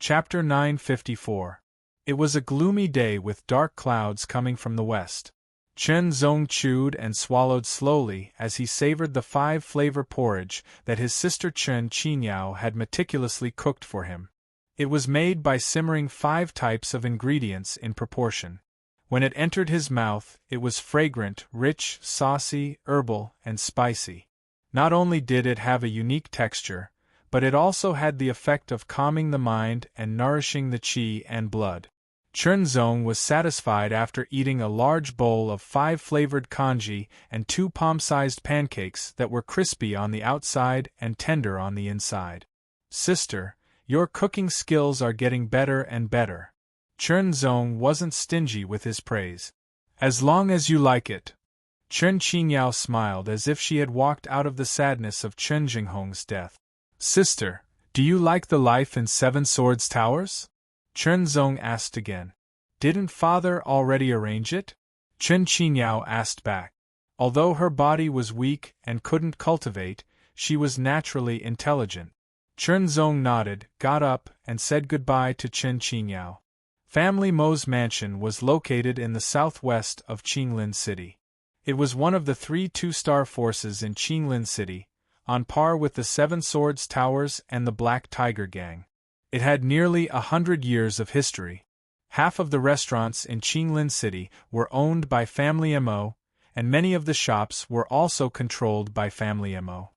Chapter 954. It was a gloomy day with dark clouds coming from the west. Chen Zong chewed and swallowed slowly as he savored the 5-flavor porridge that his sister Chen Qingyao had meticulously cooked for him. It was made by simmering 5 types of ingredients in proportion. When it entered his mouth, it was fragrant, rich, saucy, herbal, and spicy. Not only did it have a unique texture, but it also had the effect of calming the mind and nourishing the qi and blood. Chen Zong was satisfied after eating a large bowl of 5-flavored congee and 2 palm-sized pancakes that were crispy on the outside and tender on the inside. "Sister, your cooking skills are getting better and better." Chen Zong wasn't stingy with his praise. "As long as you like it." Chen Qingyao smiled as if she had walked out of the sadness of Chen Jinghong's death. "Sister, do you like the life in 7 Swords Towers?" Chen Zong asked again. "Didn't father already arrange it?" Chen Qingyao asked back. Although her body was weak and couldn't cultivate, she was naturally intelligent. Chen Zong nodded, got up, and said goodbye to Chen Qingyao. Family Mo's mansion was located in the southwest of Qinglin City. It was one of the 3 two-star forces in Qinglin City, on par with the 7 Swords Towers and the Black Tiger Gang. It had nearly 100 years of history. Half of the restaurants in Qinglin City were owned by Family Mo, and many of the shops were also controlled by Family Mo.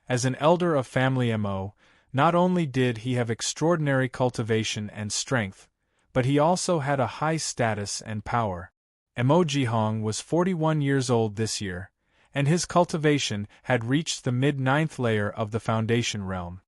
As an elder of Family Mo, not only did he have extraordinary cultivation and strength, but he also had a high status and power. Mo Jihong was 41 years old this year, and his cultivation had reached the mid-9th layer of the Foundation realm.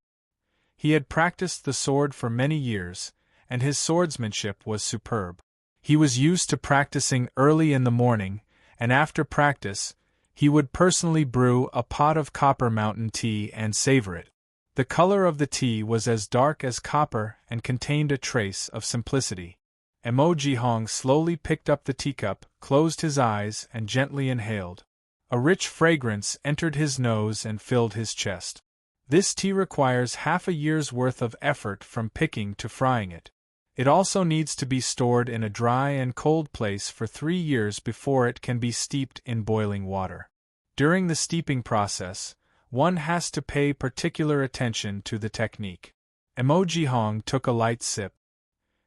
He had practiced the sword for many years, and his swordsmanship was superb. He was used to practicing early in the morning, and after practice, he would personally brew a pot of copper mountain tea and savor it. The color of the tea was as dark as copper and contained a trace of simplicity. Mo Jihong slowly picked up the teacup, closed his eyes, and gently inhaled. A rich fragrance entered his nose and filled his chest. This tea requires half a year's worth of effort from picking to frying it. It also needs to be stored in a dry and cold place for 3 years before it can be steeped in boiling water. During the steeping process, one has to pay particular attention to the technique. Mo Jihong took a light sip.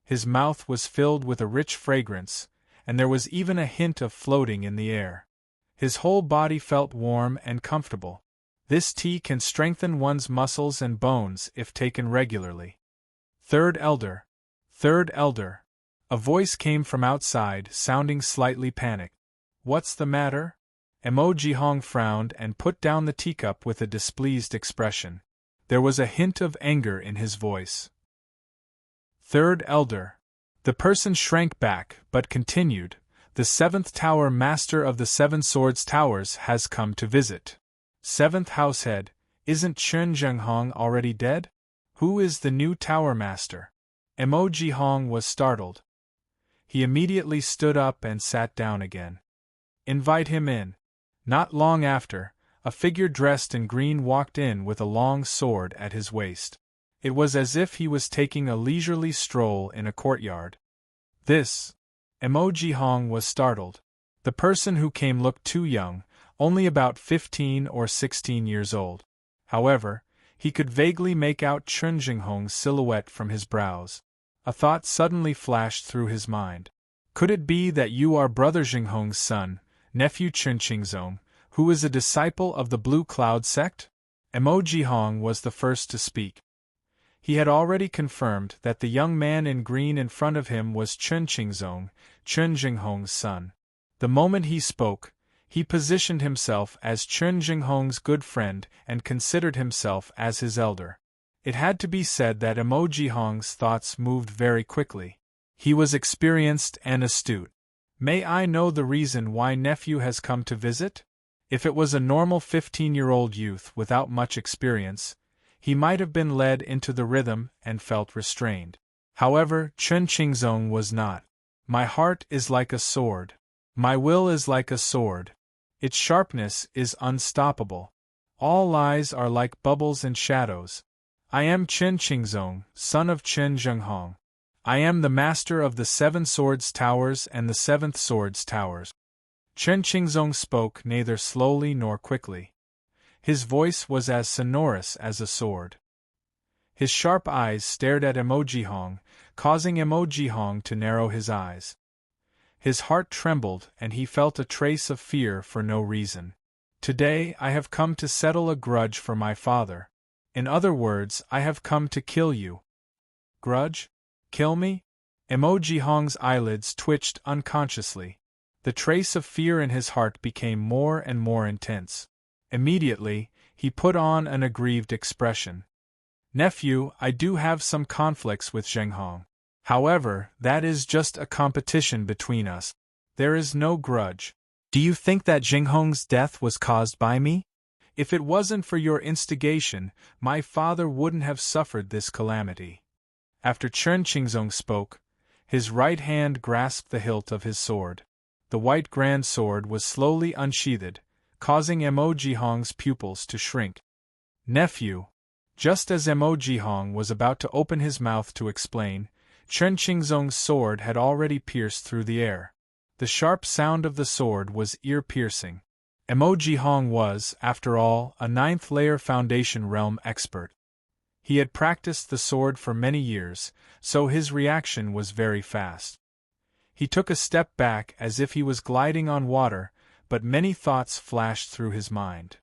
His mouth was filled with a rich fragrance, and there was even a hint of floating in the air. His whole body felt warm and comfortable. This tea can strengthen one's muscles and bones if taken regularly. "Third Elder. Third Elder." A voice came from outside, sounding slightly panicked. "What's the matter?" Mo Jihong frowned and put down the teacup with a displeased expression. There was a hint of anger in his voice. "Third Elder." The person shrank back, but continued, "The 7th Tower Master of the 7 Swords Towers has come to visit." 7th Househead, isn't Chen Jinghong already dead? Who is the new Tower Master? Mo Jihong was startled. He immediately stood up and sat down again. "Invite him in." Not long after, a figure dressed in green walked in with a long sword at his waist. It was as if he was taking a leisurely stroll in a courtyard. "This." Mo Jihong was startled. The person who came looked too young, only about 15 or 16 years old. However, he could vaguely make out Chen Jinghong's silhouette from his brows. A thought suddenly flashed through his mind. "Could it be that you are Brother Jinghong's son, nephew Chen Qingzong, who is a disciple of the Blue Cloud sect?" Mo Jihong was the first to speak. He had already confirmed that the young man in green in front of him was Chen Qingzong, Chen Jinghong's son. The moment he spoke, he positioned himself as Chen Jinghong's good friend and considered himself as his elder. It had to be said that Mo Jihong's thoughts moved very quickly. He was experienced and astute. "May I know the reason why nephew has come to visit?" If it was a normal 15-year-old youth without much experience, he might have been led into the rhythm and felt restrained. However, Chen Qingzong was not. "My heart is like a sword. My will is like a sword. Its sharpness is unstoppable. All lies are like bubbles and shadows. I am Chen Qingzong, son of Chen Zhenghong. I am the master of the 7 Swords Towers and the 7th Swords Towers. Chen Qingzong spoke neither slowly nor quickly. His voice was as sonorous as a sword. His sharp eyes stared at Emojihong, causing Emojihong to narrow his eyes. His heart trembled and he felt a trace of fear for no reason. Today I have come to settle a grudge for my father. In other words, I have come to kill you. Grudge? Kill me? Emojihong's eyelids twitched unconsciously. The trace of fear in his heart became more and more intense. Immediately, he put on an aggrieved expression. Nephew, I do have some conflicts with Zhenghong. However, that is just a competition between us. There is no grudge. Do you think that Zhenghong's death was caused by me? If it wasn't for your instigation, my father wouldn't have suffered this calamity. After Chen Qingzong spoke, his right hand grasped the hilt of his sword. The white grand sword was slowly unsheathed, causing Emojihong's pupils to shrink. Nephew. Just as Emojihong was about to open his mouth to explain, Chen Qingzong's sword had already pierced through the air. The sharp sound of the sword was ear-piercing. Emojihong was, after all, a 9th-layer Foundation realm expert. He had practiced the sword for many years, so his reaction was very fast. He took a step back as if he was gliding on water, but many thoughts flashed through his mind.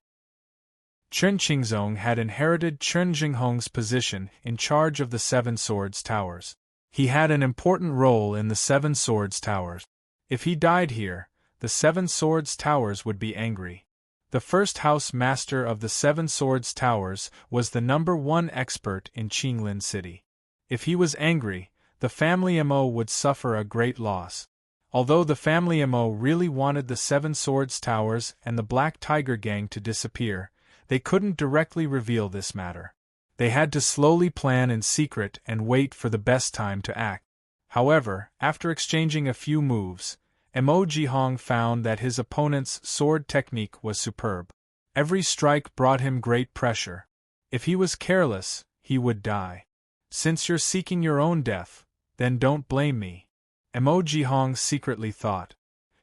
Chen Qingzong had inherited Chen Zhenghong's position in charge of the 7 Swords Towers. He had an important role in the 7 Swords Towers. If he died here, the 7 Swords Towers would be angry. The first house master of the 7 Swords Towers was the #1 expert in Qinglin City. If he was angry, the family Mo would suffer a great loss. Although the family Mo really wanted the 7 Swords Towers and the Black Tiger Gang to disappear, they couldn't directly reveal this matter. They had to slowly plan in secret and wait for the best time to act. However, after exchanging a few moves, Emojihong found that his opponent's sword technique was superb. Every strike brought him great pressure. If he was careless, he would die. Since you're seeking your own death, then don't blame me, Emojihong secretly thought.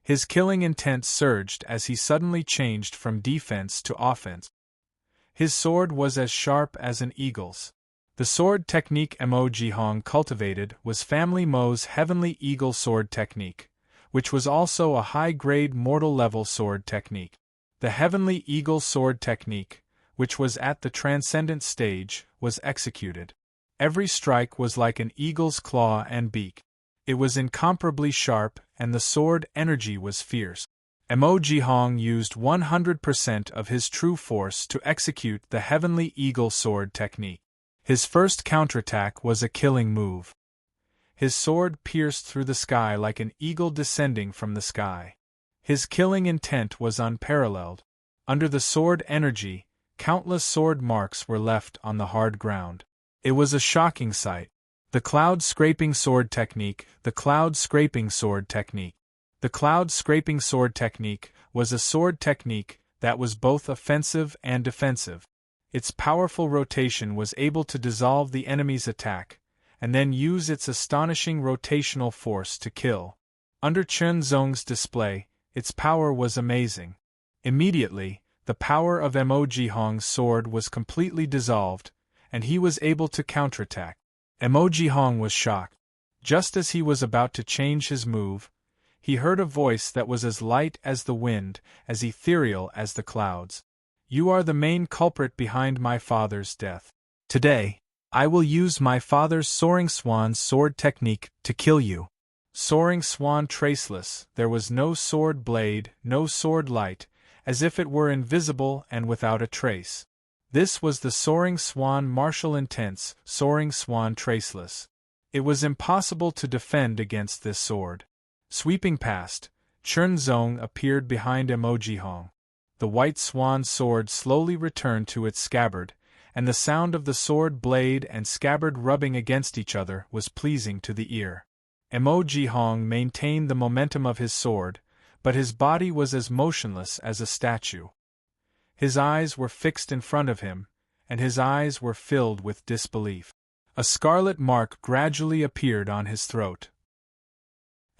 His killing intent surged as he suddenly changed from defense to offense. His sword was as sharp as an eagle's. The sword technique Emojihong cultivated was Family Mo's Heavenly Eagle sword technique, which was also a high-grade mortal-level sword technique. The Heavenly Eagle sword technique, which was at the transcendent stage, was executed. Every strike was like an eagle's claw and beak. It was incomparably sharp, and the sword energy was fierce. Emojihong used 100% of his true force to execute the Heavenly Eagle sword technique. His first counterattack was a killing move. His sword pierced through the sky like an eagle descending from the sky. His killing intent was unparalleled. Under the sword energy, countless sword marks were left on the hard ground. It was a shocking sight. The cloud-scraping sword technique, the cloud-scraping sword technique. The cloud-scraping sword technique was a sword technique that was both offensive and defensive. Its powerful rotation was able to dissolve the enemy's attack, and then use its astonishing rotational force to kill. Under Chen Zong's display, its power was amazing. Immediately, the power of Emojihong's sword was completely dissolved, and he was able to counterattack. Emojihong was shocked. Just as he was about to change his move, he heard a voice that was as light as the wind, as ethereal as the clouds. You are the main culprit behind my father's death. Today, I will use my father's Soaring Swan's sword technique to kill you. Soaring Swan traceless, there was no sword blade, no sword light, as if it were invisible and without a trace. This was the Soaring Swan martial intense, Soaring Swan traceless. It was impossible to defend against this sword. Sweeping past, Chen Zong appeared behind Emojihong. The white swan sword slowly returned to its scabbard, and the sound of the sword blade and scabbard rubbing against each other was pleasing to the ear. Emojihong maintained the momentum of his sword, but his body was as motionless as a statue. His eyes were fixed in front of him, and his eyes were filled with disbelief. A scarlet mark gradually appeared on his throat.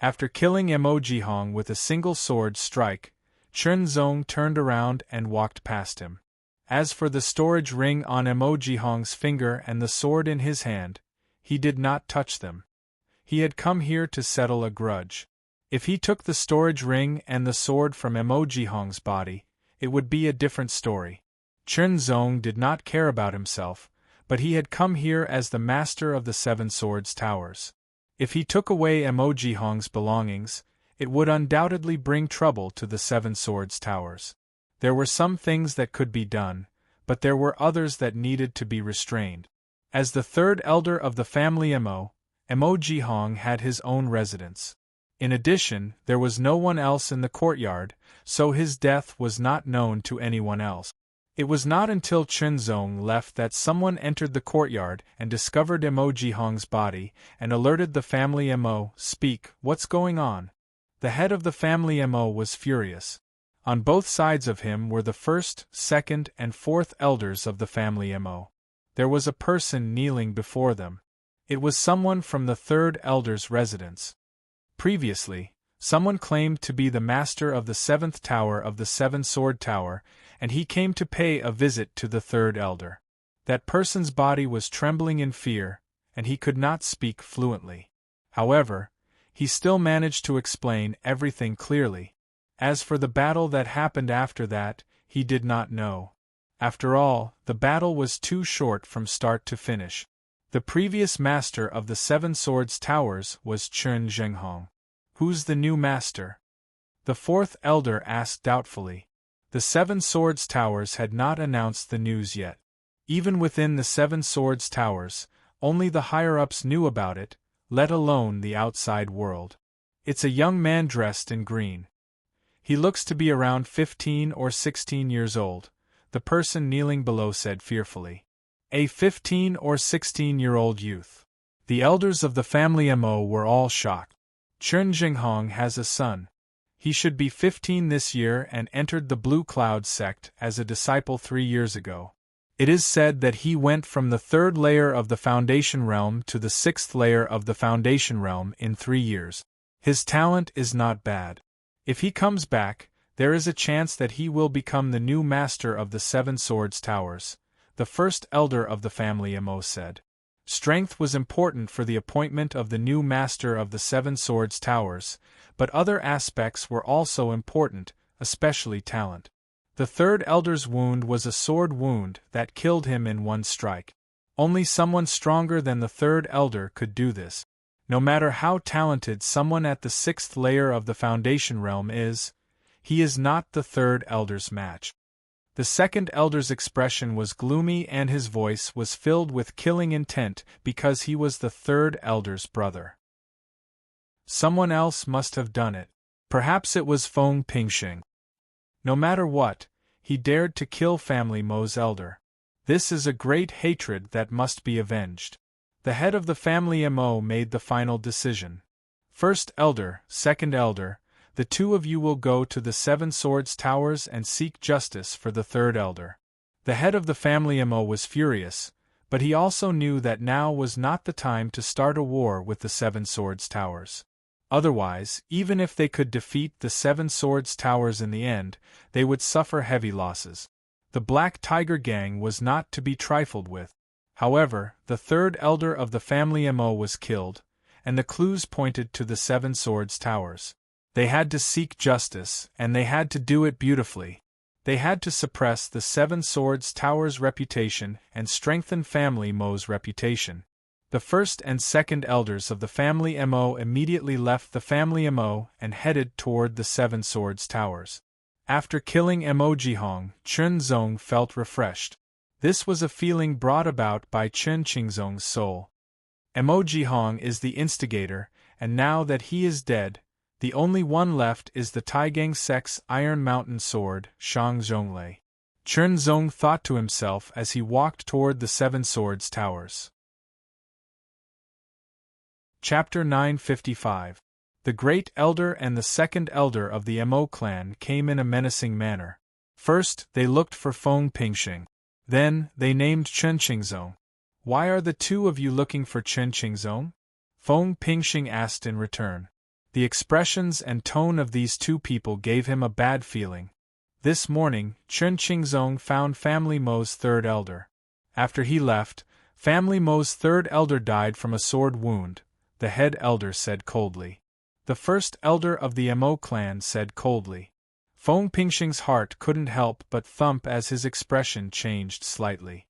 After killing Emojihong with a single sword strike, Chunzong turned around and walked past him. As for the storage ring on Emojihong's finger and the sword in his hand, he did not touch them. He had come here to settle a grudge. If he took the storage ring and the sword from Emojihong's body, it would be a different story. Chunzong did not care about himself, but he had come here as the master of the Seven Swords Towers. If he took away Emojihong's belongings, it would undoubtedly bring trouble to the Seven Swords Towers. There were some things that could be done, but there were others that needed to be restrained. As the third elder of the family Emojihong had his own residence. In addition, there was no one else in the courtyard, so his death was not known to anyone else. It was not until Chunzong left that someone entered the courtyard and discovered Emojihong's body and alerted the family Speak, what's going on? The head of the family was furious. On both sides of him were the first, second, and fourth elders of the family There was a person kneeling before them. It was someone from the third elder's residence. Previously, someone claimed to be the master of the seventh tower of the Seven Sword Tower, and he came to pay a visit to the third elder. That person's body was trembling in fear, and he could not speak fluently. However, he still managed to explain everything clearly. As for the battle that happened after that, he did not know. After all, the battle was too short from start to finish. The previous master of the Seven Swords Towers was Chun Zhenghong. Who's the new master? The fourth elder asked doubtfully. The Seven Swords Towers had not announced the news yet. Even within the Seven Swords Towers, only the higher-ups knew about it, let alone the outside world. It's a young man dressed in green. He looks to be around 15 or 16 years old, the person kneeling below said fearfully. A 15 or 16-year-old youth. The elders of the family were all shocked. Chun Jinghong has a son. He should be 15 this year and entered the Blue Cloud sect as a disciple 3 years ago. It is said that he went from the third layer of the Foundation Realm to the sixth layer of the Foundation Realm in 3 years. His talent is not bad. If he comes back, there is a chance that he will become the new master of the Seven Swords Towers, the first elder of the family said. Strength was important for the appointment of the new master of the Seven Swords Towers, but other aspects were also important, especially talent. The third elder's wound was a sword wound that killed him in one strike. Only someone stronger than the third elder could do this. No matter how talented someone at the sixth layer of the Foundation Realm is, he is not the third elder's match. The second elder's expression was gloomy and his voice was filled with killing intent because he was the third elder's brother. Someone else must have done it. Perhaps it was Feng Pingxing. No matter what, he dared to kill Family Mo's elder. This is a great hatred that must be avenged. The head of the family made the final decision. First elder, second elder, the two of you will go to the Seven Swords Towers and seek justice for the third elder. The head of the family was furious, but he also knew that now was not the time to start a war with the Seven Swords Towers. Otherwise, even if they could defeat the Seven Swords Towers in the end, they would suffer heavy losses. The Black Tiger Gang was not to be trifled with. However, the third elder of the family was killed, and the clues pointed to the Seven Swords Towers. They had to seek justice, and they had to do it beautifully. They had to suppress the Seven Swords Towers' reputation and strengthen Family Mo's reputation. The first and second elders of the family immediately left the family and headed toward the Seven Swords Towers. After killing Emojihong, Chun Zong felt refreshed. This was a feeling brought about by Chun Qingzong's soul. Emojihong is the instigator, and now that he is dead, the only one left is the Taigang sect's Iron Mountain sword, Shang Zhonglei. Chun Zong thought to himself as he walked toward the Seven Swords Towers. Chapter 955. The Great Elder and the Second Elder of the Mo clan came in a menacing manner. First, they looked for Feng Pingxing. Then, they named Chen Qingzong. Why are the two of you looking for Chen Qingzong? Feng Pingxing asked in return. The expressions and tone of these two people gave him a bad feeling. This morning, Chen Qingzong found Family Mo's third elder. After he left, Family Mo's third elder died from a sword wound, the head elder said coldly. The first elder of the Mo clan said coldly. Feng Pingxing's heart couldn't help but thump as his expression changed slightly.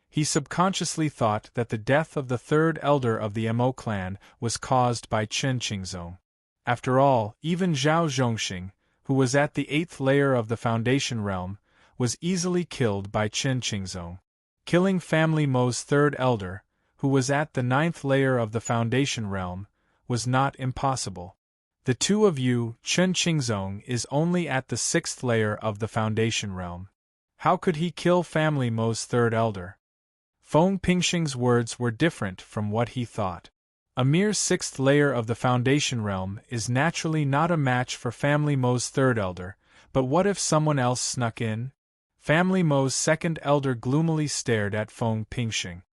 He subconsciously thought that the death of the third elder of the Mo clan was caused by Chen Qingzong. After all, even Zhao Zhongxing, who was at the 8th layer of the Foundation realm, was easily killed by Chen Qingzong. Killing Family Mo's third elder, who was at the 9th layer of the Foundation realm, was not impossible. The two of you, Chen Qingzong, is only at the 6th layer of the Foundation realm. How could he kill Family Mo's third elder? Feng Pingxing's words were different from what he thought. A mere 6th layer of the Foundation realm is naturally not a match for Family Mo's third elder, but what if someone else snuck in? Family Mo's second elder gloomily stared at Feng Pingxing.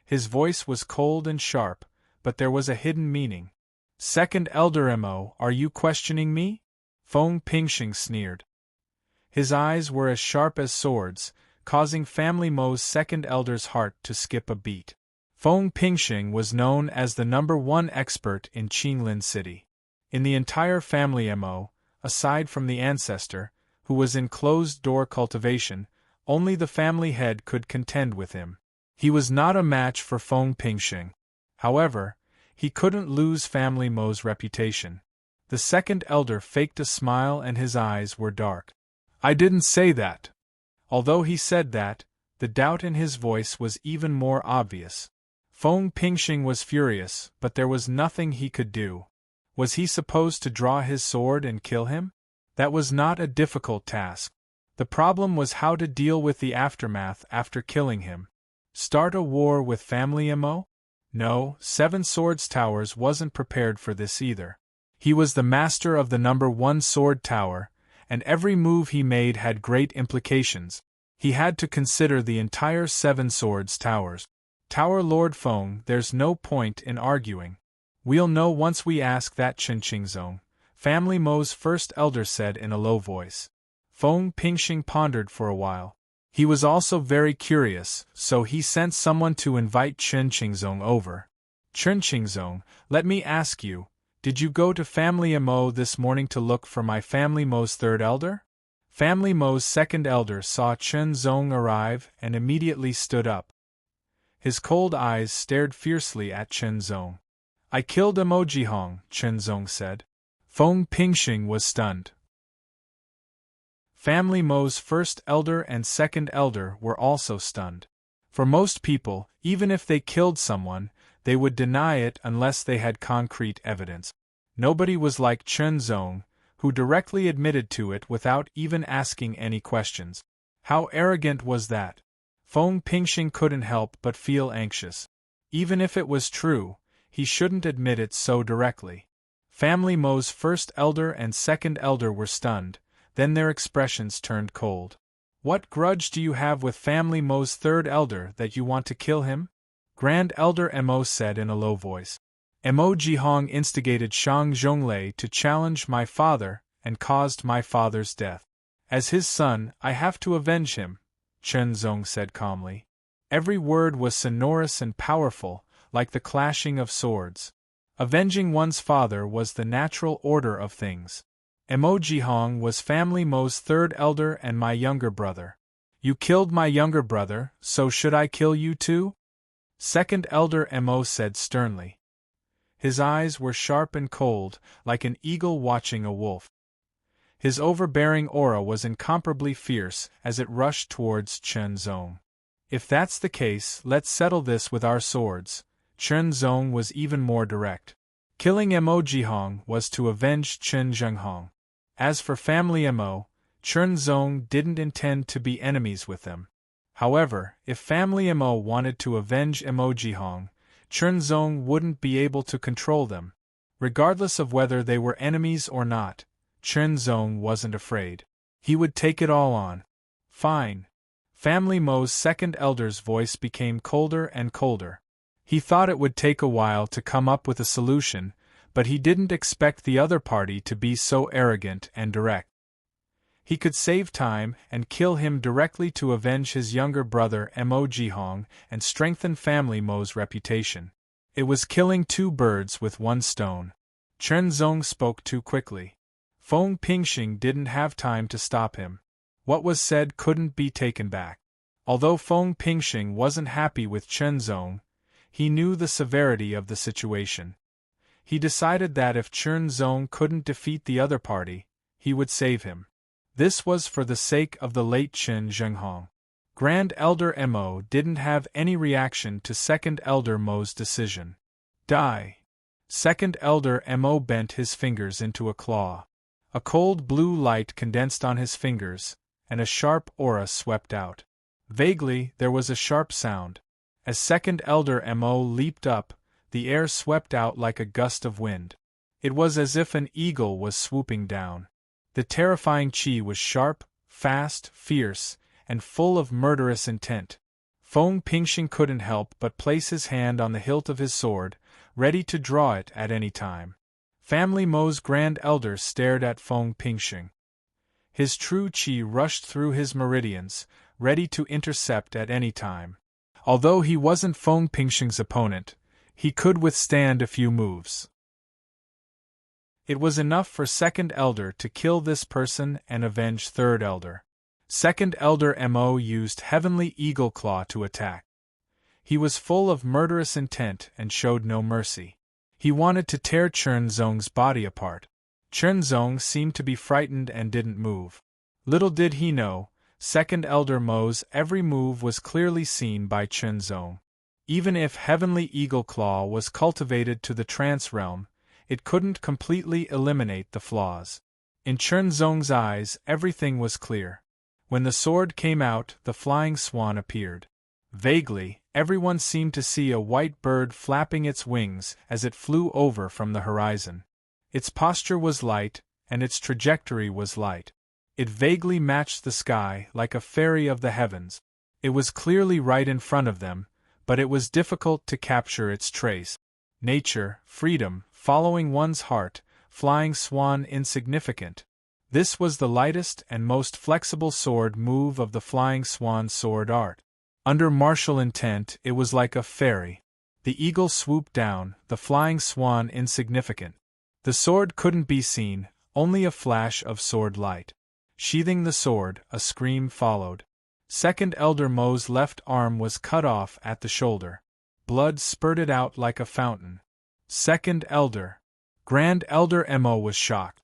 His voice was cold and sharp, but there was a hidden meaning. Second elder Mo, are you questioning me? Feng Pingxing sneered. His eyes were as sharp as swords, causing Family Mo's second elder's heart to skip a beat. Feng Pingxing was known as the #1 expert in Qinglin City. In the entire family Mo, aside from the ancestor, who was in closed-door cultivation, only the family head could contend with him. He was not a match for Feng Pingxing. However, he couldn't lose Family Mo's reputation. The second elder faked a smile and his eyes were dark. I didn't say that. Although he said that, the doubt in his voice was even more obvious. Feng Pingxing was furious, but there was nothing he could do. Was he supposed to draw his sword and kill him? That was not a difficult task. The problem was how to deal with the aftermath after killing him. Start a war with Family Mo? No, Seven Swords Towers wasn't prepared for this either. He was the master of the #1 sword tower, and every move he made had great implications. He had to consider the entire Seven Swords Towers. Tower Lord Feng, there's no point in arguing. We'll know once we ask that Chen Qingzong, Family Mo's first elder said in a low voice. Feng Pingxing pondered for a while. He was also very curious, so he sent someone to invite Chen Qingzong over. Chen Qingzong, let me ask you, did you go to Family Mo this morning to look for my Family Mo's third elder? Family Mo's second elder saw Chen Zong arrive and immediately stood up. His cold eyes stared fiercely at Chen Zong. I killed Emojihong, Chen Zong said. Feng Pingxing was stunned. Family Mo's first elder and second elder were also stunned. For most people, even if they killed someone, they would deny it unless they had concrete evidence. Nobody was like Chen Zong, who directly admitted to it without even asking any questions. How arrogant was that? Feng Pingxing couldn't help but feel anxious. Even if it was true, he shouldn't admit it so directly. Family Mo's first elder and second elder were stunned, then their expressions turned cold. What grudge do you have with Family Mo's third elder that you want to kill him? Grand Elder Mo said in a low voice. Mo Jihong instigated Shang Zhonglei to challenge my father and caused my father's death. As his son, I have to avenge him, Chen Zong said calmly. Every word was sonorous and powerful, like the clashing of swords. Avenging one's father was the natural order of things. Mo Jihong was Family Mo's third elder and my younger brother. You killed my younger brother, so should I kill you too? Second Elder Mo said sternly. His eyes were sharp and cold, like an eagle watching a wolf. His overbearing aura was incomparably fierce as it rushed towards Chen Zong. If that's the case, let's settle this with our swords. Chen Zong was even more direct. Killing Mo Jihong was to avenge Chen Zhenghong. As for Family Mo, Chen Zong didn't intend to be enemies with them. However, if Family Mo wanted to avenge Mo Jihong, Chen Zong wouldn't be able to control them. Regardless of whether they were enemies or not, Chen Zong wasn't afraid. He would take it all on. Fine. Family Mo's second elder's voice became colder and colder. He thought it would take a while to come up with a solution, but he didn't expect the other party to be so arrogant and direct. He could save time and kill him directly to avenge his younger brother Mo Jihong and strengthen Family Mo's reputation. It was killing two birds with one stone. Chen Zong spoke too quickly. Feng Pingxing didn't have time to stop him. What was said couldn't be taken back. Although Feng Pingxing wasn't happy with Chen Zong, he knew the severity of the situation. He decided that if Chen Zong couldn't defeat the other party, he would save him. This was for the sake of the late Chen Zhenghong. Grand Elder Mo didn't have any reaction to Second Elder Mo's decision. Die! Second Elder Mo bent his fingers into a claw. A cold blue light condensed on his fingers, and a sharp aura swept out. Vaguely, there was a sharp sound. As Second Elder Mo leaped up, the air swept out like a gust of wind. It was as if an eagle was swooping down. The terrifying chi was sharp, fast, fierce, and full of murderous intent. Feng Pingxing couldn't help but place his hand on the hilt of his sword, ready to draw it at any time. Family Mo's Grand Elder stared at Feng Pingxing. His true chi rushed through his meridians, ready to intercept at any time. Although he wasn't Feng Pingxing's opponent, he could withstand a few moves. It was enough for Second Elder to kill this person and avenge Third Elder. Second Elder Mo used Heavenly Eagle Claw to attack. He was full of murderous intent and showed no mercy. He wanted to tear Chen Zong's body apart. Chen Zong seemed to be frightened and didn't move. Little did he know, Second Elder Mo's every move was clearly seen by Chen Zong. Even if Heavenly Eagle Claw was cultivated to the trance realm, it couldn't completely eliminate the flaws. In Chen Zong's eyes, everything was clear. When the sword came out, the flying swan appeared. Vaguely, everyone seemed to see a white bird flapping its wings as it flew over from the horizon. Its posture was light, and its trajectory was light. It vaguely matched the sky like a fairy of the heavens. It was clearly right in front of them, but it was difficult to capture its trace. Nature, freedom, following one's heart, flying swan insignificant. This was the lightest and most flexible sword move of the flying swan sword art. Under martial intent, it was like a fairy. The eagle swooped down, the flying swan insignificant. The sword couldn't be seen, only a flash of sword light. Sheathing the sword, a scream followed. Second Elder Mo's left arm was cut off at the shoulder. Blood spurted out like a fountain. Second Elder. Grand Elder Mo was shocked.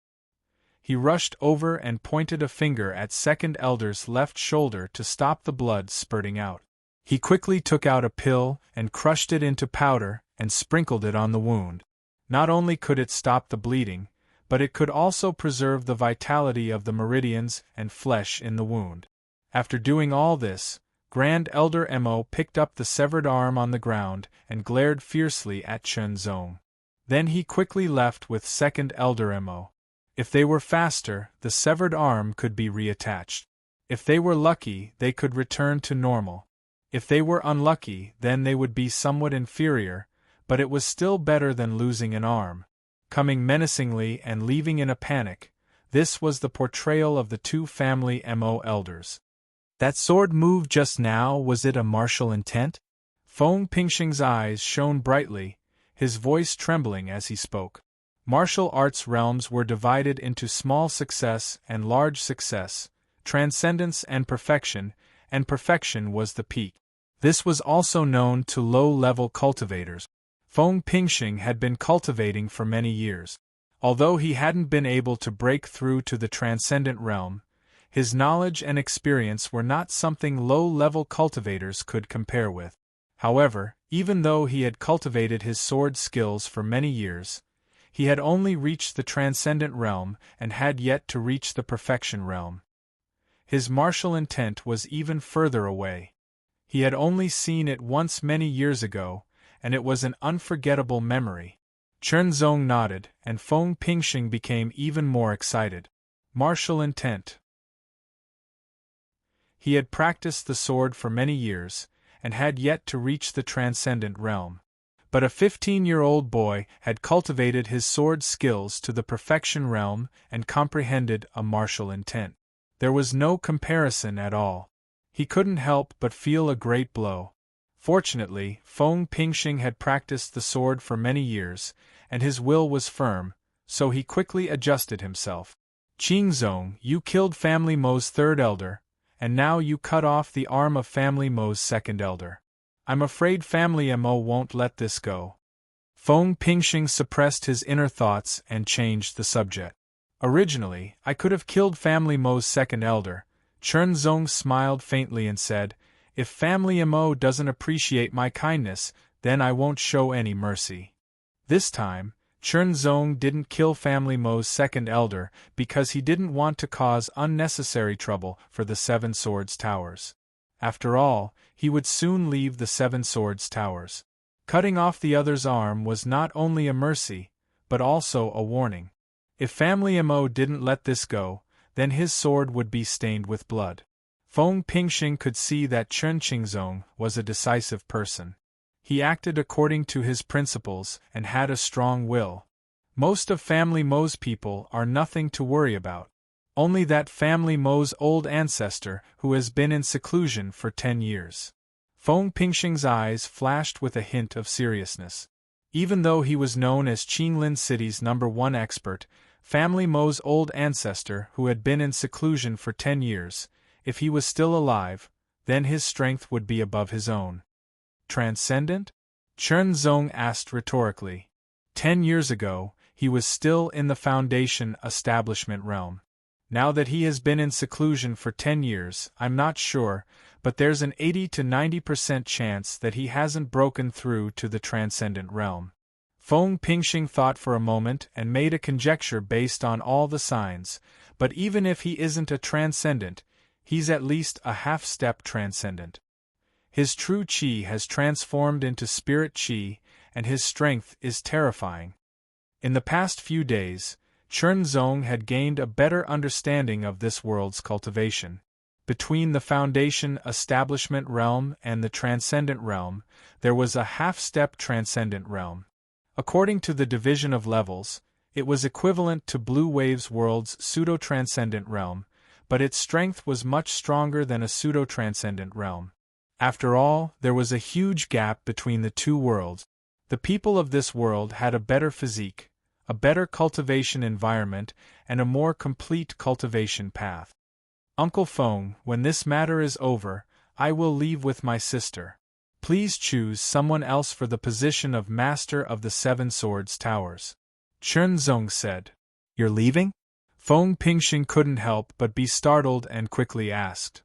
He rushed over and pointed a finger at Second Elder's left shoulder to stop the blood spurting out. He quickly took out a pill and crushed it into powder and sprinkled it on the wound. Not only could it stop the bleeding, but it could also preserve the vitality of the meridians and flesh in the wound. After doing all this, Grand Elder Mo picked up the severed arm on the ground and glared fiercely at Chen Zong. Then he quickly left with Second Elder Mo. If they were faster, the severed arm could be reattached. If they were lucky, they could return to normal. If they were unlucky, then they would be somewhat inferior, but it was still better than losing an arm. Coming menacingly and leaving in a panic, this was the portrayal of the two family Mo elders. That sword move just now, was it a martial intent? Feng Pingxing's eyes shone brightly, his voice trembling as he spoke. Martial arts realms were divided into small success and large success, transcendence and perfection was the peak. This was also known to low-level cultivators. Feng Pingxing had been cultivating for many years. Although he hadn't been able to break through to the transcendent realm, his knowledge and experience were not something low-level cultivators could compare with. However, even though he had cultivated his sword skills for many years, he had only reached the transcendent realm and had yet to reach the perfection realm. His martial intent was even further away. He had only seen it once many years ago, and it was an unforgettable memory. Chen Zong nodded, and Feng Pingxing became even more excited. Martial intent. He had practiced the sword for many years, and had yet to reach the transcendent realm. But a 15-year-old boy had cultivated his sword skills to the perfection realm and comprehended a martial intent. There was no comparison at all. He couldn't help but feel a great blow. Fortunately, Feng Pingxing had practiced the sword for many years, and his will was firm, so he quickly adjusted himself. Qingzong, you killed Family Mo's third elder, and now you cut off the arm of Family Mo's second elder. I'm afraid Family Mo won't let this go. Feng Pingxing suppressed his inner thoughts and changed the subject. Originally, I could have killed Family Mo's second elder. Chernzong smiled faintly and said, if Family Mo doesn't appreciate my kindness, then I won't show any mercy. This time, Chernzong didn't kill Family Mo's second elder because he didn't want to cause unnecessary trouble for the Seven Swords Towers. After all, he would soon leave the Seven Swords Towers. Cutting off the other's arm was not only a mercy, but also a warning. If Family Mo didn't let this go, then his sword would be stained with blood. Feng Pingxing could see that Chen Qingzong was a decisive person. He acted according to his principles and had a strong will. Most of Family Mo's people are nothing to worry about. Only that Family Mo's old ancestor who has been in seclusion for 10 years. Feng Pingxing's eyes flashed with a hint of seriousness. Even though he was known as Qinglin City's #1 expert, Family Mo's old ancestor who had been in seclusion for 10 years, if he was still alive, then his strength would be above his own. Transcendent? Chernzong asked rhetorically. 10 years ago, he was still in the Foundation establishment realm. Now that he has been in seclusion for 10 years, I'm not sure, but there's an 80 to 90% chance that he hasn't broken through to the transcendent realm. Feng Pingxing thought for a moment and made a conjecture based on all the signs, but even if he isn't a transcendent, he's at least a half-step transcendent. His true qi has transformed into spirit qi, and his strength is terrifying. In the past few days, Chernzong had gained a better understanding of this world's cultivation. Between the Foundation establishment realm and the transcendent realm, there was a half-step transcendent realm. According to the division of levels, it was equivalent to Blue Wave's world's pseudo-transcendent realm, but its strength was much stronger than a pseudo-transcendent realm. After all, there was a huge gap between the two worlds. The people of this world had a better physique, a better cultivation environment, and a more complete cultivation path. Uncle Feng, when this matter is over, I will leave with my sister. Please choose someone else for the position of Master of the Seven Swords Towers. Chernzong said. You're leaving? Feng Pingxing couldn't help but be startled and quickly asked.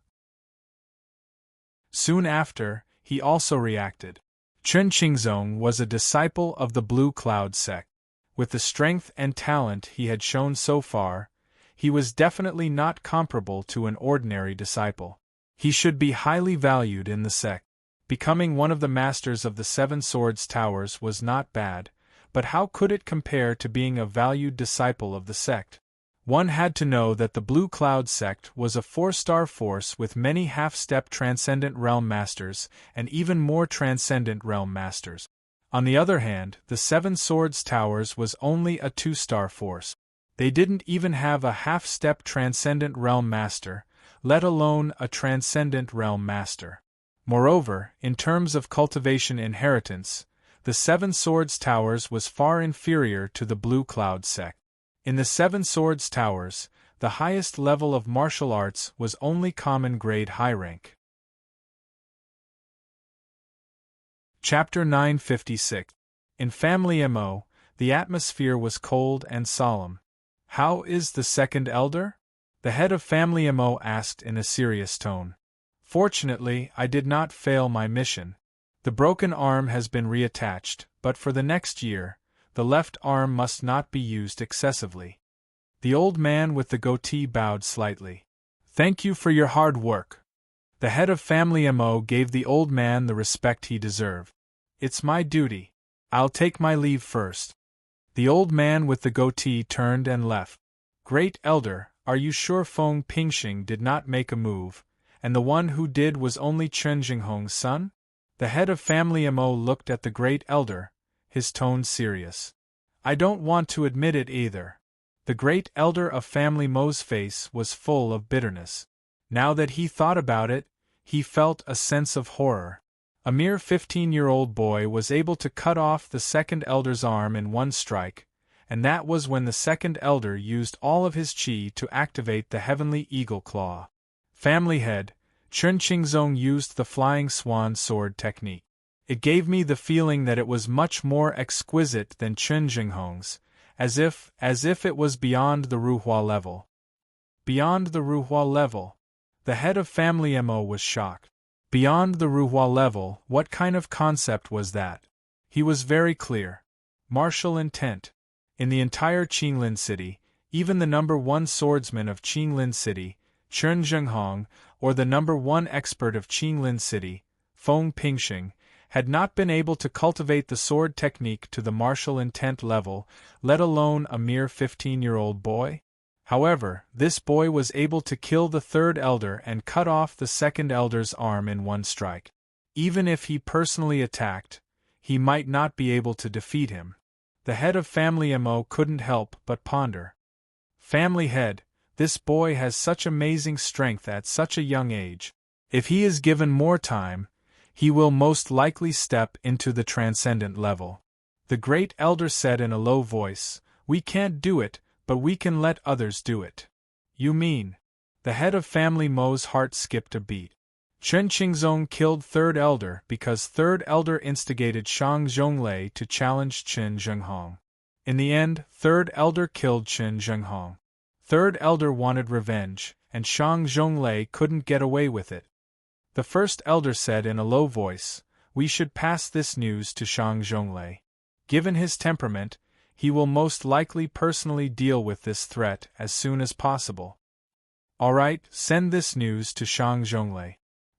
Soon after, he also reacted. Chen Qingzong was a disciple of the Blue Cloud sect. With the strength and talent he had shown so far, he was definitely not comparable to an ordinary disciple. He should be highly valued in the sect. Becoming one of the masters of the Seven Swords Towers was not bad, but how could it compare to being a valued disciple of the sect? One had to know that the Blue Cloud sect was a 4-star force with many half-step Transcendent Realm Masters and even more Transcendent Realm Masters. On the other hand, the Seven Swords Towers was only a 2-star force. They didn't even have a half-step Transcendent Realm Master, let alone a Transcendent Realm Master. Moreover, in terms of cultivation inheritance, the Seven Swords Towers was far inferior to the Blue Cloud sect. In the Seven Swords Towers, the highest level of martial arts was only common grade high rank. Chapter 956. In Family Mo, the atmosphere was cold and solemn. How is the second elder? The head of Family Mo asked in a serious tone. Fortunately, I did not fail my mission. The broken arm has been reattached, but for the next year, the left arm must not be used excessively. The old man with the goatee bowed slightly. Thank you for your hard work. The head of Family Mo gave the old man the respect he deserved. It's my duty. I'll take my leave first. The old man with the goatee turned and left. Great Elder, are you sure Feng Pingxing did not make a move, and the one who did was only Chen Jinghong's son? The head of family Mo looked at the great elder, his tone serious. I don't want to admit it either. The great elder of family Mo's face was full of bitterness. Now that he thought about it, he felt a sense of horror. A mere 15-year-old boy was able to cut off the second elder's arm in one strike, and that was when the second elder used all of his chi to activate the heavenly eagle claw. Family head, Chen Qingzong used the flying swan sword technique. It gave me the feeling that it was much more exquisite than Chen Jinghong's, as if it was beyond the Ruhua level. Beyond the Ruhua level? The head of family Mo was shocked. Beyond the Ruhua level, what kind of concept was that? He was very clear. Martial intent. In the entire Qinglin city, even the number one swordsman of Qinglin city, Chen Zhenghong, or the number one expert of Qinglin city, Feng Pingxing, had not been able to cultivate the sword technique to the martial intent level, let alone a mere 15-year-old boy. However, this boy was able to kill the third elder and cut off the second elder's arm in one strike. Even if he personally attacked, he might not be able to defeat him. The head of family Mo couldn't help but ponder. Family head, this boy has such amazing strength at such a young age. If he is given more time, he will most likely step into the transcendent level. The great elder said in a low voice, "We can't do it, but we can let others do it." You mean? The head of family Mo's heart skipped a beat. Chen Qingzong killed third elder because third elder instigated Shang Zhonglei to challenge Chen Zhenghong. In the end, third elder killed Chen Zhenghong. Third elder wanted revenge, and Shang Zhonglei couldn't get away with it. The first elder said in a low voice, "We should pass this news to Shang Zhonglei. Given his temperament, he will most likely personally deal with this threat as soon as possible." "All right, send this news to Shang Zhonglei,"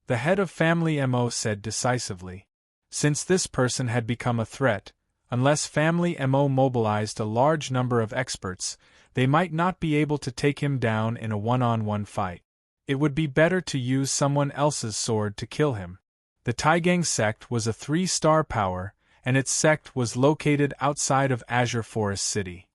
the head of family Mo said decisively. Since this person had become a threat, unless family Mo mobilized a large number of experts, they might not be able to take him down in a one-on-one fight. It would be better to use someone else's sword to kill him. The Taigang sect was a 3-star power, and its sect was located outside of Azure Forest City.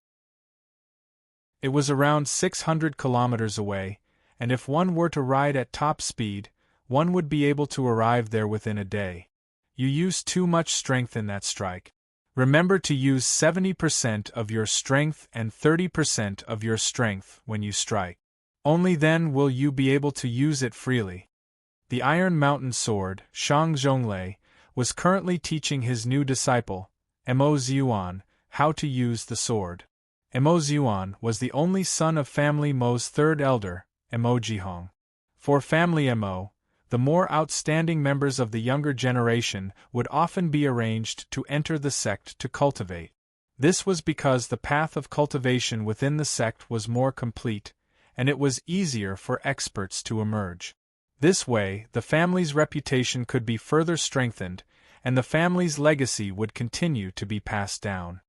It was around 600 kilometers away, and if one were to ride at top speed, one would be able to arrive there within a day. You used too much strength in that strike. Remember to use 70% of your strength and 30% of your strength when you strike. Only then will you be able to use it freely. The Iron Mountain Sword, Shang Zhonglei, was currently teaching his new disciple, Mo Ziyuan, how to use the sword. Mo Ziyuan was the only son of family Mo's third elder, Mo Jihong. For family Mo, the more outstanding members of the younger generation would often be arranged to enter the sect to cultivate. This was because the path of cultivation within the sect was more complete, and it was easier for experts to emerge. This way, the family's reputation could be further strengthened, and the family's legacy would continue to be passed down.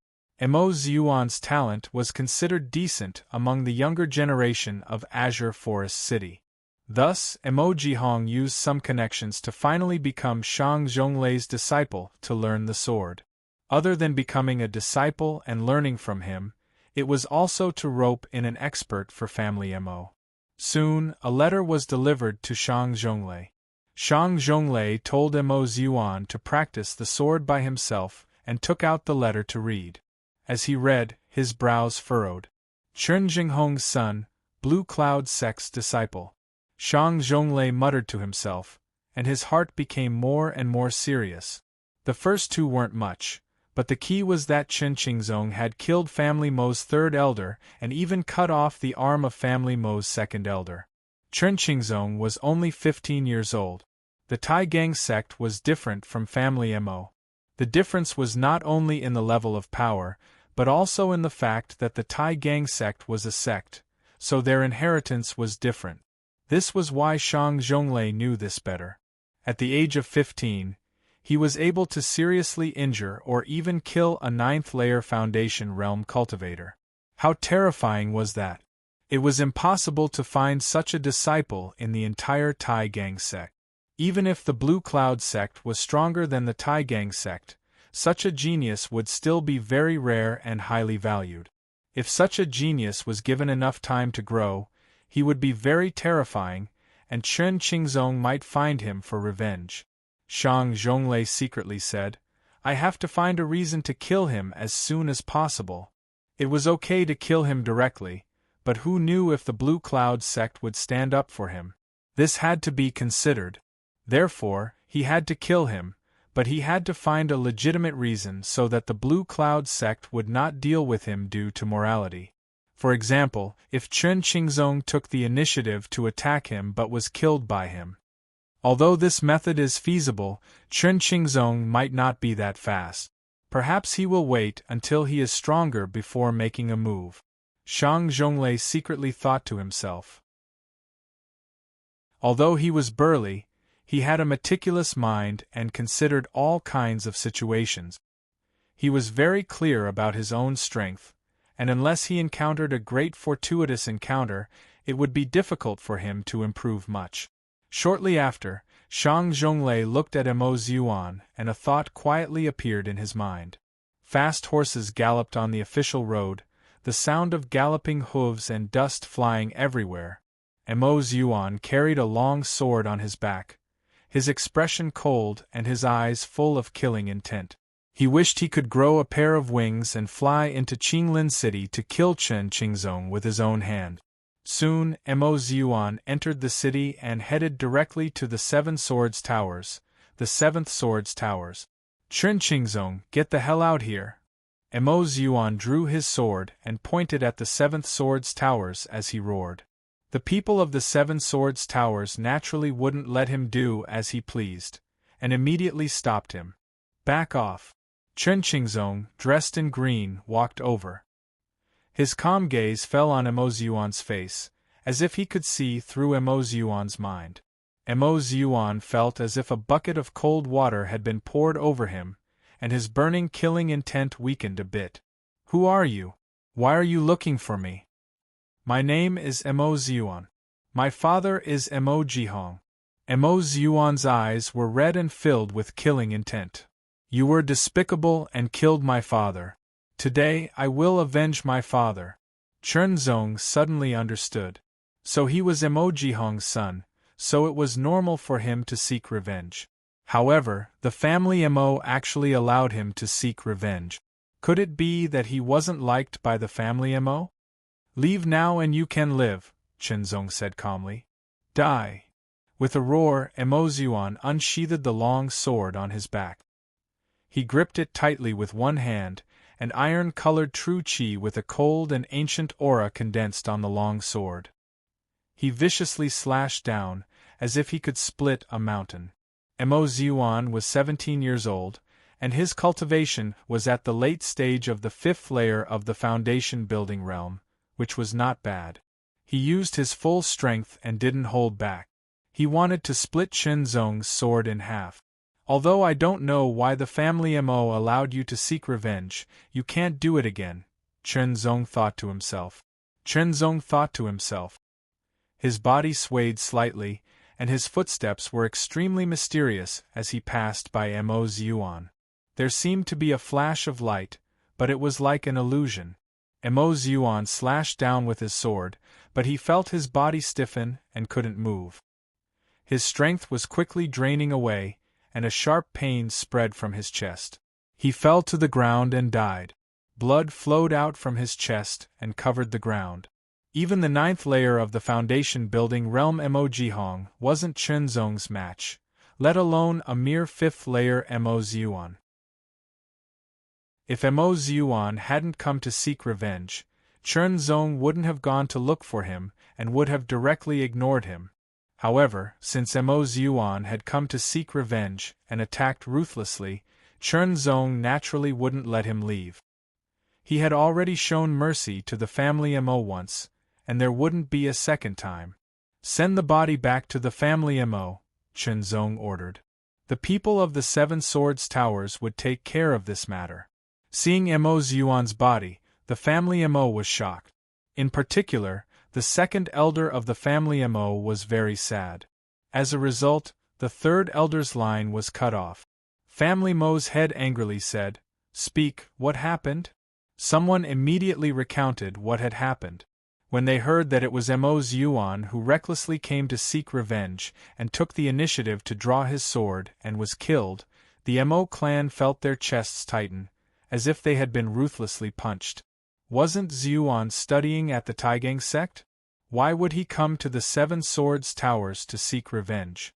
Mo Ziyuan's talent was considered decent among the younger generation of Azure Forest City. Thus, Mo Jihong used some connections to finally become Shang Zhonglei's disciple to learn the sword. Other than becoming a disciple and learning from him, it was also to rope in an expert for family Mo. Soon, a letter was delivered to Shang Zhonglei. Shang Zhonglei told Mo Ziyuan to practice the sword by himself and took out the letter to read. As he read, his brows furrowed. Chen Jinghong's son, Blue Cloud Sect's disciple. Shang Zhonglei muttered to himself, and his heart became more and more serious. The first two weren't much, but the key was that Chen Qingzong had killed family Mo's third elder and even cut off the arm of family Mo's second elder. Chen Qingzong was only 15 years old. The Taigang sect was different from family Mo. The difference was not only in the level of power, but also in the fact that the Taigang sect was a sect, so their inheritance was different. This was why Shang Zhonglei knew this better. At the age of 15, he was able to seriously injure or even kill a 9th-layer Foundation realm cultivator. How terrifying was that? It was impossible to find such a disciple in the entire Tai Gang sect. Even if the Blue Cloud sect was stronger than the Tai Gang sect, such a genius would still be very rare and highly valued. If such a genius was given enough time to grow, he would be very terrifying, and Chen Qingzong might find him for revenge. Shang Zhonglei secretly said, "I have to find a reason to kill him as soon as possible." It was okay to kill him directly, but who knew if the Blue Cloud sect would stand up for him? This had to be considered. Therefore, he had to kill him, but he had to find a legitimate reason so that the Blue Cloud sect would not deal with him due to morality. For example, if Chen Qingzong took the initiative to attack him but was killed by him. Although this method is feasible, Chen Qingzong might not be that fast. Perhaps he will wait until he is stronger before making a move. Shang Zhonglei secretly thought to himself. Although he was burly, he had a meticulous mind and considered all kinds of situations. He was very clear about his own strength, and unless he encountered a great fortuitous encounter, it would be difficult for him to improve much. Shortly after, Shang Zhonglei looked at Emo Yuan, and a thought quietly appeared in his mind. Fast horses galloped on the official road, the sound of galloping hooves and dust flying everywhere. Emo Yuan carried a long sword on his back, his expression cold and his eyes full of killing intent. He wished he could grow a pair of wings and fly into Qinglin City to kill Chen Qingzong with his own hand. Soon, Emo Yuan entered the city and headed directly to the Seven Swords Towers, the Seventh Swords Towers. "Chen Qingzong, get the hell out here!" Emo Yuan drew his sword and pointed at the Seventh Swords Towers as he roared. The people of the Seven Swords Towers naturally wouldn't let him do as he pleased, and immediately stopped him. "Back off!" Chen Qingzong, dressed in green, walked over. His calm gaze fell on Emo Yuan's face, as if he could see through Emo Yuan's mind. Emo Yuan felt as if a bucket of cold water had been poured over him, and his burning killing intent weakened a bit. "Who are you? Why are you looking for me?" "My name is Emo Yuan. My father is Emo Jihong." Emo Yuan's eyes were red and filled with killing intent. "You were despicable and killed my father. Today I will avenge my father." Chen Zong suddenly understood. So he was Emo Jihong's son, so it was normal for him to seek revenge. However, the family Emo actually allowed him to seek revenge. Could it be that he wasn't liked by the family Emo? "Leave now and you can live," Chen Zong said calmly. "Die." With a roar, Emo Yuan unsheathed the long sword on his back. He gripped it tightly with one hand, an iron-colored true qi with a cold and ancient aura condensed on the long sword. He viciously slashed down, as if he could split a mountain. Emo Yuan was 17 years old, and his cultivation was at the late stage of the 5th layer of the foundation building realm, which was not bad. He used his full strength and didn't hold back. He wanted to split Chen Zong's sword in half. "Although I don't know why the family Mo allowed you to seek revenge, you can't do it again," Chen Zong thought to himself. His body swayed slightly, and his footsteps were extremely mysterious as he passed by Mo Yuan. There seemed to be a flash of light, but it was like an illusion. Mo Yuan slashed down with his sword, but he felt his body stiffen and couldn't move. His strength was quickly draining away, and a sharp pain spread from his chest. He fell to the ground and died. Blood flowed out from his chest and covered the ground. Even the 9th layer of the foundation building realm Mo Jihong wasn't Chen Zong's match, let alone a mere 5th layer Mo Yuan. If Mo Yuan hadn't come to seek revenge, Chen Zong wouldn't have gone to look for him and would have directly ignored him. However, since Mo Yuan had come to seek revenge and attacked ruthlessly, Chen Zong naturally wouldn't let him leave. He had already shown mercy to the family Mo once, and there wouldn't be a second time. "Send the body back to the family Mo," Chen Zong ordered. The people of the 7 Swords Towers would take care of this matter. Seeing Mo Yuan's body, the family Mo was shocked. In particular, The second elder of the family Mo was very sad. As a result, the third elder's line was cut off. Family Mo's head angrily said, "Speak, what happened?" Someone immediately recounted what had happened. When they heard that it was Mo's Yuan who recklessly came to seek revenge and took the initiative to draw his sword and was killed, the Mo clan felt their chests tighten, as if they had been ruthlessly punched. Wasn't Zhuan studying at the Taigang sect? Why would he come to the Seven Swords Towers to seek revenge?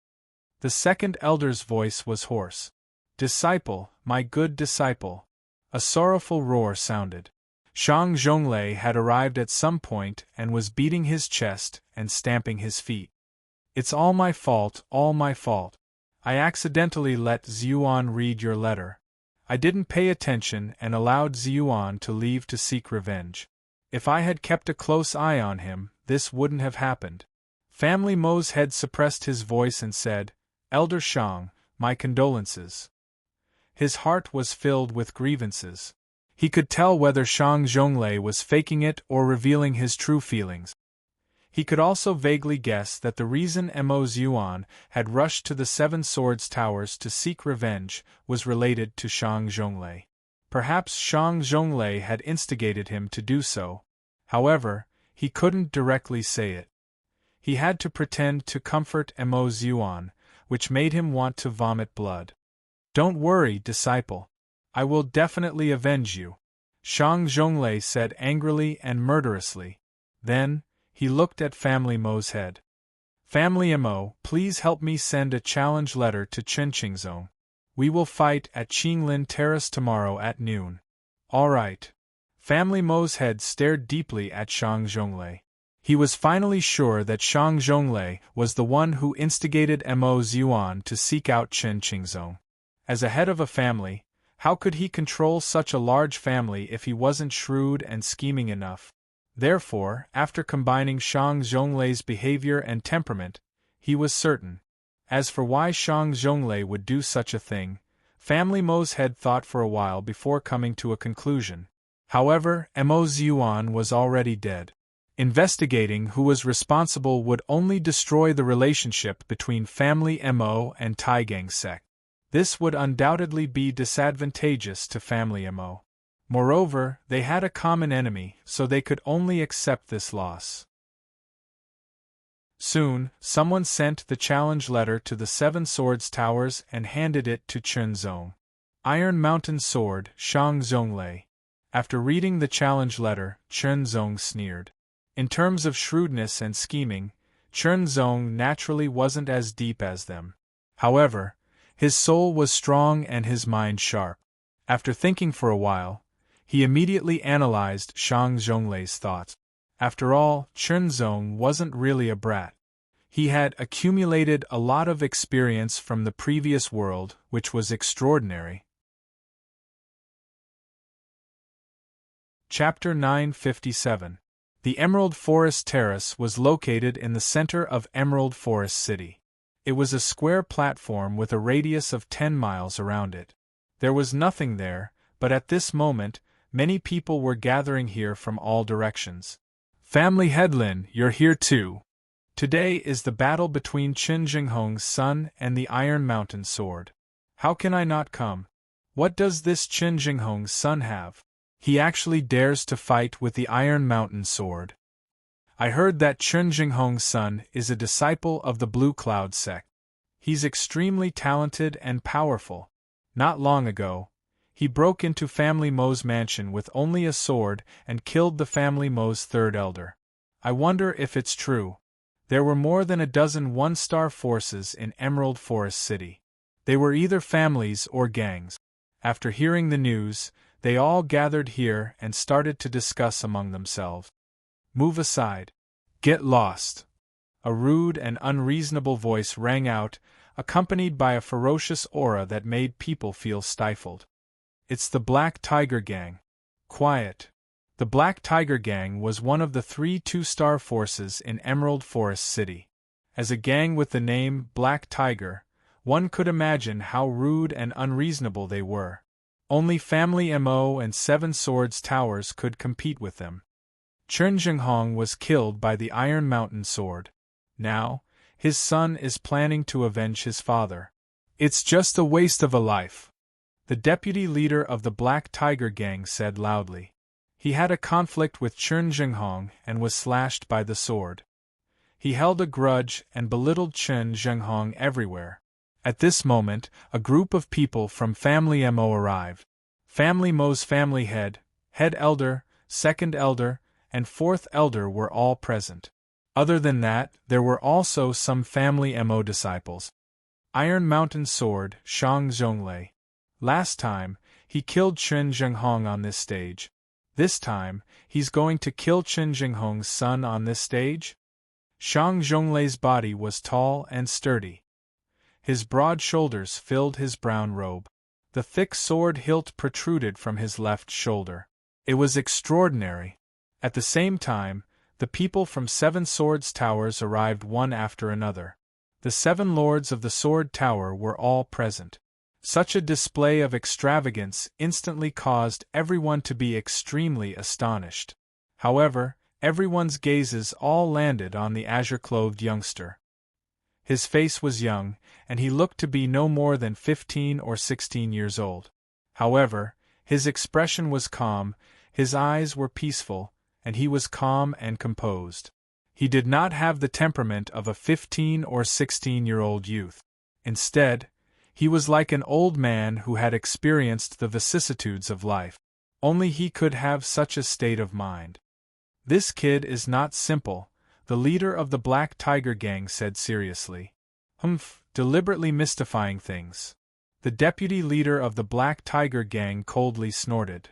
The second elder's voice was hoarse. "Disciple, my good disciple." A sorrowful roar sounded. Shang Zhonglei had arrived at some point and was beating his chest and stamping his feet. "It's all my fault, all my fault. I accidentally let Zhuan read your letter. I didn't pay attention and allowed Zhuan to leave to seek revenge. If I had kept a close eye on him, this wouldn't have happened." Family Mo's head suppressed his voice and said, "Elder Shang, my condolences." His heart was filled with grievances. He could tell whether Shang Zhonglei was faking it or revealing his true feelings. He could also vaguely guess that the reason Mo Yuan had rushed to the Seven Swords Towers to seek revenge was related to Shang Zhonglei. Perhaps Shang Zhonglei had instigated him to do so. However, he couldn't directly say it. He had to pretend to comfort Mo Yuan, which made him want to vomit blood. "Don't worry, disciple. I will definitely avenge you," Shang Zhonglei said angrily and murderously. Then, he looked at Family Mo's head. "Family Mo, please help me send a challenge letter to Qingqingzong. We will fight at Qinglin Terrace tomorrow at noon." "All right." Family Mo's head stared deeply at Shang Zhonglei. He was finally sure that Shang Zhonglei was the one who instigated Mo Yuan to seek out Qingqingzong. As a head of a family, how could he control such a large family if he wasn't shrewd and scheming enough? Therefore, after combining Shang Zhonglei's behavior and temperament, he was certain. As for why Shang Zhonglei would do such a thing, Family Mo's head thought for a while before coming to a conclusion. However, Mo Yuan was already dead. Investigating who was responsible would only destroy the relationship between Family Mo and Taigang sect. This would undoubtedly be disadvantageous to Family Mo. Moreover, they had a common enemy, so they could only accept this loss. Soon, someone sent the challenge letter to the Seven Swords Towers and handed it to Chenzong. Iron Mountain Sword, Shang Zhonglei. After reading the challenge letter, Chenzong sneered. In terms of shrewdness and scheming, Chenzong naturally wasn't as deep as them. However, his soul was strong and his mind sharp. After thinking for a while, he immediately analyzed Shang Zhonglei's thoughts. After all, Chenzong wasn't really a brat. He had accumulated a lot of experience from the previous world, which was extraordinary. Chapter 957. The Emerald Forest Terrace was located in the center of Emerald Forest City. It was a square platform with a radius of 10 miles around it. There was nothing there, but at this moment, many people were gathering here from all directions. "Family Headlin, you're here too. Today is the battle between Qin Jinghong's son and the Iron Mountain Sword. How can I not come? What does this Qin Jinghong's son have? He actually dares to fight with the Iron Mountain Sword. I heard that Qin Jinghong's son is a disciple of the Blue Cloud sect. He's extremely talented and powerful. Not long ago, he broke into Family Mo's mansion with only a sword and killed the Family Mo's third elder. I wonder if it's true." There were more than a dozen one-star forces in Emerald Forest City. They were either families or gangs. After hearing the news, they all gathered here and started to discuss among themselves. "Move aside. Get lost." A rude and unreasonable voice rang out, accompanied by a ferocious aura that made people feel stifled. "It's the Black Tiger Gang. Quiet." The Black Tiger Gang was one of the 3 two-star forces in Emerald Forest City. As a gang with the name Black Tiger, one could imagine how rude and unreasonable they were. Only Family Mo and Seven Swords Towers could compete with them. Chen Zhenghong was killed by the Iron Mountain sword. Now, his son is planning to avenge his father. It's just a waste of a life, the deputy leader of the Black Tiger Gang said loudly. He had a conflict with Chen Zhenghong and was slashed by the sword. He held a grudge and belittled Chen Zhenghong everywhere. At this moment, a group of people from Family Mo arrived. Family Mo's family head elder, second elder, and fourth elder were all present. Other than that, there were also some Family Mo disciples. Iron Mountain Sword, Shang Zhonglei. Last time, he killed Chen Zhenghong on this stage. This time, he's going to kill Chen Zhenghong's son on this stage? Shang Zhonglei's body was tall and sturdy. His broad shoulders filled his brown robe. The thick sword hilt protruded from his left shoulder. It was extraordinary. At the same time, the people from 7 Swords Towers arrived one after another. The 7 lords of the Sword Tower were all present. Such a display of extravagance instantly caused everyone to be extremely astonished. However, everyone's gazes all landed on the azure-clothed youngster. His face was young, and he looked to be no more than 15 or 16 years old. However, his expression was calm, his eyes were peaceful, and he was calm and composed. He did not have the temperament of a 15 or 16-year-old youth. Instead, he was like an old man who had experienced the vicissitudes of life. Only he could have such a state of mind. "This kid is not simple," the leader of the Black Tiger Gang said seriously. "Humph," deliberately mystifying things. The deputy leader of the Black Tiger Gang coldly snorted.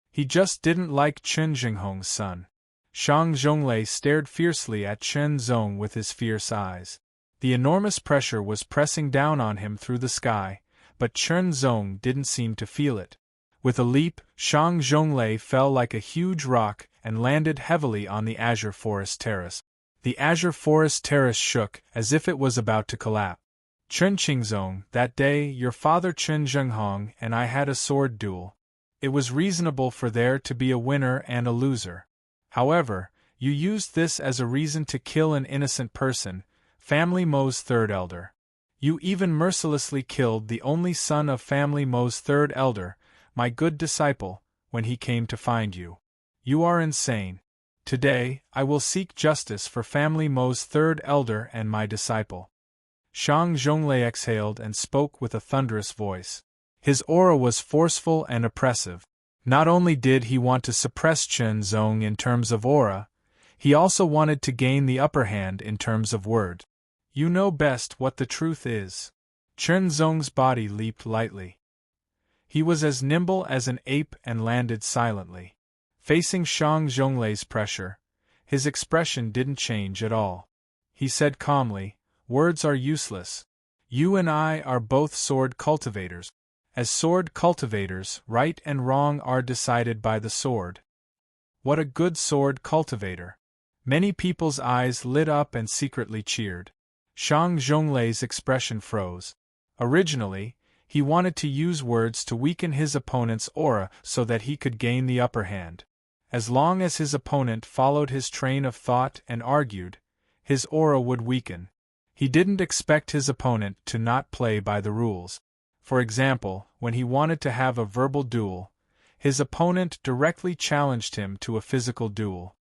He just didn't like Chen Zhenghong's son. Shang Zhonglei stared fiercely at Chen Zong with his fierce eyes. The enormous pressure was pressing down on him through the sky, but Chen Zong didn't seem to feel it. With a leap, Shang Zhonglei fell like a huge rock and landed heavily on the Azure Forest Terrace. The Azure Forest Terrace shook as if it was about to collapse. "Chen Qingzong, that day your father Chen Zhenghong and I had a sword duel. It was reasonable for there to be a winner and a loser. However, you used this as a reason to kill an innocent person, Family Mo's third elder. You even mercilessly killed the only son of Family Mo's third elder, my good disciple, when he came to find you. You are insane. Today, I will seek justice for Family Mo's third elder and my disciple." Shang Zhonglei exhaled and spoke with a thunderous voice. His aura was forceful and oppressive. Not only did he want to suppress Chen Zong in terms of aura, he also wanted to gain the upper hand in terms of word. "You know best what the truth is." Chen Zong's body leaped lightly. He was as nimble as an ape and landed silently. Facing Shang Zhonglei's pressure, his expression didn't change at all. He said calmly, "Words are useless. You and I are both sword cultivators. As sword cultivators, right and wrong are decided by the sword." What a good sword cultivator! Many people's eyes lit up and secretly cheered. Shang Zhonglei's expression froze. Originally, he wanted to use words to weaken his opponent's aura so that he could gain the upper hand. As long as his opponent followed his train of thought and argued, his aura would weaken. He didn't expect his opponent to not play by the rules. For example, when he wanted to have a verbal duel, his opponent directly challenged him to a physical duel.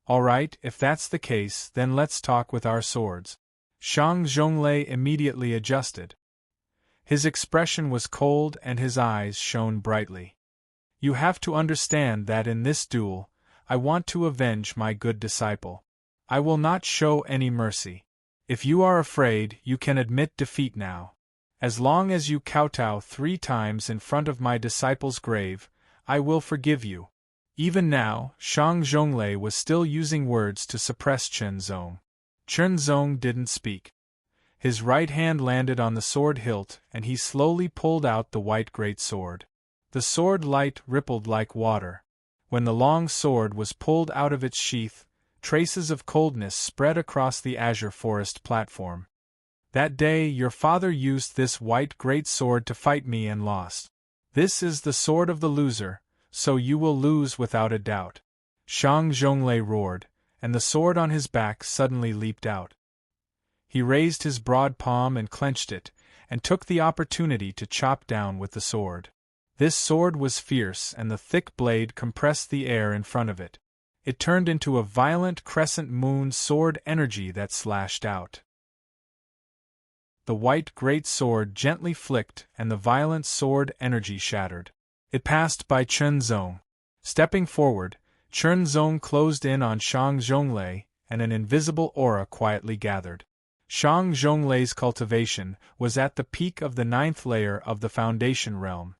"All right, if that's the case, then let's talk with our swords." Shang Zhonglei immediately adjusted. His expression was cold and his eyes shone brightly. "You have to understand that in this duel, I want to avenge my good disciple. I will not show any mercy. If you are afraid, you can admit defeat now. As long as you kowtow 3 times in front of my disciple's grave, I will forgive you." Even now, Shang Zhonglei was still using words to suppress Chen Zong. Chen Zong didn't speak. His right hand landed on the sword hilt and he slowly pulled out the white great sword. The sword light rippled like water. When the long sword was pulled out of its sheath, traces of coldness spread across the azure forest platform. "That day your father used this white great sword to fight me and lost. This is the sword of the loser, so you will lose without a doubt. Shang Zhonglei roared, and the sword on his back suddenly leaped out. He raised his broad palm and clenched it, and took the opportunity to chop down with the sword. This sword was fierce, and the thick blade compressed the air in front of it. It turned into a violent crescent moon sword energy that slashed out. The white great sword gently flicked, and the violent sword energy shattered. It passed by Chen Zong. Stepping forward, Chen Zong closed in on Shang Zhonglei, and an invisible aura quietly gathered. Shang Zhonglei's cultivation was at the peak of the 9th layer of the Foundation realm.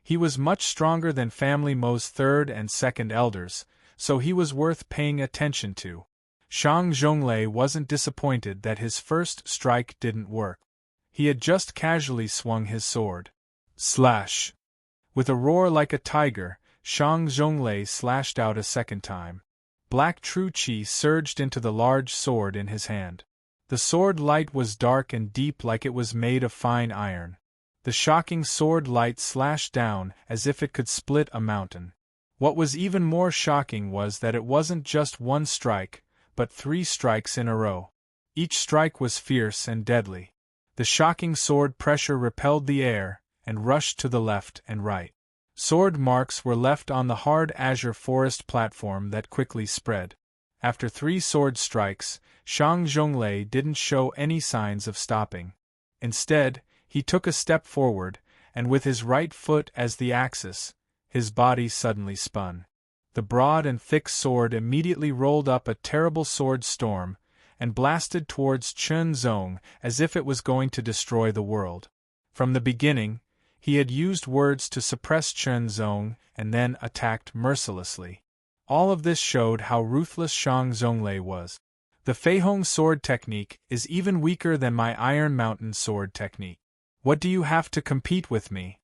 He was much stronger than Family Mo's 3rd and 2nd elders, so he was worth paying attention to. Shang Zhonglei wasn't disappointed that his first strike didn't work. He had just casually swung his sword. Slash! With a roar like a tiger, Shang Zhonglei slashed out a second time. Black true qi surged into the large sword in his hand. The sword light was dark and deep like it was made of fine iron. The shocking sword light slashed down as if it could split a mountain. What was even more shocking was that it wasn't just one strike, but 3 strikes in a row. Each strike was fierce and deadly. The shocking sword pressure repelled the air, and rushed to the left and right. Sword marks were left on the hard azure forest platform that quickly spread. After 3 sword strikes, Shang Zhonglei didn't show any signs of stopping. Instead, he took a step forward, and with his right foot as the axis, his body suddenly spun. The broad and thick sword immediately rolled up a terrible sword storm, and blasted towards Chen Zong as if it was going to destroy the world. From the beginning, he had used words to suppress Chen Zong and then attacked mercilessly. All of this showed how ruthless Shang Zhonglei was. The Feihong sword technique is even weaker than my Iron Mountain sword technique. What do you have to compete with me?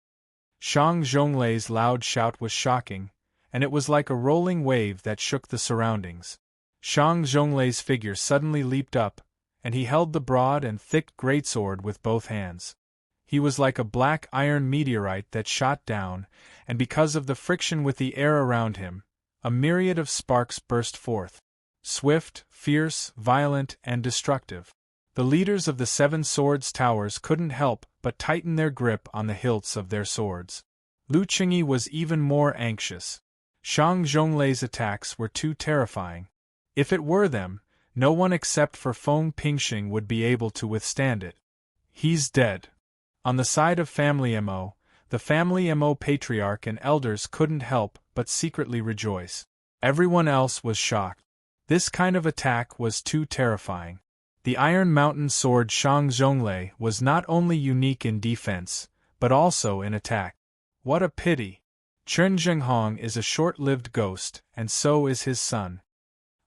Shang Zhonglei's loud shout was shocking, and it was like a rolling wave that shook the surroundings. Shang Zhonglei's figure suddenly leaped up, and he held the broad and thick greatsword with both hands. He was like a black iron meteorite that shot down, and because of the friction with the air around him, a myriad of sparks burst forth. Swift, fierce, violent, and destructive. The leaders of the 7 Swords Towers couldn't help but tighten their grip on the hilts of their swords. Lu Qingyi was even more anxious. Shang Zhonglei's attacks were too terrifying. If it were them, no one except for Feng Pingxing would be able to withstand it. He's dead. On the side of Family Mo, the Family Mo patriarch and elders couldn't help but secretly rejoice. Everyone else was shocked. This kind of attack was too terrifying. The Iron Mountain sword Shang Zhonglei was not only unique in defense, but also in attack. What a pity! Chen Zhenghong is a short-lived ghost, and so is his son.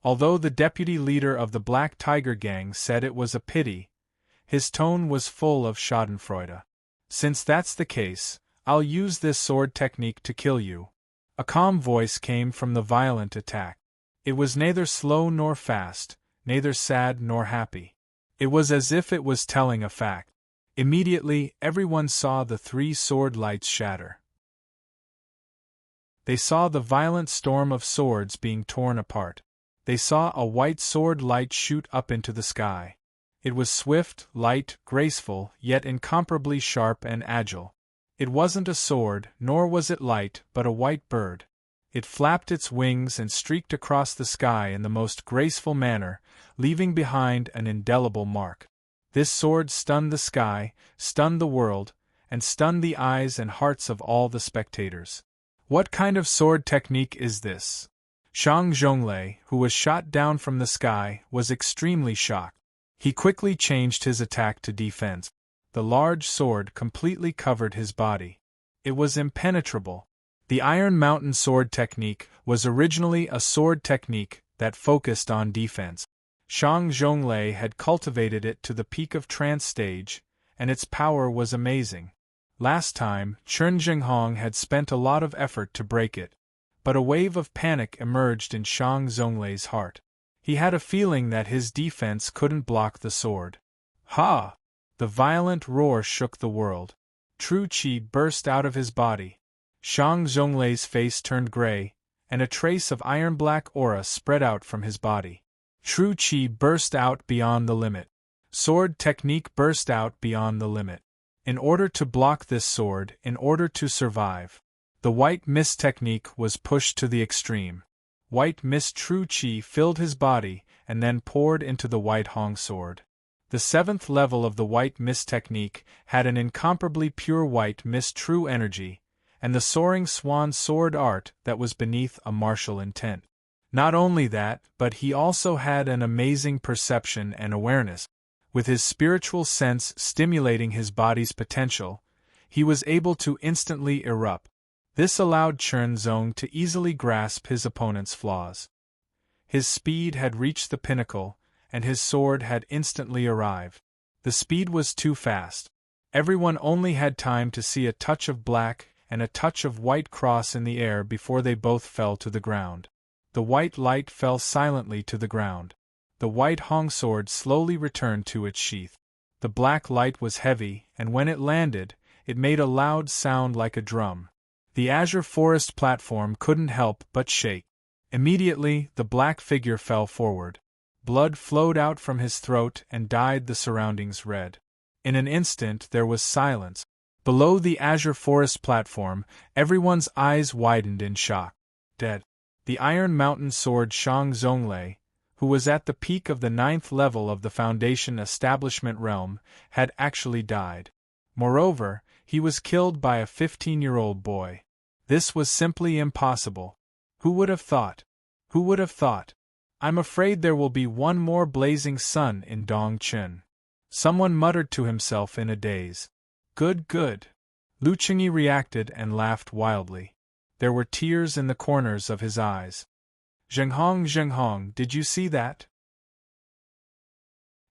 Although the deputy leader of the Black Tiger Gang said it was a pity, his tone was full of schadenfreude. Since that's the case, I'll use this sword technique to kill you. A calm voice came from the violent attack. It was neither slow nor fast, neither sad nor happy. It was as if it was telling a fact. Immediately, everyone saw the 3 sword lights shatter. They saw the violent storm of swords being torn apart. They saw a white sword light shoot up into the sky. It was swift, light, graceful, yet incomparably sharp and agile. It wasn't a sword, nor was it light, but a white bird. It flapped its wings and streaked across the sky in the most graceful manner, leaving behind an indelible mark. This sword stunned the sky, stunned the world, and stunned the eyes and hearts of all the spectators. What kind of sword technique is this? Shang Zhonglei, who was shot down from the sky, was extremely shocked. He quickly changed his attack to defense. The large sword completely covered his body. It was impenetrable. The Iron Mountain sword technique was originally a sword technique that focused on defense. Shang Zhonglei had cultivated it to the peak of trance stage, and its power was amazing. Last time, Chen Zhenghong had spent a lot of effort to break it, but a wave of panic emerged in Shang Zhonglei's heart. He had a feeling that his defense couldn't block the sword. Ha! The violent roar shook the world. True qi burst out of his body. Shang Zhonglei's face turned gray, and a trace of iron-black aura spread out from his body. True Qi burst out beyond the limit. Sword technique burst out beyond the limit. In order to block this sword, in order to survive, the white mist technique was pushed to the extreme. White mist true Qi filled his body and then poured into the white Hong sword. The 7th level of the white mist technique had an incomparably pure white mist true energy, and the soaring swan sword art that was beneath a martial intent. Not only that, but he also had an amazing perception and awareness. With his spiritual sense stimulating his body's potential, he was able to instantly erupt. This allowed Chen Zong to easily grasp his opponent's flaws. His speed had reached the pinnacle, and his sword had instantly arrived. The speed was too fast. Everyone only had time to see a touch of black and a touch of white cross in the air before they both fell to the ground. The white light fell silently to the ground. The white Hong sword slowly returned to its sheath. The black light was heavy, and when it landed, it made a loud sound like a drum. The azure forest platform couldn't help but shake. Immediately, the black figure fell forward. Blood flowed out from his throat and dyed the surroundings red. In an instant there was silence. Below the azure forest platform, everyone's eyes widened in shock. Dead. The Iron Mountain sword Shang Zonglei, who was at the peak of the 9th level of the Foundation Establishment realm, had actually died. Moreover, he was killed by a 15-year-old boy. This was simply impossible. Who would have thought? Who would have thought? I'm afraid there will be one more blazing sun in Dongchen. Someone muttered to himself in a daze. Good, good. Lu Qingyi reacted and laughed wildly. There were tears in the corners of his eyes. Zhenghong, did you see that?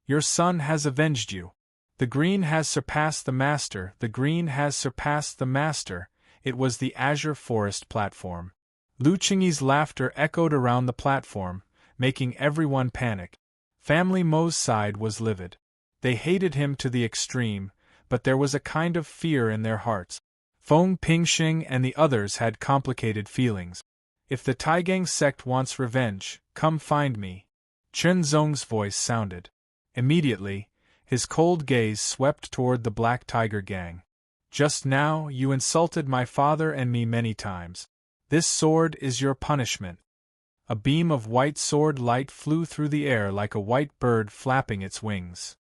Your son has avenged you. The green has surpassed the master, the green has surpassed the master. It was the azure forest platform. Lu Qingyi's laughter echoed around the platform, making everyone panic. Family Mo's side was livid. They hated him to the extreme, but there was a kind of fear in their hearts. Feng Pingxing and the others had complicated feelings. If the Taigang sect wants revenge, come find me. Chen Zong's voice sounded. Immediately, his cold gaze swept toward the Black Tiger gang. Just now, you insulted my father and me many times. This sword is your punishment. A beam of white sword light flew through the air like a white bird flapping its wings.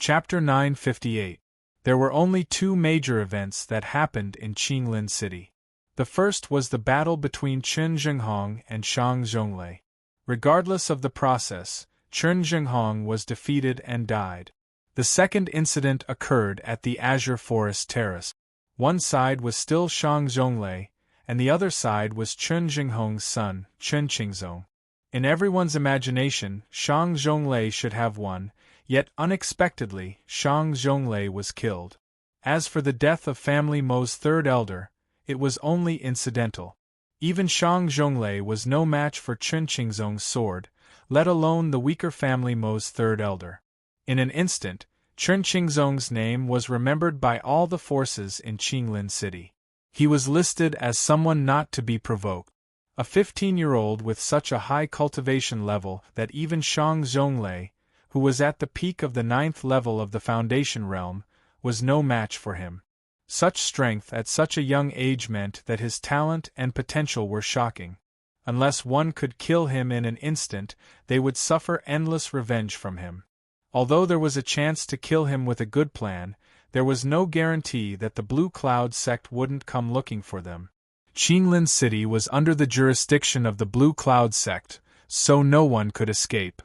Chapter 958. There were only 2 major events that happened in Qinglin City. The first was the battle between Chen Zhenghong and Shang Zonglei. Regardless of the process, Chen Zhenghong was defeated and died. The second incident occurred at the Azure Forest Terrace. One side was still Shang Zonglei, and the other side was Chen Zhenghong's son, Chen Qingzong. In everyone's imagination, Shang Zonglei should have won, yet unexpectedly, Shang Zonglei was killed. As for the death of family Mo's 3rd elder, it was only incidental. Even Shang Zonglei was no match for Chen Qingzong's sword, let alone the weaker family Mo's 3rd elder. In an instant, Chen Qingzong's name was remembered by all the forces in Qinglin City. He was listed as someone not to be provoked. A 15-year-old with such a high cultivation level that even Shang Zonglei, who was at the peak of the 9th level of the Foundation realm, was no match for him. Such strength at such a young age meant that his talent and potential were shocking. Unless one could kill him in an instant, they would suffer endless revenge from him. Although there was a chance to kill him with a good plan, there was no guarantee that the Blue Cloud sect wouldn't come looking for them. Qinglin City was under the jurisdiction of the Blue Cloud sect, so no one could escape.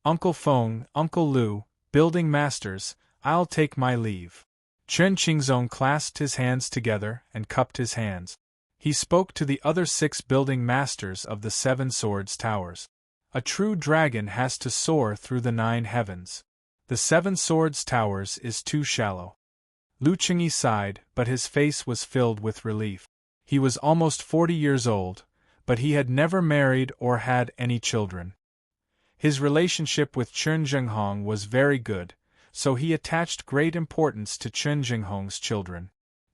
Uncle Feng, Uncle Lu, building masters, I'll take my leave. Chen Qingzong clasped his hands together and cupped his hands. He spoke to the other 6 building masters of the 7 Swords Towers. A true dragon has to soar through the 9 heavens. The 7 Swords Towers is too shallow. Lu Qingyi sighed, but his face was filled with relief. He was almost 40 years old, but he had never married or had any children. His relationship with Chen Zhenghong was very good, so he attached great importance to Chen Zhenghong's children.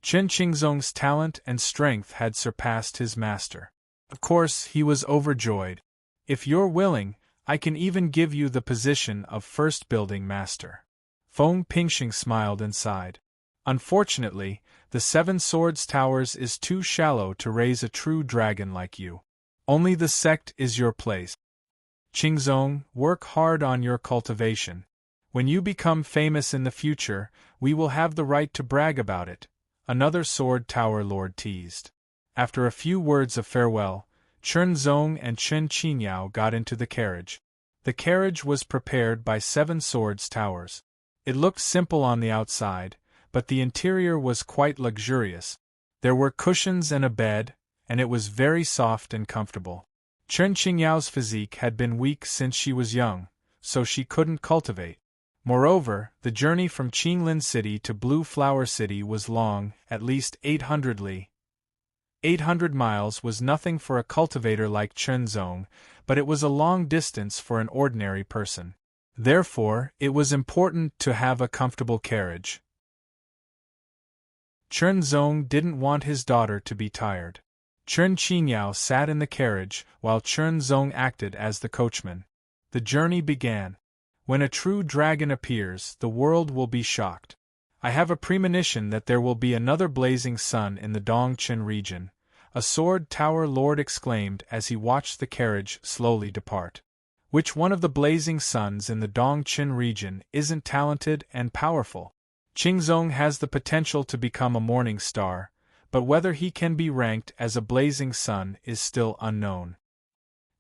Chen Qingzong's talent and strength had surpassed his master. Of course, he was overjoyed. If you're willing, I can even give you the position of first building master. Feng Pingxing smiled and sighed. Unfortunately, the Seven Swords Towers is too shallow to raise a true dragon like you. Only the sect is your place. Qingzong, work hard on your cultivation. When you become famous in the future, we will have the right to brag about it, another Sword Tower Lord teased. After a few words of farewell, Chenzong and Chen Qingyao got into the carriage. The carriage was prepared by Seven Swords Towers. It looked simple on the outside, but the interior was quite luxurious. There were cushions and a bed, and it was very soft and comfortable. Chen Qingyao's physique had been weak since she was young, so she couldn't cultivate. Moreover, the journey from Qinglin City to Blue Flower City was long, at least 800 li. 800 miles was nothing for a cultivator like Chenzong, but it was a long distance for an ordinary person. Therefore, it was important to have a comfortable carriage. Chenzong didn't want his daughter to be tired. Chen Qingyao sat in the carriage, while Chenzong acted as the coachman. The journey began. When a true dragon appears, the world will be shocked. I have a premonition that there will be another blazing sun in the Dongqin region, a Sword Tower Lord exclaimed as he watched the carriage slowly depart. Which one of the blazing suns in the Dongqin region isn't talented and powerful? Qingzong has the potential to become a morning star, but whether he can be ranked as a blazing sun is still unknown.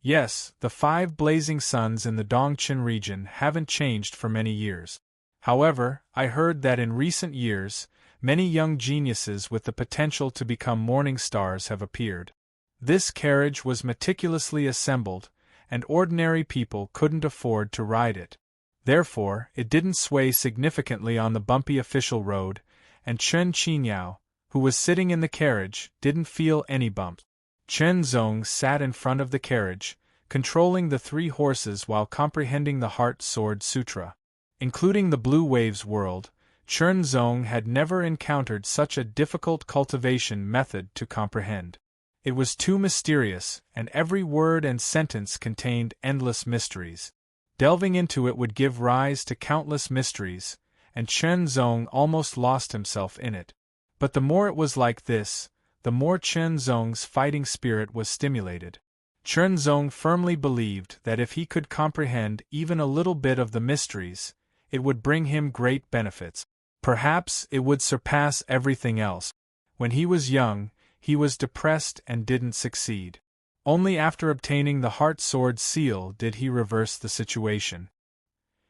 Yes, the 5 blazing suns in the Dongqin region haven't changed for many years. However, I heard that in recent years, many young geniuses with the potential to become morning stars have appeared. This carriage was meticulously assembled, and ordinary people couldn't afford to ride it. Therefore, it didn't sway significantly on the bumpy official road, and Chen Qingyao, who was sitting in the carriage, didn't feel any bumps. Chenzong sat in front of the carriage, controlling the 3 horses while comprehending the Heart Sword Sutra. Including the Blue Waves world, Chenzong had never encountered such a difficult cultivation method to comprehend. It was too mysterious, and every word and sentence contained endless mysteries. Delving into it would give rise to countless mysteries, and Chenzong almost lost himself in it. But the more it was like this, the more Chenzong's fighting spirit was stimulated. Chenzong firmly believed that if he could comprehend even a little bit of the mysteries, it would bring him great benefits. Perhaps it would surpass everything else. When he was young, he was depressed and didn't succeed. Only after obtaining the Heart Sword Seal did he reverse the situation.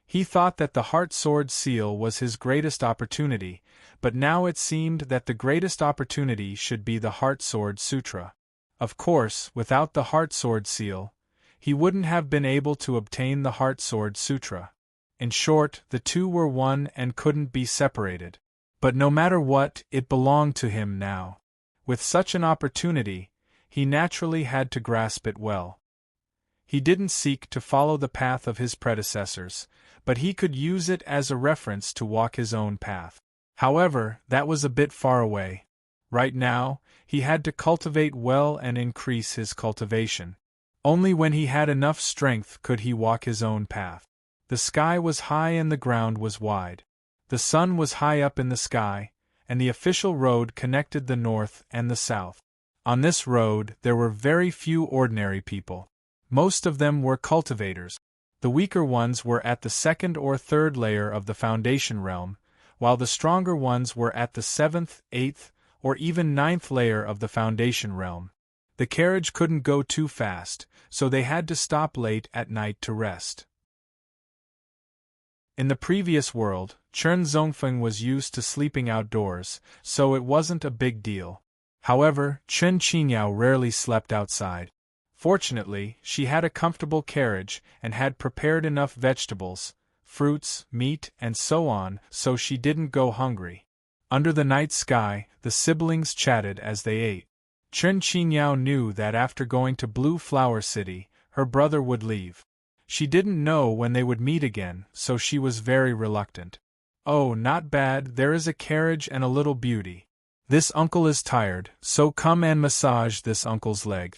He thought that the Heart Sword Seal was his greatest opportunity, but now it seemed that the greatest opportunity should be the Heart Sword Sutra. Of course, without the Heart Sword Seal, he wouldn't have been able to obtain the Heart Sword Sutra. In short, the two were one and couldn't be separated. But no matter what, it belonged to him now. With such an opportunity, he naturally had to grasp it well. He didn't seek to follow the path of his predecessors, but he could use it as a reference to walk his own path. However, that was a bit far away. Right now, he had to cultivate well and increase his cultivation. Only when he had enough strength could he walk his own path. The sky was high and the ground was wide. The sun was high up in the sky, and the official road connected the north and the south. On this road there were very few ordinary people. Most of them were cultivators. The weaker ones were at the 2nd or 3rd layer of the foundation realm, while the stronger ones were at the 7th, 8th, or even 9th layer of the foundation realm. The carriage couldn't go too fast, so they had to stop late at night to rest. In the previous world, Chen Zongfeng was used to sleeping outdoors, so it wasn't a big deal. However, Chen Qingyao rarely slept outside. Fortunately, she had a comfortable carriage and had prepared enough vegetables, fruits, meat, and so on, so she didn't go hungry. Under the night sky, the siblings chatted as they ate. Chen Qingyao knew that after going to Blue Flower City, her brother would leave. She didn't know when they would meet again, so she was very reluctant. "Oh, not bad, there is a carriage and a little beauty. This uncle is tired, so come and massage this uncle's leg.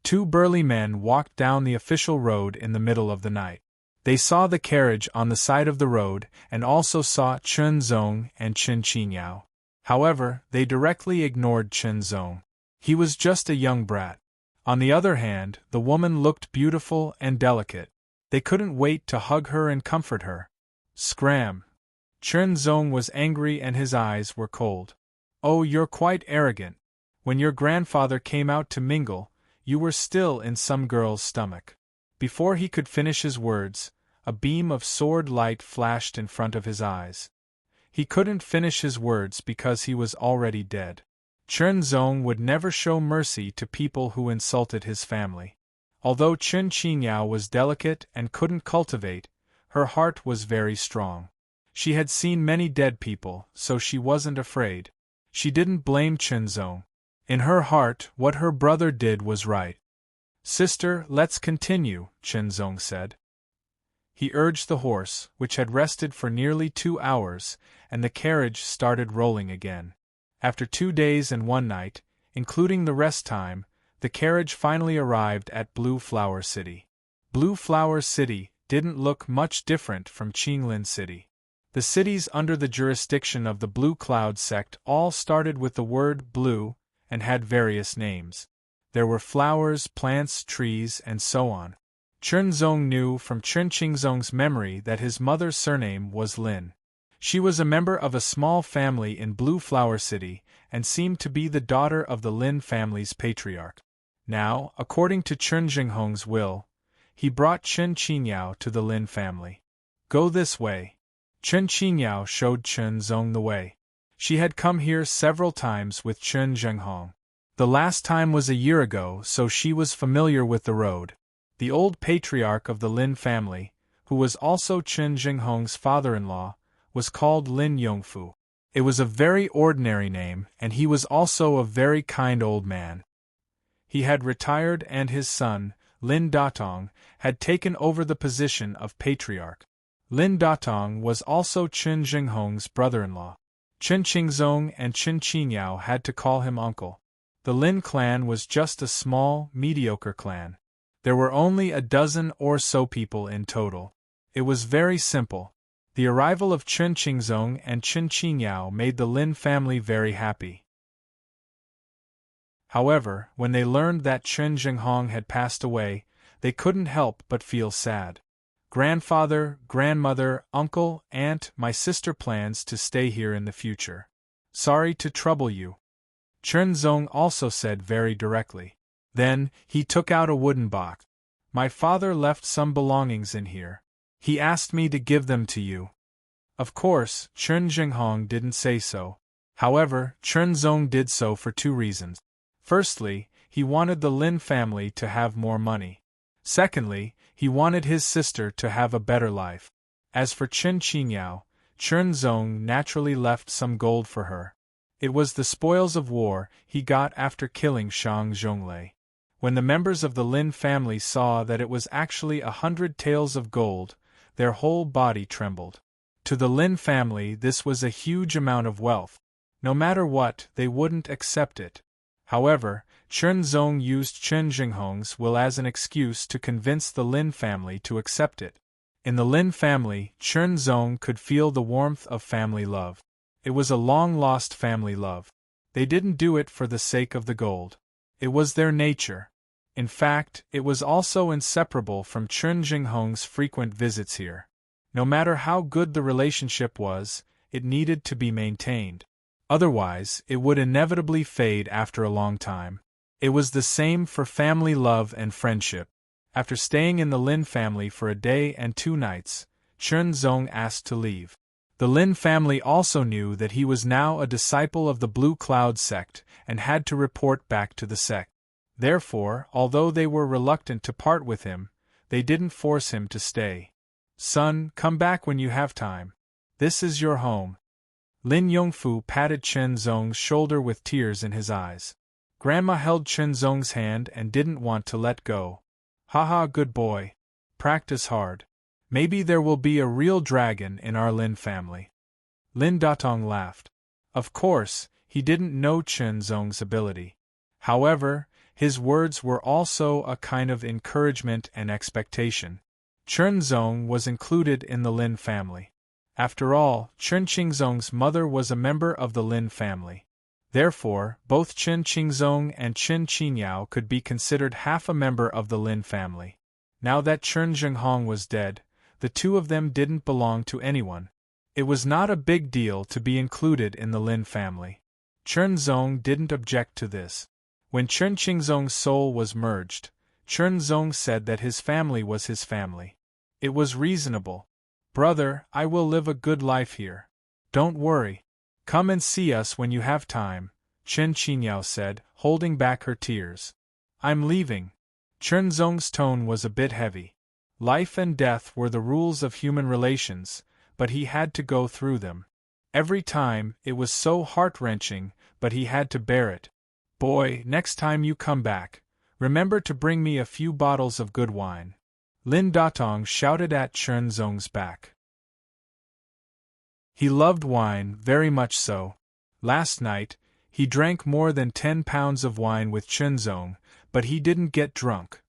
Two burly men walked down the official road in the middle of the night. They saw the carriage on the side of the road and also saw Chen Zong and Qin Qingyao. However, they directly ignored Chen Zong. He was just a young brat. On the other hand, the woman looked beautiful and delicate. They couldn't wait to hug her and comfort her. Scram! Chen Zong was angry and his eyes were cold. Oh, you're quite arrogant. When your grandfather came out to mingle, you were still in some girl's stomach. Before he could finish his words, a beam of sword light flashed in front of his eyes. He couldn't finish his words because he was already dead. Chen Zong would never show mercy to people who insulted his family. Although Qin Qingyao was delicate and couldn't cultivate, her heart was very strong. She had seen many dead people, so she wasn't afraid. She didn't blame Chen Zong. In her heart, what her brother did was right. Sister, let's continue, Chen Zong said. He urged the horse, which had rested for nearly 2 hours, and the carriage started rolling again. After 2 days and 1 night, including the rest time, the carriage finally arrived at Blue Flower City. Blue Flower City didn't look much different from Qinglin City. The cities under the jurisdiction of the Blue Cloud sect all started with the word blue and had various names. There were flowers, plants, trees, and so on. Chen Zong knew from Chen Qingzong's memory that his mother's surname was Lin. She was a member of a small family in Blue Flower City and seemed to be the daughter of the Lin family's patriarch. Now, according to Chen Jinghong's will, he brought Qin Qingyao to the Lin family. Go this way. Qin Qingyao showed Chen Zong the way. She had come here several times with Chen Jinghong. The last time was a year ago, so she was familiar with the road. The old patriarch of the Lin family, who was also Chen Jinghong's father-in-law, was called Lin Yongfu. It was a very ordinary name, and he was also a very kind old man. He had retired and his son, Lin Datong, had taken over the position of patriarch. Lin Datong was also Chen Jinghong's brother-in-law. Chen Qingzong and Qin Qingyao had to call him uncle. The Lin clan was just a small, mediocre clan. There were only a dozen or so people in total. It was very simple. The arrival of Chen Qingzong and Qin Qingyao made the Lin family very happy. However, when they learned that Chen Jinghong had passed away, they couldn't help but feel sad. Grandfather, grandmother, uncle, aunt, my sister plans to stay here in the future. Sorry to trouble you. Chen Zong also said very directly. Then, he took out a wooden box. My father left some belongings in here. He asked me to give them to you. Of course, Chen Jinghong didn't say so. However, Chen Zong did so for 2 reasons. Firstly, he wanted the Lin family to have more money. Secondly, he wanted his sister to have a better life. As for Qin Qingyao, Chen Zong naturally left some gold for her. It was the spoils of war he got after killing Shang Zhonglei. When the members of the Lin family saw that it was actually 100 taels of gold, their whole body trembled. To the Lin family this was a huge amount of wealth. No matter what, they wouldn't accept it. However, Chen Zong used Chen Jinghong's will as an excuse to convince the Lin family to accept it. In the Lin family, Chen Zong could feel the warmth of family love. It was a long-lost family love. They didn't do it for the sake of the gold. It was their nature. In fact, it was also inseparable from Chen Jinghong's frequent visits here. No matter how good the relationship was, it needed to be maintained. Otherwise, it would inevitably fade after a long time. It was the same for family love and friendship. After staying in the Lin family for a day and 2 nights, Chen Zong asked to leave. The Lin family also knew that he was now a disciple of the Blue Cloud sect and had to report back to the sect. Therefore, although they were reluctant to part with him, they didn't force him to stay. Son, come back when you have time. This is your home. Lin Yongfu patted Chen Zong's shoulder with tears in his eyes. Grandma held Chen Zong's hand and didn't want to let go. Haha, good boy. Practice hard. Maybe there will be a real dragon in our Lin family. Lin Datong laughed. Of course, he didn't know Chen Zong's ability. However, his words were also a kind of encouragement and expectation. Chen Zong was included in the Lin family. After all, Chen Qingzong's mother was a member of the Lin family. Therefore, both Chen Qingzong and Chen Qingyao could be considered half a member of the Lin family. Now that Chen Zhenghong was dead, the two of them didn't belong to anyone. It was not a big deal to be included in the Lin family. Chen Zong didn't object to this. When Chen Qingzong's soul was merged, Chen Zong said that his family was his family. It was reasonable. "Brother, I will live a good life here. Don't worry. Come and see us when you have time," Chen Qingyao said, holding back her tears. "I'm leaving." Chen Zong's tone was a bit heavy. Life and death were the rules of human relations, but he had to go through them. Every time, it was so heart-wrenching, but he had to bear it. "Boy, next time you come back, remember to bring me a few bottles of good wine," Lin Datong shouted at Chen Zong's back. He loved wine, very much so. Last night, he drank more than 10 pounds of wine with Chen Zong, but he didn't get drunk.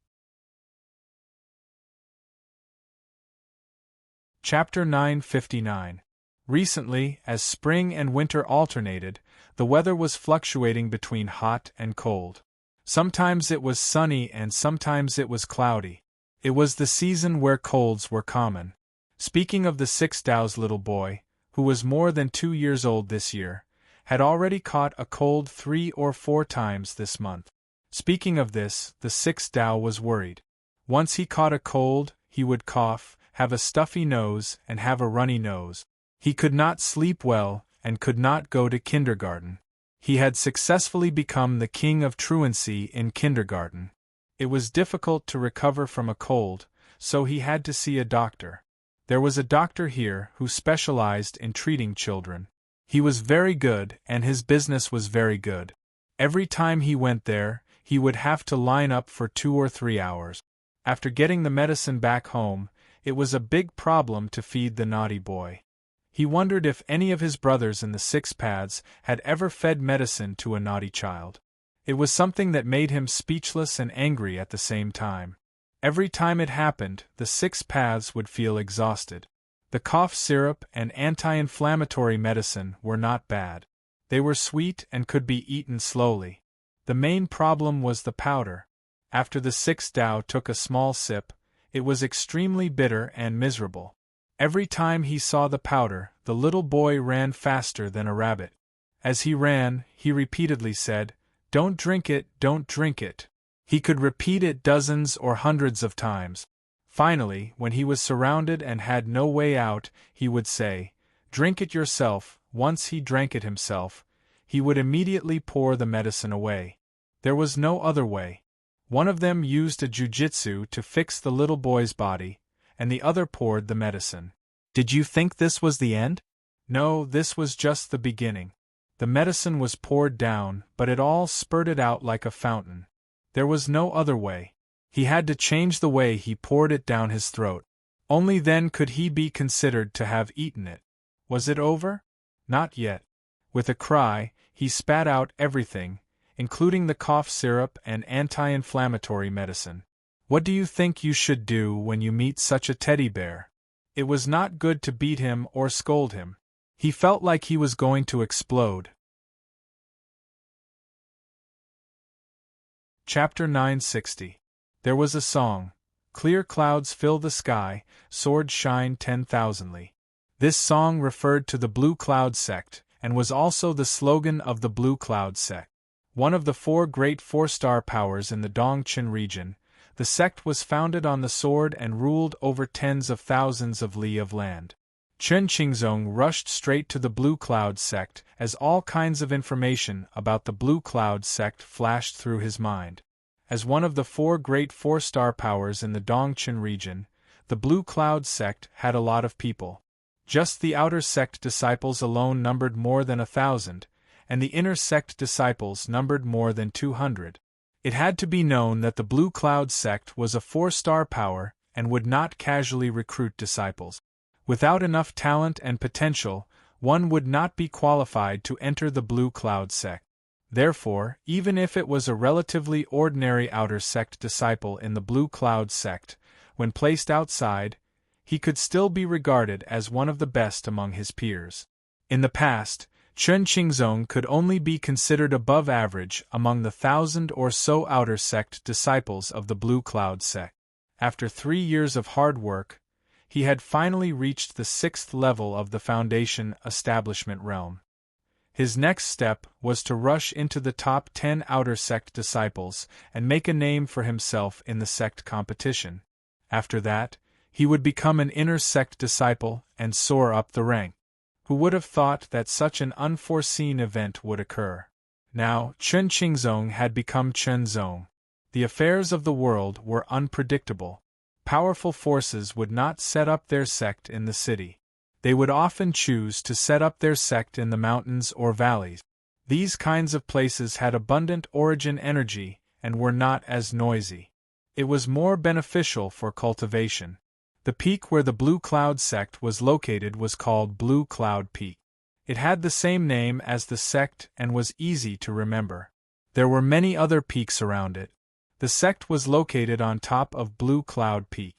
Chapter 959. Recently, as spring and winter alternated, the weather was fluctuating between hot and cold. Sometimes it was sunny and sometimes it was cloudy. It was the season where colds were common. Speaking of the Six Dao's little boy, who was more than 2 years old this year, had already caught a cold 3 or 4 times this month. Speaking of this, the Six Dao was worried. Once he caught a cold, he would cough, have a stuffy nose, and have a runny nose. He could not sleep well, and could not go to kindergarten. He had successfully become the king of truancy in kindergarten. It was difficult to recover from a cold, so he had to see a doctor. There was a doctor here who specialized in treating children. He was very good, and his business was very good. Every time he went there, he would have to line up for 2 or 3 hours. After getting the medicine back home, it was a big problem to feed the naughty boy. He wondered if any of his brothers in the 6 paths had ever fed medicine to a naughty child. It was something that made him speechless and angry at the same time. Every time it happened, the 6 paths would feel exhausted. The cough syrup and anti-inflammatory medicine were not bad. They were sweet and could be eaten slowly. The main problem was the powder. After the 6 Dao took a small sip, it was extremely bitter and miserable. Every time he saw the powder, the little boy ran faster than a rabbit. As he ran, he repeatedly said, "Don't drink it, don't drink it." He could repeat it dozens or hundreds of times. Finally, when he was surrounded and had no way out, he would say, "Drink it yourself." Once he drank it himself, he would immediately pour the medicine away. There was no other way. One of them used a jujitsu to fix the little boy's body, and the other poured the medicine. Did you think this was the end? No, this was just the beginning. The medicine was poured down, but it all spurted out like a fountain. There was no other way. He had to change the way he poured it down his throat. Only then could he be considered to have eaten it. Was it over? Not yet. With a cry, he spat out everything, including the cough syrup and anti-inflammatory medicine. What do you think you should do when you meet such a teddy bear? It was not good to beat him or scold him. He felt like he was going to explode. Chapter 960. There was a song. Clear clouds fill the sky, swords shine 10,000ly. This song referred to the Blue Cloud sect, and was also the slogan of the Blue Cloud sect. One of the 4 great 4-star powers in the Dongqin region, the sect was founded on the sword and ruled over tens of thousands of li of land. Chen Qingzong rushed straight to the Blue Cloud sect as all kinds of information about the Blue Cloud sect flashed through his mind. As one of the 4 great 4-star powers in the Dongqin region, the Blue Cloud sect had a lot of people. Just the outer sect disciples alone numbered more than 1,000, and the inner sect disciples numbered more than 200. It had to be known that the Blue Cloud sect was a 4-star power and would not casually recruit disciples. Without enough talent and potential, one would not be qualified to enter the Blue Cloud sect. Therefore, even if it was a relatively ordinary outer sect disciple in the Blue Cloud sect, when placed outside, he could still be regarded as one of the best among his peers. In the past, Chen Qingzong could only be considered above average among the 1,000 or so outer sect disciples of the Blue Cloud sect. After 3 years of hard work, he had finally reached the 6th level of the Foundation Establishment realm. His next step was to rush into the top 10 outer sect disciples and make a name for himself in the sect competition. After that, he would become an inner sect disciple and soar up the rank. Who would have thought that such an unforeseen event would occur? Now, Chen Qingzong had become Chen Zong. The affairs of the world were unpredictable. Powerful forces would not set up their sect in the city. They would often choose to set up their sect in the mountains or valleys. These kinds of places had abundant origin energy and were not as noisy. It was more beneficial for cultivation. The peak where the Blue Cloud sect was located was called Blue Cloud Peak. It had the same name as the sect and was easy to remember. There were many other peaks around it. The sect was located on top of Blue Cloud Peak.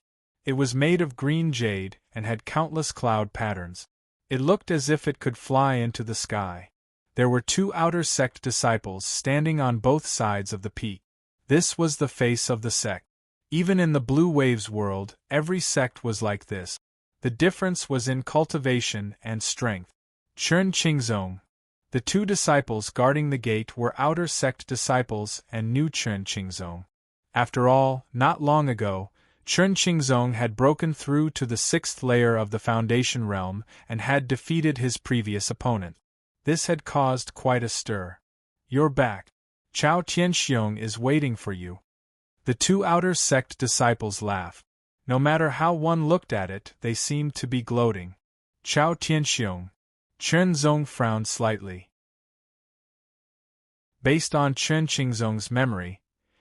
It was made of green jade and had countless cloud patterns. It looked as if it could fly into the sky. There were 2 outer sect disciples standing on both sides of the peak. This was the face of the sect. Even in the Blue Waves world, every sect was like this. The difference was in cultivation and strength. Chen Qingzong. The 2 disciples guarding the gate were outer sect disciples and knew Chen Qingzong. After all, not long ago, Chen Qingzong had broken through to the 6th layer of the Foundation realm and had defeated his previous opponent. This had caused quite a stir. "You're back. Chao Tianxiong is waiting for you." The 2 outer sect disciples laughed. No matter how one looked at it, they seemed to be gloating. Chao Tianxiong. Chen Zong frowned slightly. Based on Chen Qingzong's memory,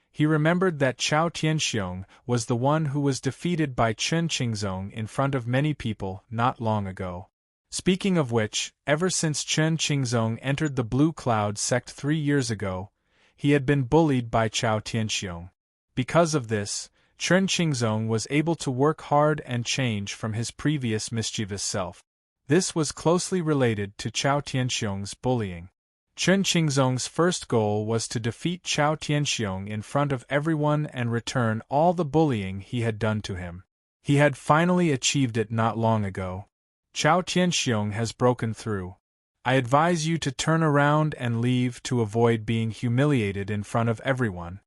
he remembered that Chao Tianxiong was the one who was defeated by Chen Qingzong in front of many people not long ago. Speaking of which, ever since Chen Qingzong entered the Blue Cloud sect 3 years ago, he had been bullied by Chao Tianxiong. Because of this, Chen Qingzong was able to work hard and change from his previous mischievous self. This was closely related to Chao Tianxiong's bullying. Chen Qingzong's first goal was to defeat Chao Tianxiong in front of everyone and return all the bullying he had done to him. He had finally achieved it not long ago. Chao Tianxiong has broken through. I advise you to turn around and leave to avoid being humiliated in front of everyone.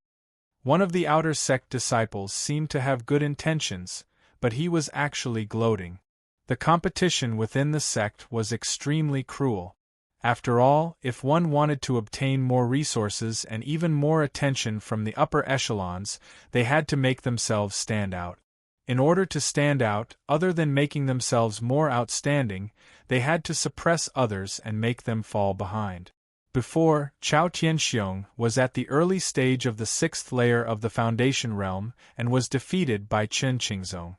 One of the outer sect disciples seemed to have good intentions, but he was actually gloating. The competition within the sect was extremely cruel. After all, if one wanted to obtain more resources and even more attention from the upper echelons, they had to make themselves stand out. In order to stand out, other than making themselves more outstanding, they had to suppress others and make them fall behind. Before, Chao Tianxiong was at the early stage of the 6th layer of the Foundation realm and was defeated by Chen Qingzong.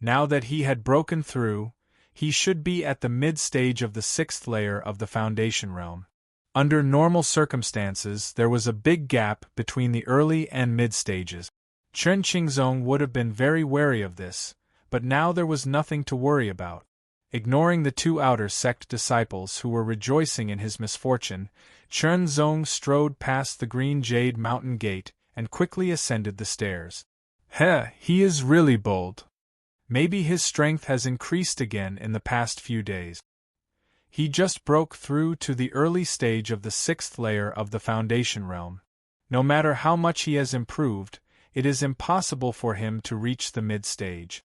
Now that he had broken through, he should be at the mid-stage of the 6th layer of the Foundation realm. Under normal circumstances, there was a big gap between the early and mid-stages. Chen Qingzong would have been very wary of this, but now there was nothing to worry about. Ignoring the 2 outer sect disciples who were rejoicing in his misfortune, Chen Zong strode past the green jade mountain gate and quickly ascended the stairs. He is really bold. Maybe his strength has increased again in the past few days. He just broke through to the early stage of the 6th layer of the Foundation realm. No matter how much he has improved, it is impossible for him to reach the mid-stage.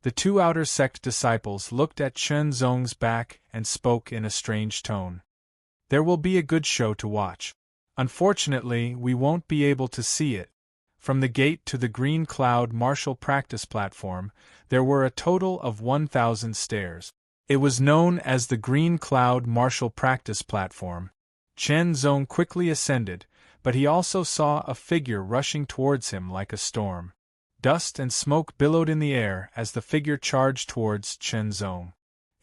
The 2 outer sect disciples looked at Chen Zong's back and spoke in a strange tone. There will be a good show to watch. Unfortunately, we won't be able to see it. From the gate to the Green Cloud martial practice platform, there were a total of 1,000 stairs. It was known as the Green Cloud martial practice platform. Chen Zong quickly ascended, but he also saw a figure rushing towards him like a storm. Dust and smoke billowed in the air as the figure charged towards Chen Zong.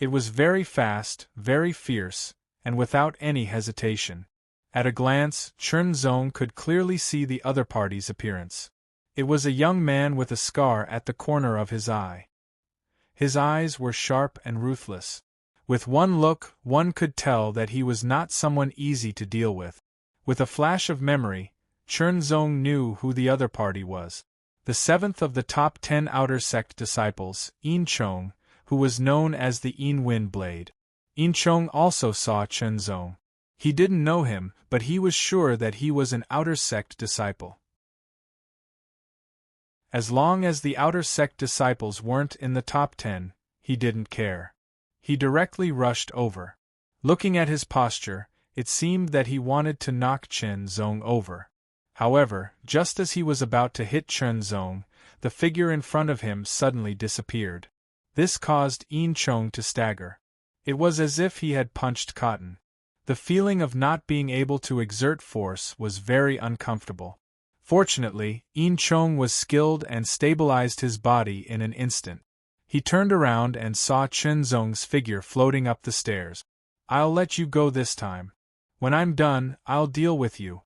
It was very fast, very fierce, and without any hesitation. At a glance, Chen Zong could clearly see the other party's appearance. It was a young man with a scar at the corner of his eye. His eyes were sharp and ruthless. With one look, one could tell that he was not someone easy to deal with. With a flash of memory, Chen Zong knew who the other party was. The seventh of the top 10 outer sect disciples, Yin Chong, who was known as the Yin Wind Blade. Yin Chong also saw Chen Zong. He didn't know him, but he was sure that he was an outer sect disciple. As long as the outer sect disciples weren't in the top 10, he didn't care. He directly rushed over. Looking at his posture, it seemed that he wanted to knock Chen Zong over. However, just as he was about to hit Chen Zong, the figure in front of him suddenly disappeared. This caused Yin Chong to stagger. It was as if he had punched cotton. The feeling of not being able to exert force was very uncomfortable. Fortunately, Yin Chong was skilled and stabilized his body in an instant. He turned around and saw Chen Zong's figure floating up the stairs. "I'll let you go this time. When I'm done, I'll deal with you."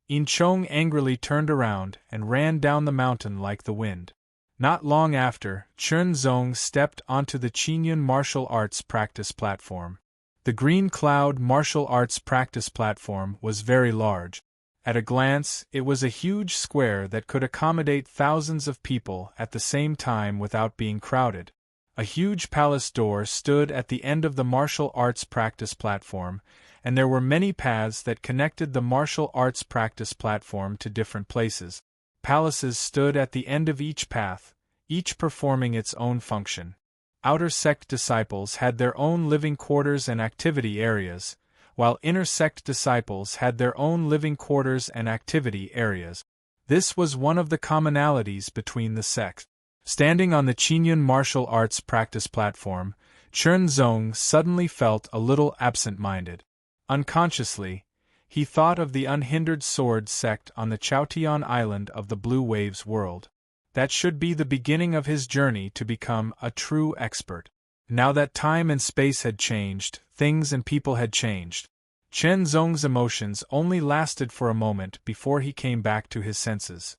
Yin Chong angrily turned around and ran down the mountain like the wind. Not long after, Chen Zong stepped onto the Qingyun martial arts practice platform. The Green Cloud martial arts practice platform was very large. At a glance, it was a huge square that could accommodate thousands of people at the same time without being crowded. A huge palace door stood at the end of the martial arts practice platform, and there were many paths that connected the martial arts practice platform to different places. Palaces stood at the end of each path, each performing its own function. Outer sect disciples had their own living quarters and activity areas, while inner sect disciples had their own living quarters and activity areas. This was one of the commonalities between the sects. Standing on the Qingyun martial arts practice platform, Chen Zong suddenly felt a little absent-minded. Unconsciously, he thought of the unhindered sword sect on the Chaotian island of the Blue Waves world. That should be the beginning of his journey to become a true expert. Now that time and space had changed, things and people had changed. Chen Zong's emotions only lasted for a moment before he came back to his senses.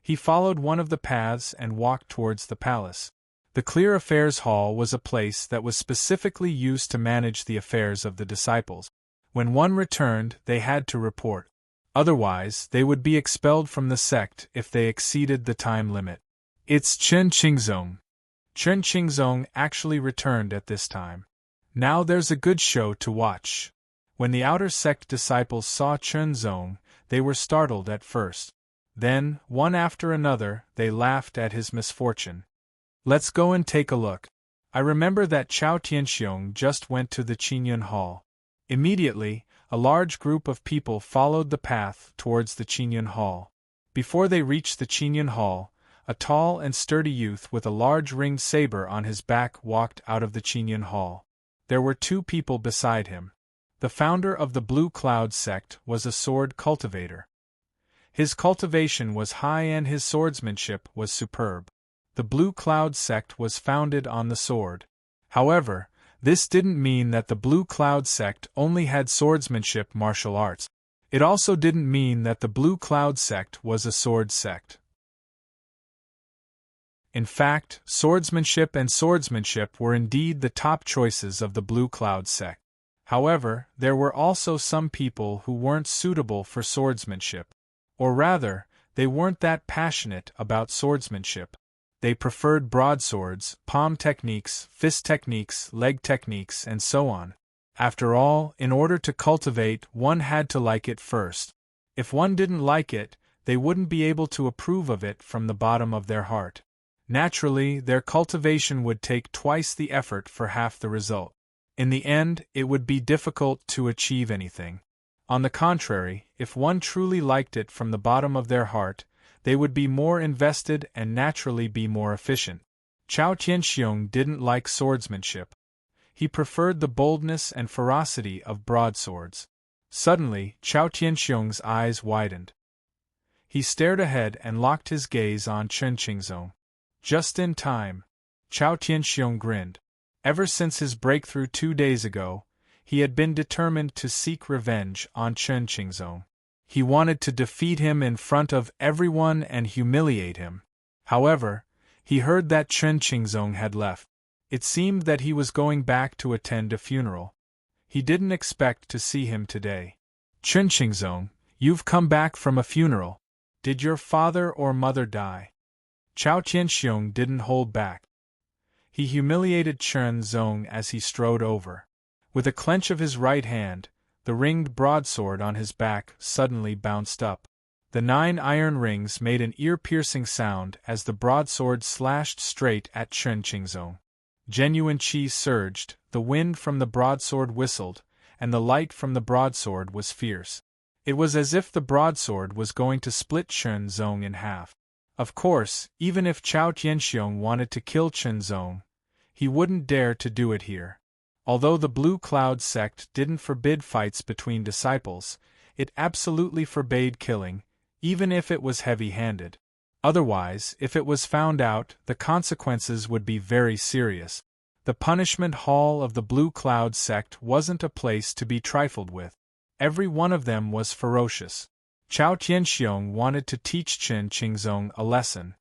He followed one of the paths and walked towards the palace. The Clear Affairs Hall was a place that was specifically used to manage the affairs of the disciples. When one returned, they had to report. Otherwise, they would be expelled from the sect if they exceeded the time limit. "It's Chen Qingzong." Chen Qingzong actually returned at this time. "Now there's a good show to watch." When the outer sect disciples saw Chen Zong, they were startled at first. Then, one after another, they laughed at his misfortune. "Let's go and take a look. I remember that Chao Tianxiong just went to the Qingyun Hall." Immediately, a large group of people followed the path towards the Qingyun Hall. Before they reached the Qingyun Hall, a tall and sturdy youth with a large ringed saber on his back walked out of the Qingyun Hall. There were two people beside him. The founder of the Blue Cloud sect was a sword cultivator. His cultivation was high and his swordsmanship was superb. The Blue Cloud sect was founded on the sword. However, this didn't mean that the Blue Cloud sect only had swordsmanship martial arts. It also didn't mean that the Blue Cloud sect was a sword sect. In fact, swordsmanship and swordsmanship were indeed the top choices of the Blue Cloud sect. However, there were also some people who weren't suitable for swordsmanship. Or rather, they weren't that passionate about swordsmanship. They preferred broadswords, palm techniques, fist techniques, leg techniques, and so on. After all, in order to cultivate, one had to like it first. If one didn't like it, they wouldn't be able to approve of it from the bottom of their heart. Naturally, their cultivation would take twice the effort for half the result. In the end, it would be difficult to achieve anything. On the contrary, if one truly liked it from the bottom of their heart, they would be more invested and naturally be more efficient. Chao Tianxiong didn't like swordsmanship. He preferred the boldness and ferocity of broadswords. Suddenly, Chao Tianxiong's eyes widened. He stared ahead and locked his gaze on Chen Qingzong. Just in time. Chao Tianxiong grinned. Ever since his breakthrough 2 days ago, he had been determined to seek revenge on Chen Qingzong. He wanted to defeat him in front of everyone and humiliate him. However, he heard that Chen Qingzong had left. It seemed that he was going back to attend a funeral. He didn't expect to see him today. Chen Qingzong, you've come back from a funeral. Did your father or mother die? Chao Tianxiong didn't hold back. He humiliated Chen Zong as he strode over. With a clench of his right hand, the ringed broadsword on his back suddenly bounced up. The 9 iron rings made an ear-piercing sound as the broadsword slashed straight at Chen Qingzong. Genuine qi surged, the wind from the broadsword whistled, and the light from the broadsword was fierce. It was as if the broadsword was going to split Chen Zong in half. Of course, even if Chao Tianxiong wanted to kill Chen Zong, he wouldn't dare to do it here. Although the Blue Cloud sect didn't forbid fights between disciples, it absolutely forbade killing, even if it was heavy-handed. Otherwise, if it was found out, the consequences would be very serious. The punishment hall of the Blue Cloud sect wasn't a place to be trifled with. Every one of them was ferocious. Chao Tianxiong wanted to teach Chen Qingzong a lesson.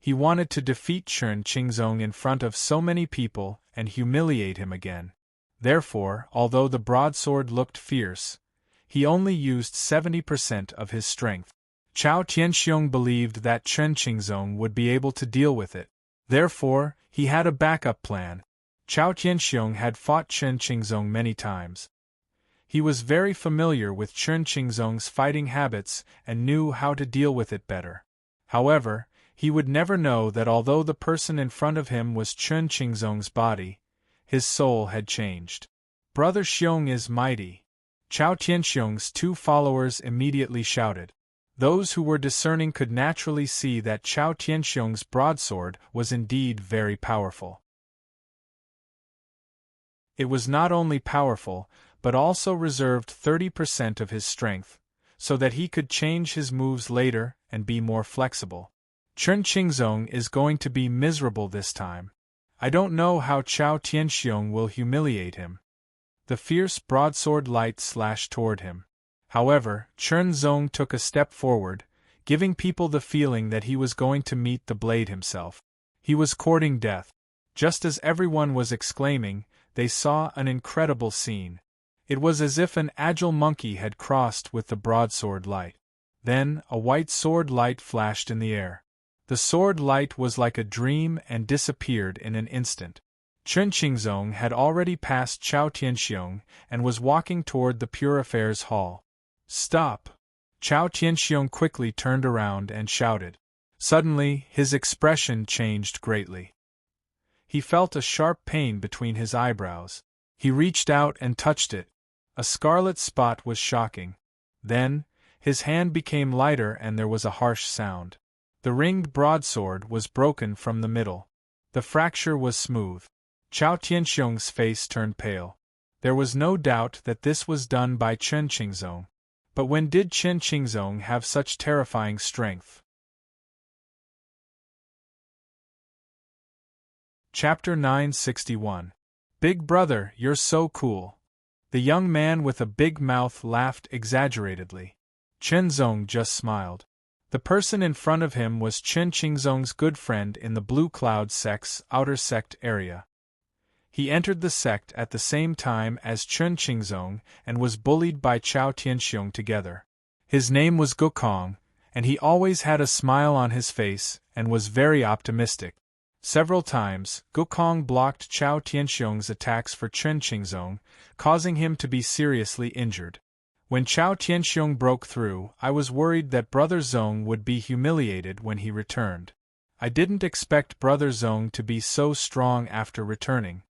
He wanted to defeat Chen Qingzong in front of so many people and humiliate him again. Therefore, although the broadsword looked fierce, he only used 70% of his strength. Chao Tianxiong believed that Chen Qingzong would be able to deal with it. Therefore, he had a backup plan. Chao Tianxiong had fought Chen Qingzong many times. He was very familiar with Chen Qingzong's fighting habits and knew how to deal with it better. However, he would never know that although the person in front of him was Chen Qingzong's body, his soul had changed. Brother Xiong is mighty. Chao Tianxiong's 2 followers immediately shouted. Those who were discerning could naturally see that Chao Tianxiong's broadsword was indeed very powerful. It was not only powerful, but also reserved 30% of his strength, so that he could change his moves later and be more flexible. Chen Qingzong is going to be miserable this time. I don't know how Chao Tianxiong will humiliate him. The fierce broadsword light slashed toward him. However, Chen Zong took a step forward, giving people the feeling that he was going to meet the blade himself. He was courting death. Just as everyone was exclaiming, they saw an incredible scene. It was as if an agile monkey had crossed with the broadsword light. Then, a white sword light flashed in the air. The sword light was like a dream and disappeared in an instant. Chen Qingzong had already passed Chao Tianxiong and was walking toward the Pure Affairs Hall. Stop! Chao Tianxiong quickly turned around and shouted. Suddenly, his expression changed greatly. He felt a sharp pain between his eyebrows. He reached out and touched it. A scarlet spot was shocking. Then, his hand became lighter and there was a harsh sound. The ringed broadsword was broken from the middle. The fracture was smooth. Chao Tianxiong's face turned pale. There was no doubt that this was done by Chen Qingzong. But when did Chen Qingzong have such terrifying strength? Chapter 961. Big brother, you're so cool. The young man with a big mouth laughed exaggeratedly. Chen Zong just smiled. The person in front of him was Chen Qingzong's good friend in the Blue Cloud sect's outer sect area. He entered the sect at the same time as Chen Qingzong and was bullied by Chao Tianxiong together. His name was Gokong, and he always had a smile on his face and was very optimistic. Several times, Gokong blocked Chao Tianxiong's attacks for Chen Qingzong, causing him to be seriously injured. When Chao Tianxiong broke through, I was worried that Brother Zong would be humiliated when he returned. I didn't expect Brother Zong to be so strong after returning.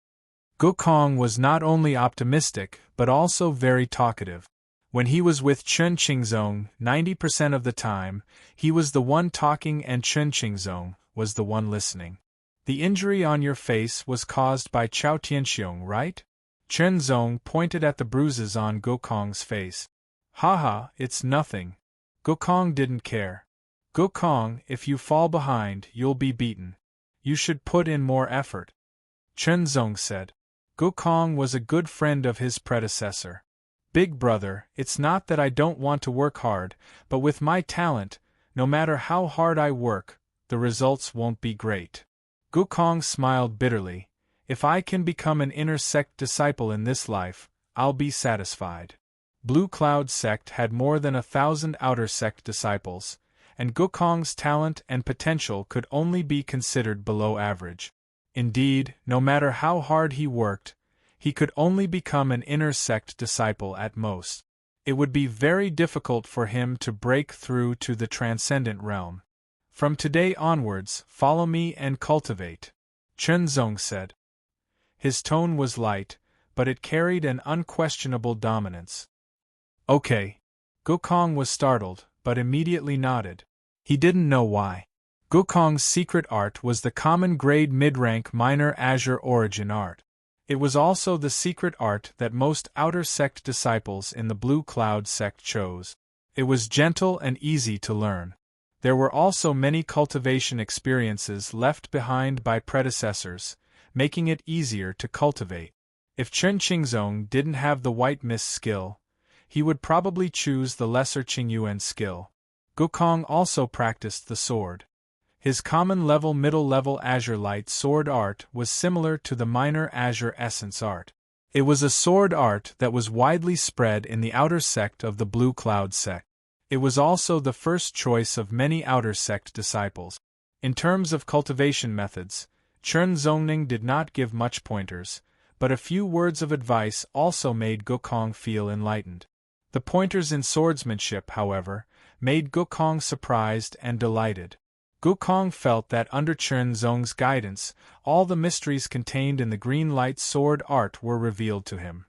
Gokong was not only optimistic, but also very talkative. When he was with Chen Qingzong, 90% of the time, he was the one talking and Chen Qingzong was the one listening. The injury on your face was caused by Chao Tianxiong, right? Chen Zong pointed at the bruises on Gokong's face. Haha, it's nothing. Gokong didn't care. Gokong, if you fall behind, you'll be beaten. You should put in more effort. Chen Zong said. Gokong was a good friend of his predecessor. Big brother, it's not that I don't want to work hard, but with my talent, no matter how hard I work, the results won't be great. Gokong smiled bitterly. If I can become an inner sect disciple in this life, I'll be satisfied. Blue Cloud sect had more than 1,000 outer sect disciples, and Gokong's talent and potential could only be considered below average. Indeed, no matter how hard he worked, he could only become an inner sect disciple at most. It would be very difficult for him to break through to the transcendent realm. From today onwards, follow me and cultivate, Chen Zong said. His tone was light, but it carried an unquestionable dominance. Okay. Gokong was startled, but immediately nodded. He didn't know why. Gokong's secret art was the common grade mid-rank minor azure origin art. It was also the secret art that most outer sect disciples in the Blue Cloud sect chose. It was gentle and easy to learn. There were also many cultivation experiences left behind by predecessors, making it easier to cultivate. If Chen Qingzong didn't have the White Mist skill, he would probably choose the lesser Qingyuan skill. Gokong also practiced the sword. His common level middle level azure light sword art was similar to the minor azure essence art. It was a sword art that was widely spread in the outer sect of the Blue Cloud sect. It was also the first choice of many outer sect disciples. In terms of cultivation methods, Chen Zongning did not give much pointers, but a few words of advice also made Gokong feel enlightened. The pointers in swordsmanship, however, made Gokong surprised and delighted. Gokong felt that under Chen Zong's guidance, all the mysteries contained in the green light sword art were revealed to him.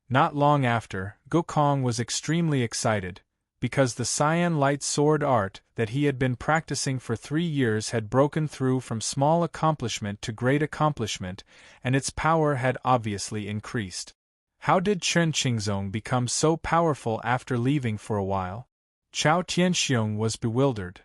Not long after, Gokong was extremely excited, because the cyan light sword art that he had been practicing for 3 years had broken through from small accomplishment to great accomplishment, and its power had obviously increased. How did Chen Qingzong become so powerful after leaving for a while? Chao Tianxiong was bewildered.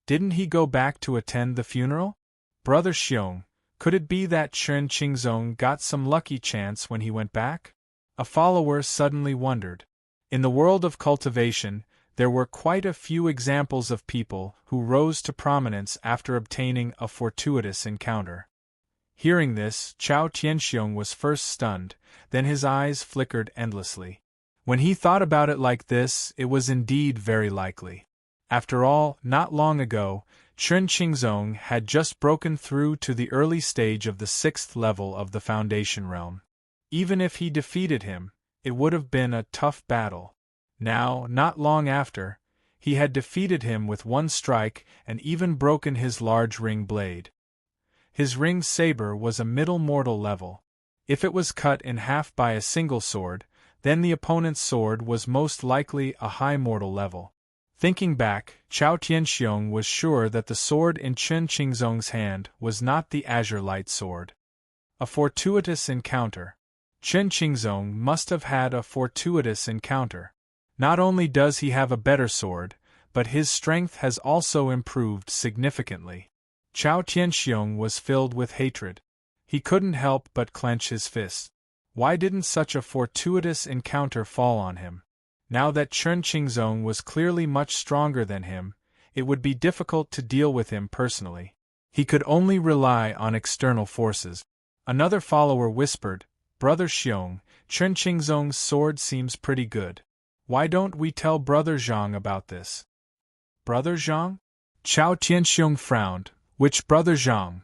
Didn't he go back to attend the funeral? Brother Xiong, could it be that Chen Qingzong got some lucky chance when he went back? A follower suddenly wondered. In the world of cultivation, there were quite a few examples of people who rose to prominence after obtaining a fortuitous encounter. Hearing this, Chao Tianxiong was first stunned, then his eyes flickered endlessly. When he thought about it like this, it was indeed very likely. After all, not long ago, Chen Qingzong had just broken through to the early stage of the 6th level of the Foundation realm. Even if he defeated him, it would have been a tough battle. Now, not long after, he had defeated him with one strike and even broken his large ring blade. His ring saber was a middle mortal level. If it was cut in half by a single sword, then the opponent's sword was most likely a high mortal level. Thinking back, Chao Tianxiong was sure that the sword in Chen Qingzong's hand was not the azure light sword. A fortuitous encounter. Chen Qingzong must have had a fortuitous encounter. Not only does he have a better sword, but his strength has also improved significantly. Chao Tianxiong was filled with hatred. He couldn't help but clench his fists. Why didn't such a fortuitous encounter fall on him? Now that Chen Qingzong was clearly much stronger than him, it would be difficult to deal with him personally. He could only rely on external forces. Another follower whispered, "Brother Xiong, Chen Qingzong's sword seems pretty good. Why don't we tell Brother Zhang about this?" Brother Zhang? Chao Tianxiong frowned. Which Brother Zhang?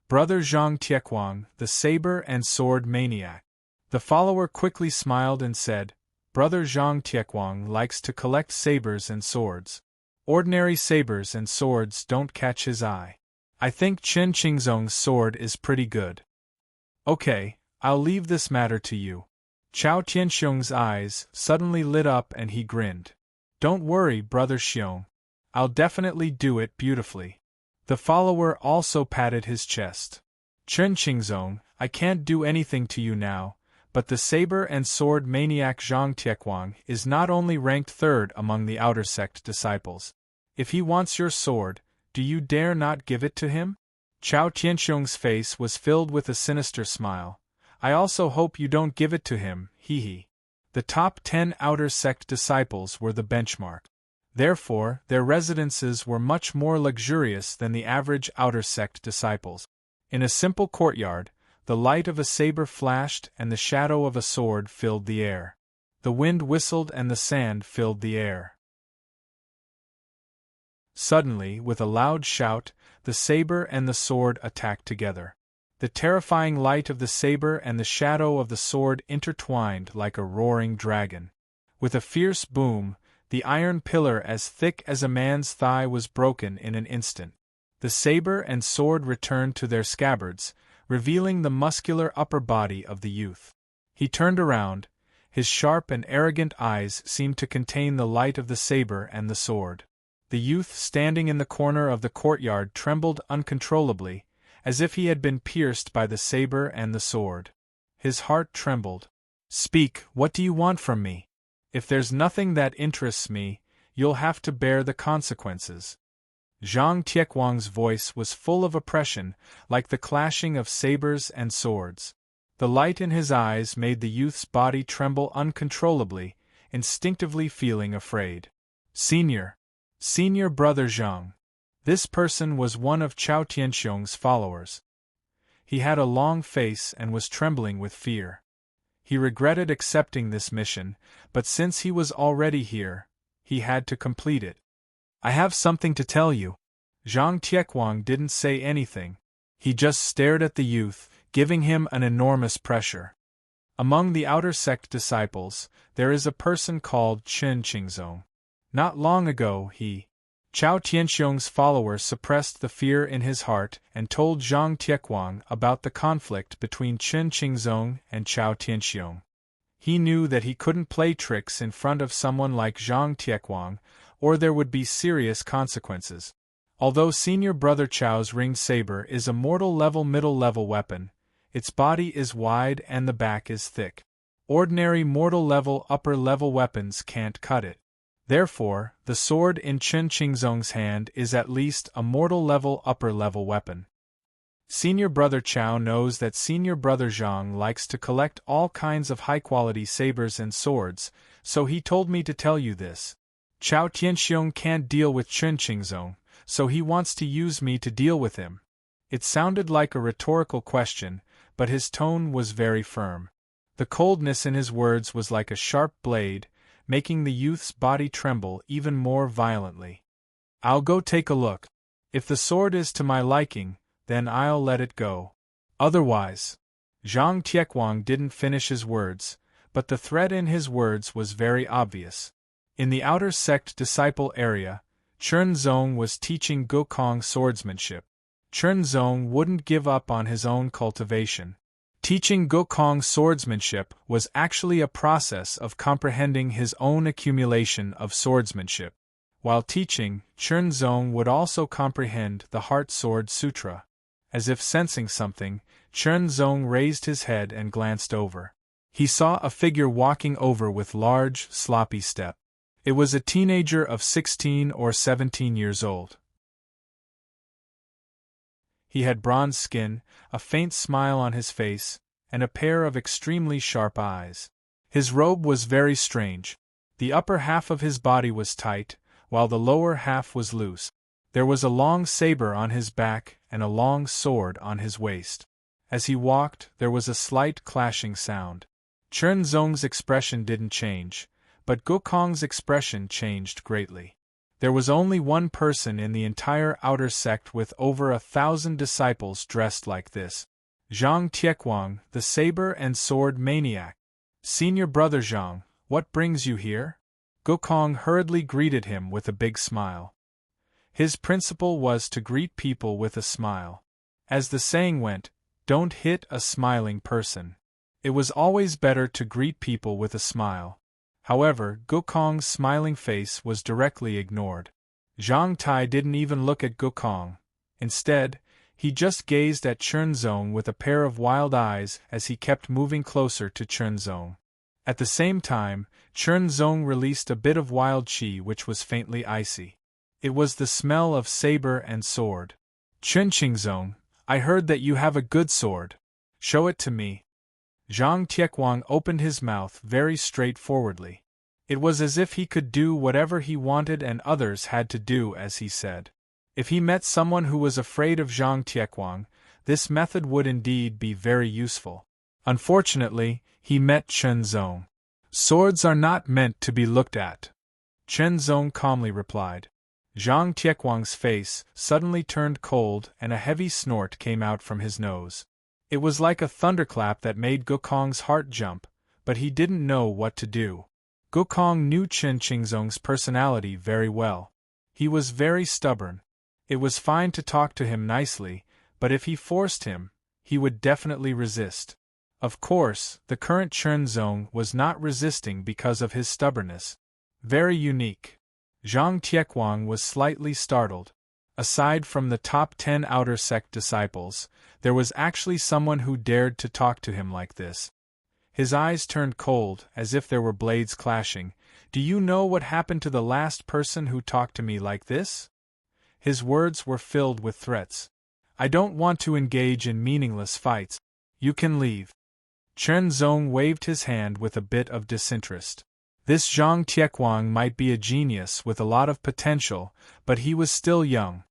Brother Zhang Tiequang, the saber and sword maniac. The follower quickly smiled and said, "Brother Zhang Tiequang likes to collect sabers and swords. Ordinary sabers and swords don't catch his eye. I think Chen Qingzong's sword is pretty good." "Okay, I'll leave this matter to you." Chao Tianxiong's eyes suddenly lit up and he grinned. "Don't worry, Brother Xiong. I'll definitely do it beautifully." The follower also patted his chest. "Chen Qingzong, I can't do anything to you now, but the saber and sword maniac Zhang Tiequang is not only ranked 3rd among the outer sect disciples. If he wants your sword, do you dare not give it to him?" Chao Tianxiong's face was filled with a sinister smile. I also hope you don't give it to him, hee. The top 10 outer sect disciples were the benchmark. Therefore, their residences were much more luxurious than the average outer sect disciples. In a simple courtyard, the light of a saber flashed and the shadow of a sword filled the air. The wind whistled and the sand filled the air. Suddenly, with a loud shout, the saber and the sword attacked together. The terrifying light of the saber and the shadow of the sword intertwined like a roaring dragon. With a fierce boom, the iron pillar as thick as a man's thigh was broken in an instant. The saber and sword returned to their scabbards, revealing the muscular upper body of the youth. He turned around. His sharp and arrogant eyes seemed to contain the light of the saber and the sword. The youth standing in the corner of the courtyard trembled uncontrollably, as if he had been pierced by the saber and the sword. His heart trembled. Speak, what do you want from me? If there's nothing that interests me, you'll have to bear the consequences. Zhang Tiekwang's voice was full of oppression, like the clashing of sabers and swords. The light in his eyes made the youth's body tremble uncontrollably, instinctively feeling afraid. Senior Brother Zhang. This person was one of Chao Tianxiong's followers. He had a long face and was trembling with fear. He regretted accepting this mission, but since he was already here, he had to complete it. I have something to tell you. Zhang Tiekwang didn't say anything. He just stared at the youth, giving him an enormous pressure. Among the outer sect disciples, there is a person called Chen Qingzong. Not long ago Chao Tianxiong's followers suppressed the fear in his heart and told Zhang Tiekwang about the conflict between Chen Qingzong and Chao Tianxiong. He knew that he couldn't play tricks in front of someone like Zhang Tiekwang, or there would be serious consequences. Although Senior Brother Chao's ringed saber is a mortal-level middle-level weapon, its body is wide and the back is thick. Ordinary mortal-level upper-level weapons can't cut it. Therefore, the sword in Chen Qingzong's hand is at least a mortal-level upper-level weapon. Senior Brother Chao knows that Senior Brother Zhang likes to collect all kinds of high-quality sabers and swords, so he told me to tell you this. Chao Tianxiong can't deal with Chen Qingzong, so he wants to use me to deal with him. It sounded like a rhetorical question, but his tone was very firm. The coldness in his words was like a sharp blade, making the youth's body tremble even more violently. I'll go take a look. If the sword is to my liking, then I'll let it go. Otherwise. Zhang Tiekwang didn't finish his words, but the threat in his words was very obvious. In the outer sect disciple area, Chen Zong was teaching Gokong swordsmanship. Chen Zong wouldn't give up on his own cultivation. Teaching Gokong swordsmanship was actually a process of comprehending his own accumulation of swordsmanship. While teaching, Chen Zong would also comprehend the Heart Sword Sutra. As if sensing something, Chen Zong raised his head and glanced over. He saw a figure walking over with large, sloppy step. It was a teenager of 16 or 17 years old. He had bronze skin, a faint smile on his face, and a pair of extremely sharp eyes. His robe was very strange. The upper half of his body was tight, while the lower half was loose. There was a long saber on his back and a long sword on his waist. As he walked, there was a slight clashing sound. Chen Zong's expression didn't change, but Gokong's expression changed greatly. There was only one person in the entire outer sect with over 1,000 disciples dressed like this. Zhang Tiekwang, the saber and sword maniac. Senior Brother Zhang, what brings you here? Gokong hurriedly greeted him with a big smile. His principle was to greet people with a smile. As the saying went, don't hit a smiling person. It was always better to greet people with a smile. However, Gokong's smiling face was directly ignored. Zhang Tai didn't even look at Gokong. Instead, he just gazed at Chen Zong with a pair of wild eyes as he kept moving closer to Chen Zong. At the same time, Chen Zong released a bit of wild qi which was faintly icy. It was the smell of saber and sword. Chen Qingzong, I heard that you have a good sword. Show it to me. Zhang Tiekwang opened his mouth very straightforwardly. It was as if he could do whatever he wanted and others had to do as he said. If he met someone who was afraid of Zhang Tiekwang, this method would indeed be very useful. Unfortunately, he met Chen Zong. Swords are not meant to be looked at, Chen Zong calmly replied. Zhang Tiekwang's face suddenly turned cold and a heavy snort came out from his nose. It was like a thunderclap that made Gokong's heart jump, but he didn't know what to do. Gokong knew Chen Qingzong's personality very well. He was very stubborn. It was fine to talk to him nicely, but if he forced him, he would definitely resist. Of course, the current Chen Zong was not resisting because of his stubbornness. Very unique. Zhang Tiekwang was slightly startled. Aside from the top 10 outer sect disciples, there was actually someone who dared to talk to him like this. His eyes turned cold, as if there were blades clashing. Do you know what happened to the last person who talked to me like this? His words were filled with threats. I don't want to engage in meaningless fights. You can leave. Chen Zong waved his hand with a bit of disinterest. This Zhang Tiekwang might be a genius with a lot of potential, but he was still young.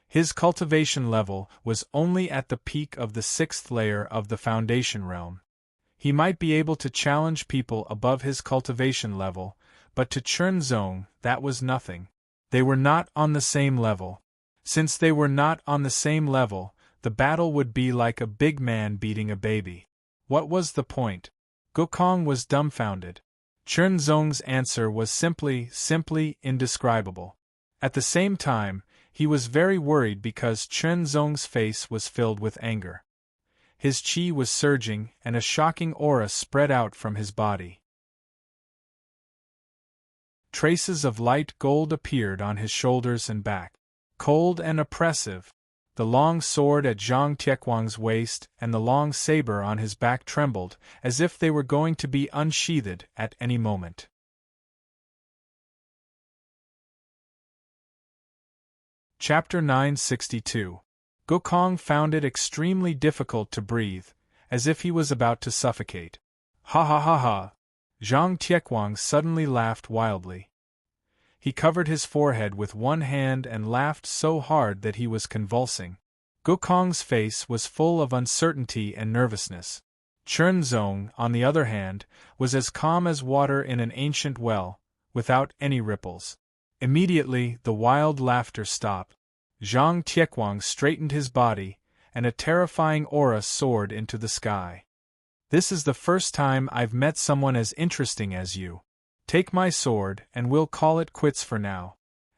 His cultivation level was only at the peak of the 6th layer of the Foundation realm. He might be able to challenge people above his cultivation level, but to Chen Zong that was nothing. They were not on the same level. Since they were not on the same level, the battle would be like a big man beating a baby. What was the point? Gokong was dumbfounded. Chen Zong's answer was simply indescribable. At the same time, he was very worried because Chen Zong's face was filled with anger. His qi was surging and a shocking aura spread out from his body. Traces of light gold appeared on his shoulders and back. Cold and oppressive. The long sword at Zhang Tiekwang's waist and the long saber on his back trembled, as if they were going to be unsheathed at any moment. Chapter 962. Gokong found it extremely difficult to breathe, as if he was about to suffocate. Ha ha ha ha! Zhang Tiekwang suddenly laughed wildly. He covered his forehead with one hand and laughed so hard that he was convulsing. Gokong's face was full of uncertainty and nervousness. Chen Zong, on the other hand, was as calm as water in an ancient well, without any ripples. Immediately, the wild laughter stopped. Zhang Tiekwang straightened his body, and a terrifying aura soared into the sky. This is the first time I've met someone as interesting as you. Take my sword, and we'll call it quits for now.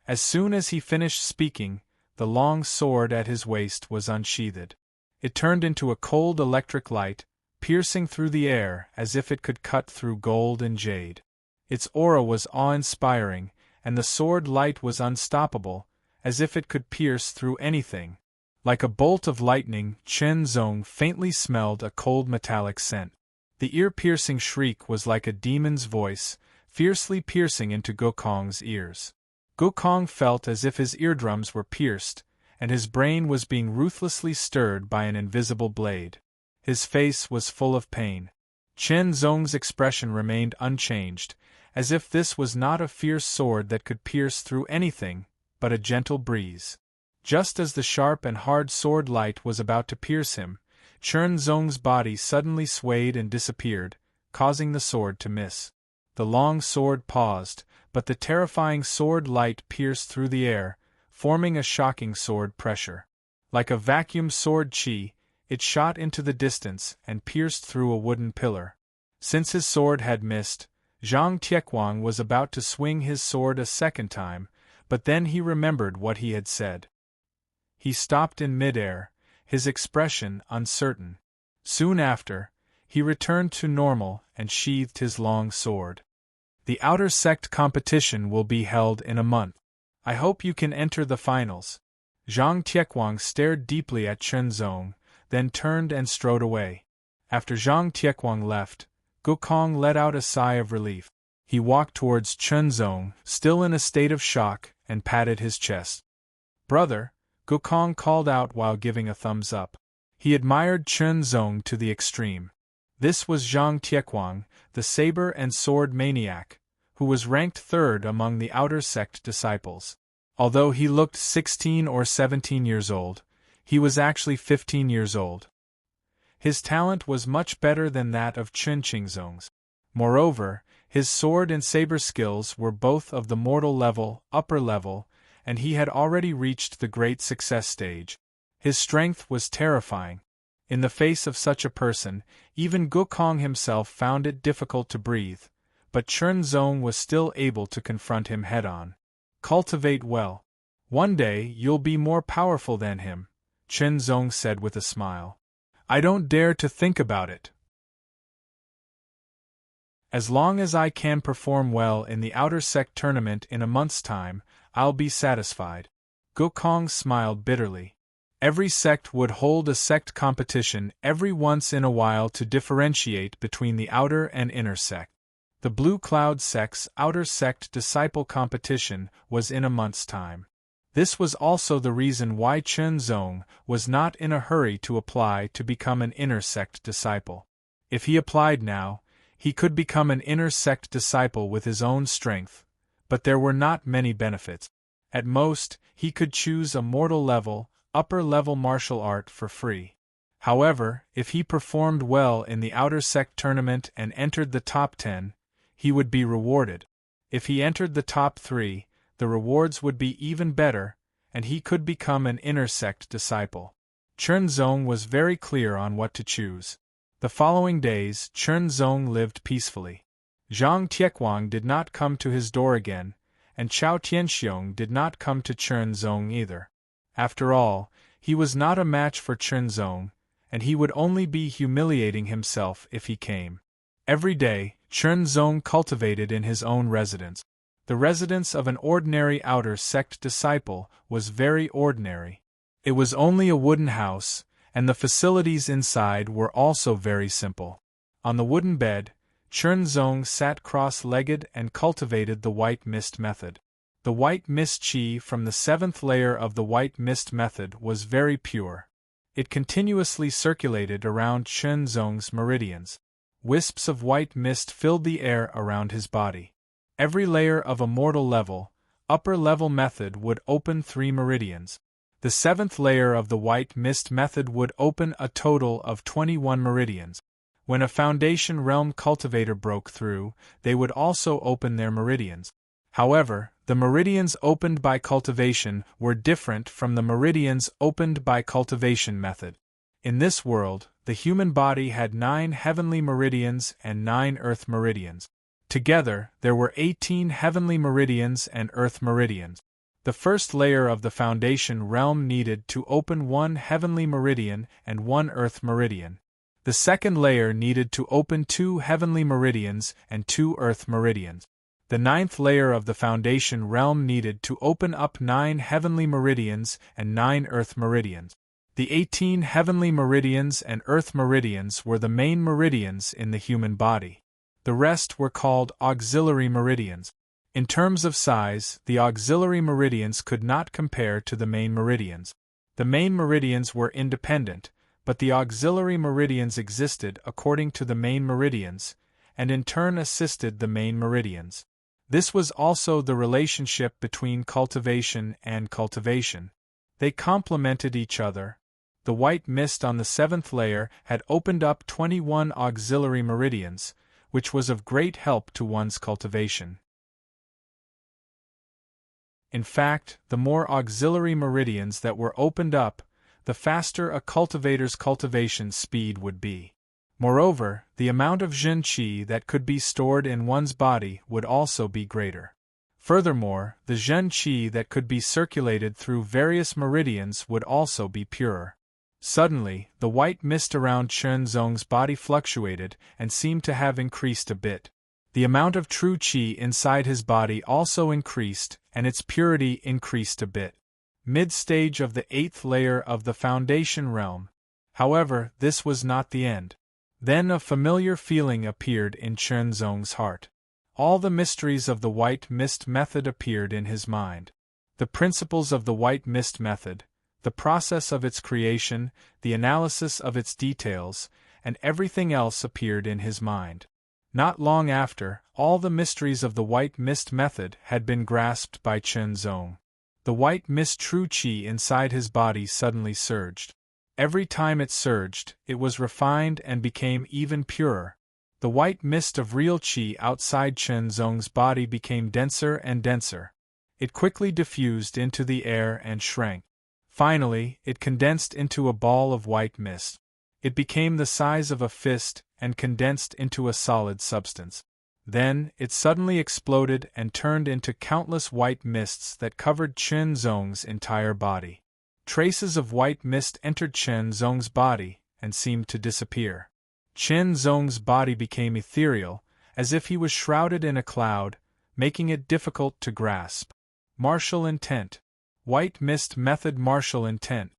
As soon as he finished speaking, the long sword at his waist was unsheathed. It turned into a cold electric light, piercing through the air as if it could cut through gold and jade. Its aura was awe-inspiring, and the sword light was unstoppable, as if it could pierce through anything. Like a bolt of lightning, Chen Zong faintly smelled a cold metallic scent. The ear-piercing shriek was like a demon's voice, fiercely piercing into Gokong's ears. Gokong felt as if his eardrums were pierced, and his brain was being ruthlessly stirred by an invisible blade. His face was full of pain. Chen Zong's expression remained unchanged, as if this was not a fierce sword that could pierce through anything, but a gentle breeze. Just as the sharp and hard sword light was about to pierce him, Chen Zong's body suddenly swayed and disappeared, causing the sword to miss. The long sword paused, but the terrifying sword light pierced through the air, forming a shocking sword pressure. Like a vacuum sword qi, it shot into the distance and pierced through a wooden pillar. Since his sword had missed, Zhang Tiekwang was about to swing his sword a second time, but then he remembered what he had said. He stopped in midair, his expression uncertain. Soon after, he returned to normal and sheathed his long sword. The outer sect competition will be held in a month. I hope you can enter the finals. Zhang Tiekwang stared deeply at Chen Zong, then turned and strode away. After Zhang Tiekwang left, Gokong let out a sigh of relief. He walked towards Chen Zong, still in a state of shock, and patted his chest. "Brother," Gokong called out while giving a thumbs up. He admired Chen Zong to the extreme. This was Zhang Tiequang, the saber and sword maniac, who was ranked third among the outer sect disciples. Although he looked 16 or 17 years old, he was actually 15 years old. His talent was much better than that of Chen Qingzong's. Moreover, his sword and saber skills were both of the mortal level, upper level, and he had already reached the great success stage. His strength was terrifying. In the face of such a person, even Gokong himself found it difficult to breathe, but Chen Zong was still able to confront him head-on. Cultivate well. One day you'll be more powerful than him, Chen Zong said with a smile. I don't dare to think about it. As long as I can perform well in the outer sect tournament in a month's time, I'll be satisfied. Gokong smiled bitterly. Every sect would hold a sect competition every once in a while to differentiate between the outer and inner sect. The Blue Cloud sect's outer sect disciple competition was in a month's time. This was also the reason why Chen Zong was not in a hurry to apply to become an inner sect disciple. If he applied now, he could become an inner sect disciple with his own strength, but there were not many benefits. At most, he could choose a mortal level, upper-level martial art for free. However, if he performed well in the outer sect tournament and entered the top 10, he would be rewarded. If he entered the top 3, the rewards would be even better, and he could become an inner sect disciple. Chen Zong was very clear on what to choose. The following days, Chen Zong lived peacefully. Zhang Tiequang did not come to his door again, and Chao Tianxiong did not come to Chen Zong either. After all, he was not a match for Chen Zong, and he would only be humiliating himself if he came. Every day, Chen Zong cultivated in his own residence. The residence of an ordinary outer sect disciple was very ordinary. It was only a wooden house, and the facilities inside were also very simple. On the wooden bed, Chen Zong sat cross-legged and cultivated the white mist method. The white mist chi from the 7th layer of the white mist method was very pure. It continuously circulated around Chen Zong's meridians. Wisps of white mist filled the air around his body. Every layer of a mortal level, upper-level method would open 3 meridians. The 7th layer of the white mist method would open a total of 21 meridians. When a foundation realm cultivator broke through, they would also open their meridians. However, the meridians opened by cultivation were different from the meridians opened by cultivation method. In this world, the human body had 9 heavenly meridians and 9 earth meridians. Together, there were 18 heavenly meridians and earth meridians. The first layer of the foundation realm needed to open 1 heavenly meridian and 1 earth meridian. The second layer needed to open 2 heavenly meridians and 2 earth meridians. The 9th layer of the foundation realm needed to open up 9 heavenly meridians and 9 earth meridians. The 18 heavenly meridians and earth meridians were the main meridians in the human body. The rest were called auxiliary meridians. In terms of size, the auxiliary meridians could not compare to the main meridians. The main meridians were independent, but the auxiliary meridians existed according to the main meridians, and in turn assisted the main meridians. This was also the relationship between cultivation and cultivation. They complemented each other. The white mist on the 7th layer had opened up 21 auxiliary meridians, which was of great help to one's cultivation. In fact, the more auxiliary meridians that were opened up, the faster a cultivator's cultivation speed would be. Moreover, the amount of Zhen Qi that could be stored in one's body would also be greater. Furthermore, the Zhen Qi that could be circulated through various meridians would also be purer. Suddenly, the white mist around Chen Zong's body fluctuated and seemed to have increased a bit. The amount of true qi inside his body also increased, and its purity increased a bit. Mid-stage of the 8th layer of the foundation realm. However, this was not the end. Then a familiar feeling appeared in Chen Zong's heart. All the mysteries of the white mist method appeared in his mind. The principles of the white mist method, the process of its creation, the analysis of its details, and everything else appeared in his mind. Not long after, all the mysteries of the white mist method had been grasped by Chen Zong. The white mist true qi inside his body suddenly surged. Every time it surged, it was refined and became even purer. The white mist of real qi outside Chen Zong's body became denser and denser. It quickly diffused into the air and shrank. Finally, it condensed into a ball of white mist. It became the size of a fist and condensed into a solid substance. Then, it suddenly exploded and turned into countless white mists that covered Chen Zong's entire body. Traces of white mist entered Chen Zong's body and seemed to disappear. Chen Zong's body became ethereal, as if he was shrouded in a cloud, making it difficult to grasp. Martial intent. White mist method martial intent.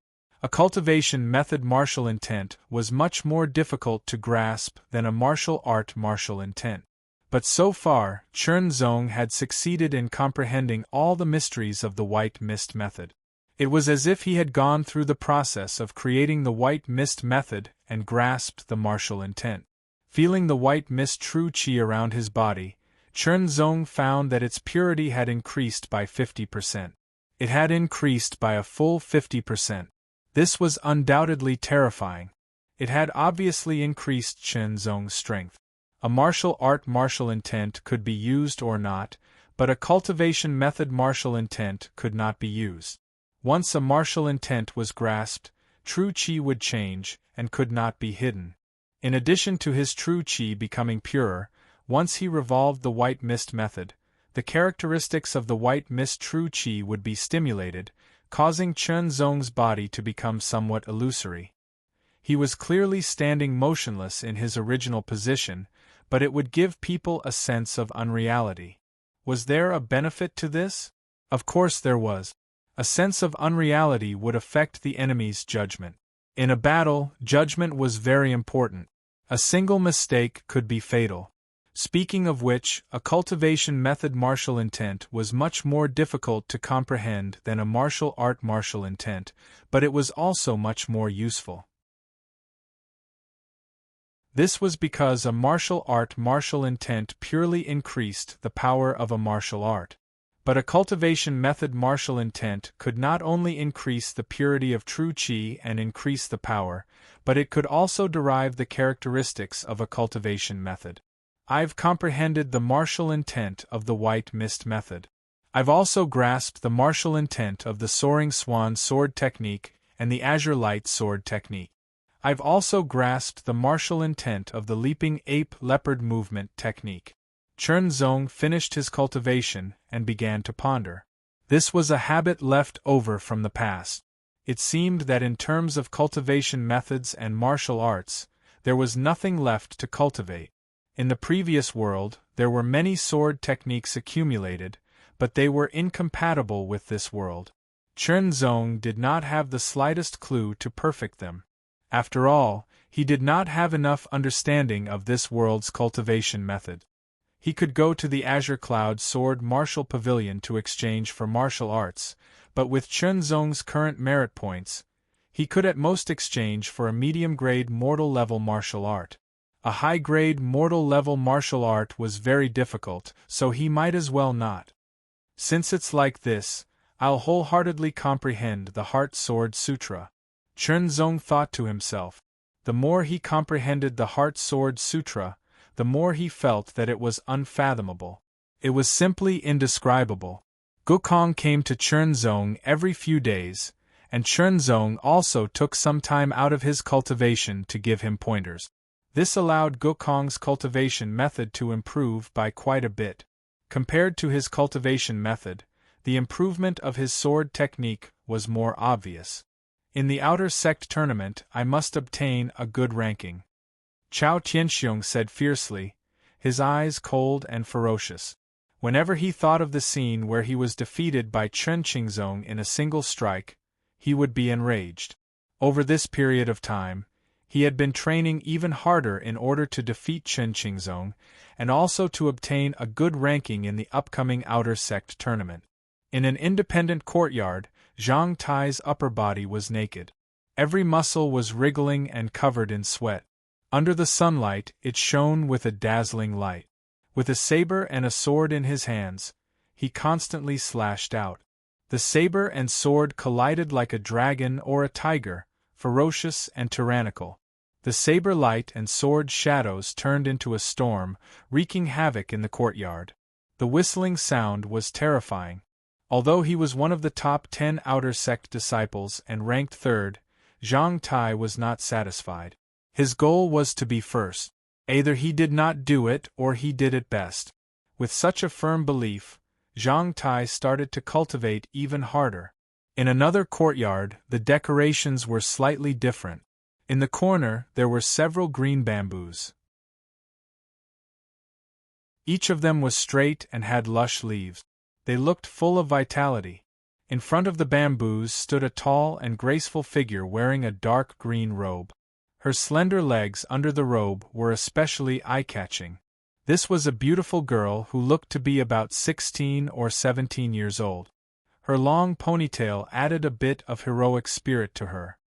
A cultivation method martial intent was much more difficult to grasp than a martial art martial intent. But so far, Chen Zong had succeeded in comprehending all the mysteries of the white mist method. It was as if he had gone through the process of creating the white mist method and grasped the martial intent. Feeling the white mist true qi around his body, Chen Zong found that its purity had increased by 50%. It had increased by a full 50%. This was undoubtedly terrifying. It had obviously increased Chen Zong's strength. A martial art martial intent could be used or not, but a cultivation method martial intent could not be used. Once a martial intent was grasped, true qi would change, and could not be hidden. In addition to his true qi becoming purer, once he revolved the white mist method, the characteristics of the white mist true qi would be stimulated, causing Chen Zong's body to become somewhat illusory. He was clearly standing motionless in his original position, but it would give people a sense of unreality. Was there a benefit to this? Of course there was. A sense of unreality would affect the enemy's judgment. In a battle, judgment was very important. A single mistake could be fatal. Speaking of which, a cultivation method martial intent was much more difficult to comprehend than a martial art martial intent, but it was also much more useful. This was because a martial art martial intent purely increased the power of a martial art. But a cultivation method martial intent could not only increase the purity of true qi and increase the power, but it could also derive the characteristics of a cultivation method. I've comprehended the martial intent of the white mist method. I've also grasped the martial intent of the soaring swan sword technique and the azure light sword technique. I've also grasped the martial intent of the leaping ape leopard movement technique. Chen Zong finished his cultivation and began to ponder. This was a habit left over from the past. It seemed that in terms of cultivation methods and martial arts, there was nothing left to cultivate. In the previous world, there were many sword techniques accumulated, but they were incompatible with this world. Chen Zong did not have the slightest clue to perfect them. After all, he did not have enough understanding of this world's cultivation method. He could go to the Azure Cloud Sword Martial Pavilion to exchange for martial arts, but with Chen Zong's current merit points, he could at most exchange for a medium-grade mortal-level martial art. A high-grade mortal-level martial art was very difficult, so he might as well not. Since it's like this, I'll wholeheartedly comprehend the Heart Sword Sutra. Chen Zong thought to himself. The more he comprehended the Heart Sword Sutra, the more he felt that it was unfathomable. It was simply indescribable. Gokong came to Chen Zong every few days, and Chen Zong also took some time out of his cultivation to give him pointers. This allowed Gokong's cultivation method to improve by quite a bit. Compared to his cultivation method, the improvement of his sword technique was more obvious. In the outer sect tournament, I must obtain a good ranking. Chao Tianxiong said fiercely, his eyes cold and ferocious. Whenever he thought of the scene where he was defeated by Chen Qingzong in a single strike, he would be enraged. Over this period of time, he had been training even harder in order to defeat Chen Qingzong, and also to obtain a good ranking in the upcoming outer sect tournament. In an independent courtyard, Zhang Tai's upper body was naked. Every muscle was wriggling and covered in sweat. Under the sunlight, it shone with a dazzling light. With a saber and a sword in his hands, he constantly slashed out. The saber and sword collided like a dragon or a tiger, ferocious and tyrannical. The saber light and sword shadows turned into a storm, wreaking havoc in the courtyard. The whistling sound was terrifying. Although he was one of the top 10 outer sect disciples and ranked third, Zhang Tai was not satisfied. His goal was to be first. Either he did not do it or he did it best. With such a firm belief, Zhang Tai started to cultivate even harder. In another courtyard, the decorations were slightly different. In the corner, there were several green bamboos. Each of them was straight and had lush leaves. They looked full of vitality. In front of the bamboos stood a tall and graceful figure wearing a dark green robe. Her slender legs under the robe were especially eye-catching. This was a beautiful girl who looked to be about 16 or 17 years old. Her long ponytail added a bit of heroic spirit to her.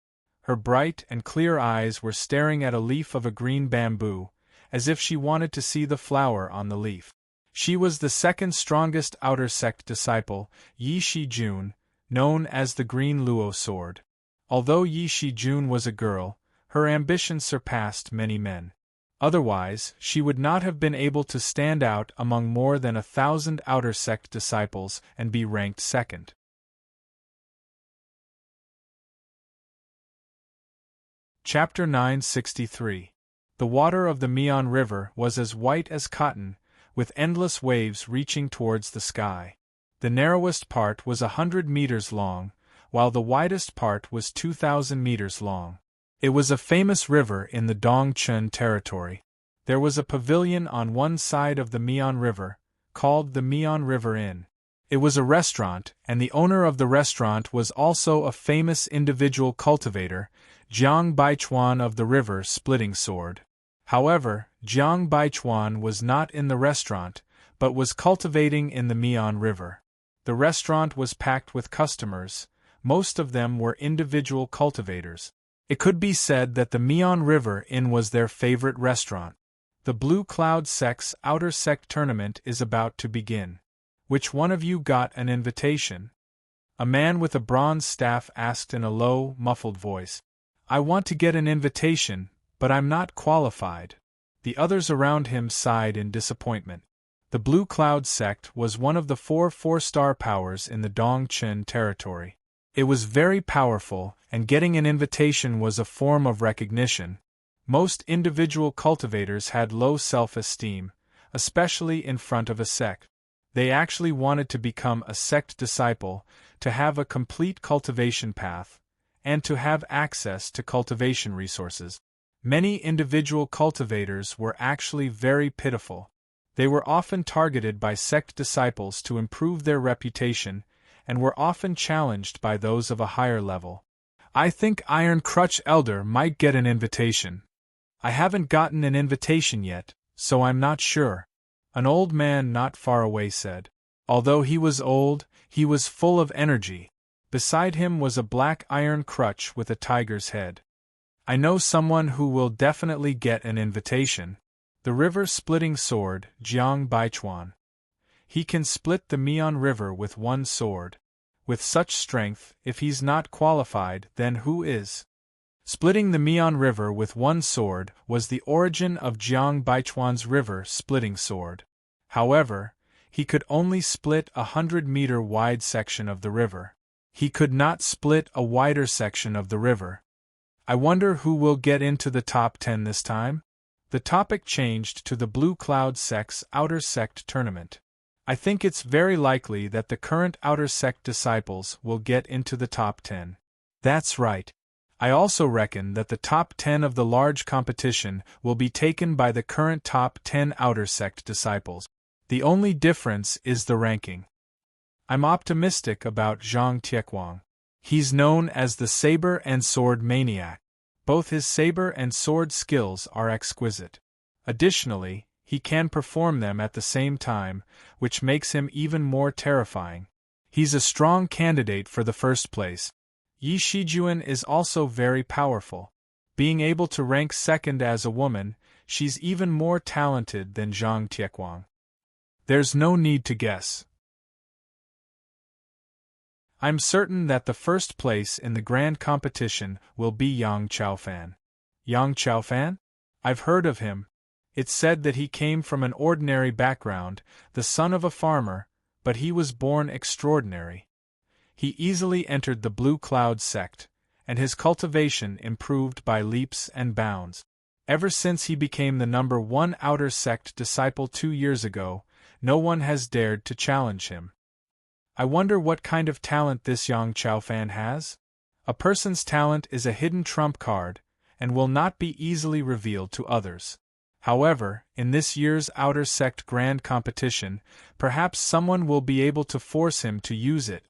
Her bright and clear eyes were staring at a leaf of a green bamboo, as if she wanted to see the flower on the leaf. She was the second strongest outer sect disciple, Yi Shijun, known as the Green Luo Sword. Although Yi Shijun was a girl, her ambition surpassed many men. Otherwise, she would not have been able to stand out among more than 1,000 outer sect disciples and be ranked second. Chapter 963. The water of the Mian River was as white as cotton, with endless waves reaching towards the sky. The narrowest part was 100 meters long, while the widest part was 2,000 meters long. It was a famous river in the Dongchun territory. There was a pavilion on one side of the Mian River, called the Mian River Inn. It was a restaurant, and the owner of the restaurant was also a famous individual cultivator, Jiang Baichuan of the River Splitting Sword. However, Jiang Baichuan was not in the restaurant, but was cultivating in the Mian River. The restaurant was packed with customers, most of them were individual cultivators. It could be said that the Mian River Inn was their favorite restaurant. The Blue Cloud Sect's Outer Sect tournament is about to begin. Which one of you got an invitation? A man with a bronze staff asked in a low, muffled voice. I want to get an invitation, but I'm not qualified. The others around him sighed in disappointment. The Blue Cloud Sect was one of the 4 four-star powers in the Dongchun territory. It was very powerful, and getting an invitation was a form of recognition. Most individual cultivators had low self-esteem, especially in front of a sect. They actually wanted to become a sect disciple, to have a complete cultivation path, and to have access to cultivation resources. Many individual cultivators were actually very pitiful. They were often targeted by sect disciples to improve their reputation, and were often challenged by those of a higher level. I think Iron Crutch Elder might get an invitation. I haven't gotten an invitation yet, so I'm not sure. An old man not far away said. Although he was old, he was full of energy. Beside him was a black iron crutch with a tiger's head. I know someone who will definitely get an invitation. The river-splitting sword, Jiang Baichuan. He can split the Mian River with one sword. With such strength, if he's not qualified, then who is? Splitting the Mian River with one sword was the origin of Jiang Baichuan's river-splitting sword. However, he could only split a 100-meter wide section of the river. He could not split a wider section of the river. I wonder who will get into the top 10 this time? The topic changed to the Blue Cloud Sect's Outer Sect tournament. I think it's very likely that the current Outer Sect disciples will get into the top 10. That's right. I also reckon that the top 10 of the large competition will be taken by the current top 10 Outer Sect disciples. The only difference is the ranking. I'm optimistic about Zhang Tiequang. He's known as the Saber and Sword Maniac. Both his saber and sword skills are exquisite. Additionally, he can perform them at the same time, which makes him even more terrifying. He's a strong candidate for the first place. Yi Shijuan is also very powerful. Being able to rank second as a woman, she's even more talented than Zhang Tiequang. There's no need to guess. I'm certain that the first place in the grand competition will be Yang Chaofan. Yang Chaofan? I've heard of him. It's said that he came from an ordinary background, the son of a farmer, but he was born extraordinary. He easily entered the Blue Cloud sect, and his cultivation improved by leaps and bounds. Ever since he became the #1 outer sect disciple 2 years ago, no one has dared to challenge him. I wonder what kind of talent this Yang Chaofan has? A person's talent is a hidden trump card, and will not be easily revealed to others. However, in this year's outer sect grand competition, perhaps someone will be able to force him to use it.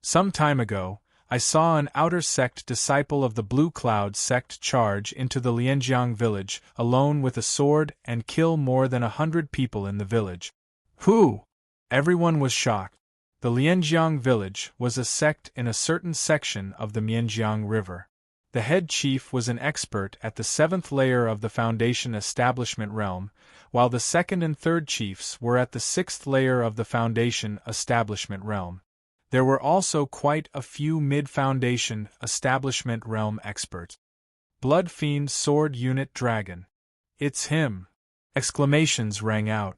Some time ago, I saw an outer sect disciple of the Blue Cloud sect charge into the Lianjiang village alone with a sword and kill more than 100 people in the village. Who? Everyone was shocked. The Lianjiang village was a sect in a certain section of the Mianjiang River. The head chief was an expert at the 7th layer of the Foundation Establishment realm, while the 2nd and 3rd chiefs were at the 6th layer of the Foundation Establishment realm. There were also quite a few mid-Foundation Establishment realm experts. Blood Fiend Sword Unit Dragon. It's him! Exclamations rang out.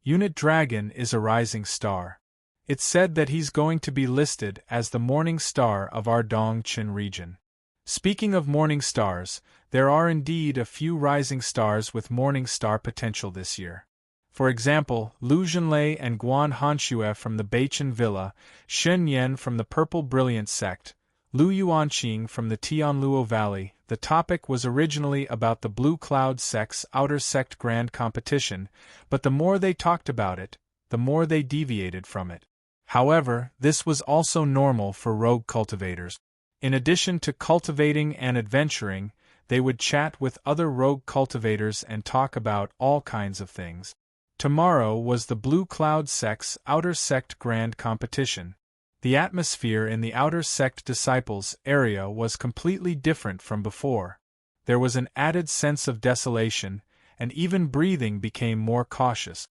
Unit Dragon is a rising star. It's said that he's going to be listed as the morning star of our Dongqin region. Speaking of morning stars, there are indeed a few rising stars with morning star potential this year. For example, Lu Zhenlei and Guan Hanxue from the Beichen Villa, Shen Yan from the Purple Brilliant sect, Lu Yuanqing from the Tianluo Valley. The topic was originally about the Blue Cloud sect's outer sect grand competition, but the more they talked about it, the more they deviated from it. However, this was also normal for rogue cultivators. In addition to cultivating and adventuring, they would chat with other rogue cultivators and talk about all kinds of things. Tomorrow was the Blue Cloud sect's outer sect grand competition. The atmosphere in the outer sect disciples area was completely different from before. There was an added sense of desolation, and even breathing became more cautious.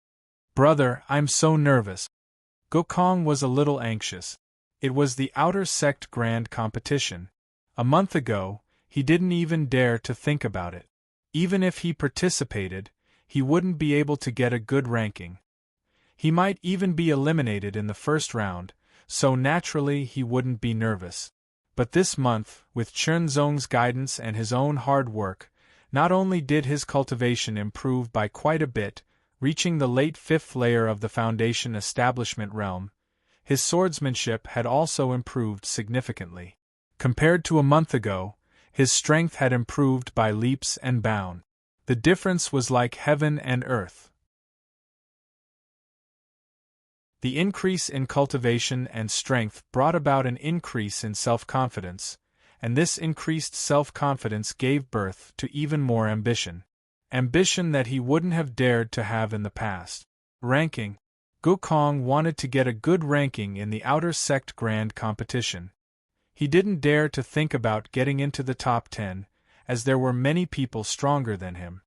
"Brother, I'm so nervous." Gokong was a little anxious. It was the outer sect grand competition. A month ago, he didn't even dare to think about it. Even if he participated, he wouldn't be able to get a good ranking. He might even be eliminated in the first round, so naturally he wouldn't be nervous. But this month, with Chen Zong's guidance and his own hard work, not only did his cultivation improve by quite a bit, reaching the late 5th layer of the Foundation Establishment realm, his swordsmanship had also improved significantly. Compared to a month ago, his strength had improved by leaps and bounds. The difference was like heaven and earth. The increase in cultivation and strength brought about an increase in self-confidence, and this increased self-confidence gave birth to even more ambition. Ambition that he wouldn't have dared to have in the past. Ranking. Gokong wanted to get a good ranking in the outer sect grand competition. He didn't dare to think about getting into the top 10, as there were many people stronger than him.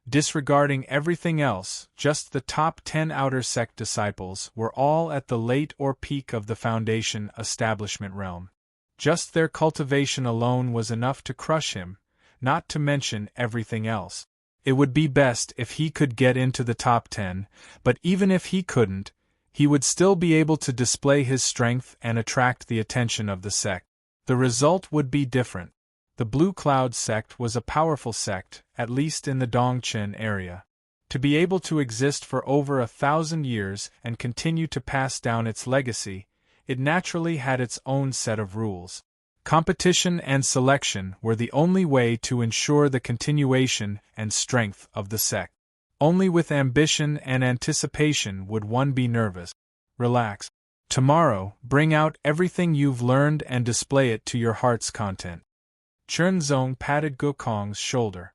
Disregarding everything else, just the top 10 outer sect disciples were all at the late or peak of the Foundation Establishment realm. Just their cultivation alone was enough to crush him, not to mention everything else. It would be best if he could get into the top 10, but even if he couldn't, he would still be able to display his strength and attract the attention of the sect. The result would be different. The Blue Cloud sect was a powerful sect, at least in the Dongqin area. To be able to exist for over 1,000 years and continue to pass down its legacy, it naturally had its own set of rules. Competition and selection were the only way to ensure the continuation and strength of the sect. Only with ambition and anticipation would one be nervous. Relax. Tomorrow, bring out everything you've learned and display it to your heart's content. Chen Zong patted Gokong's shoulder.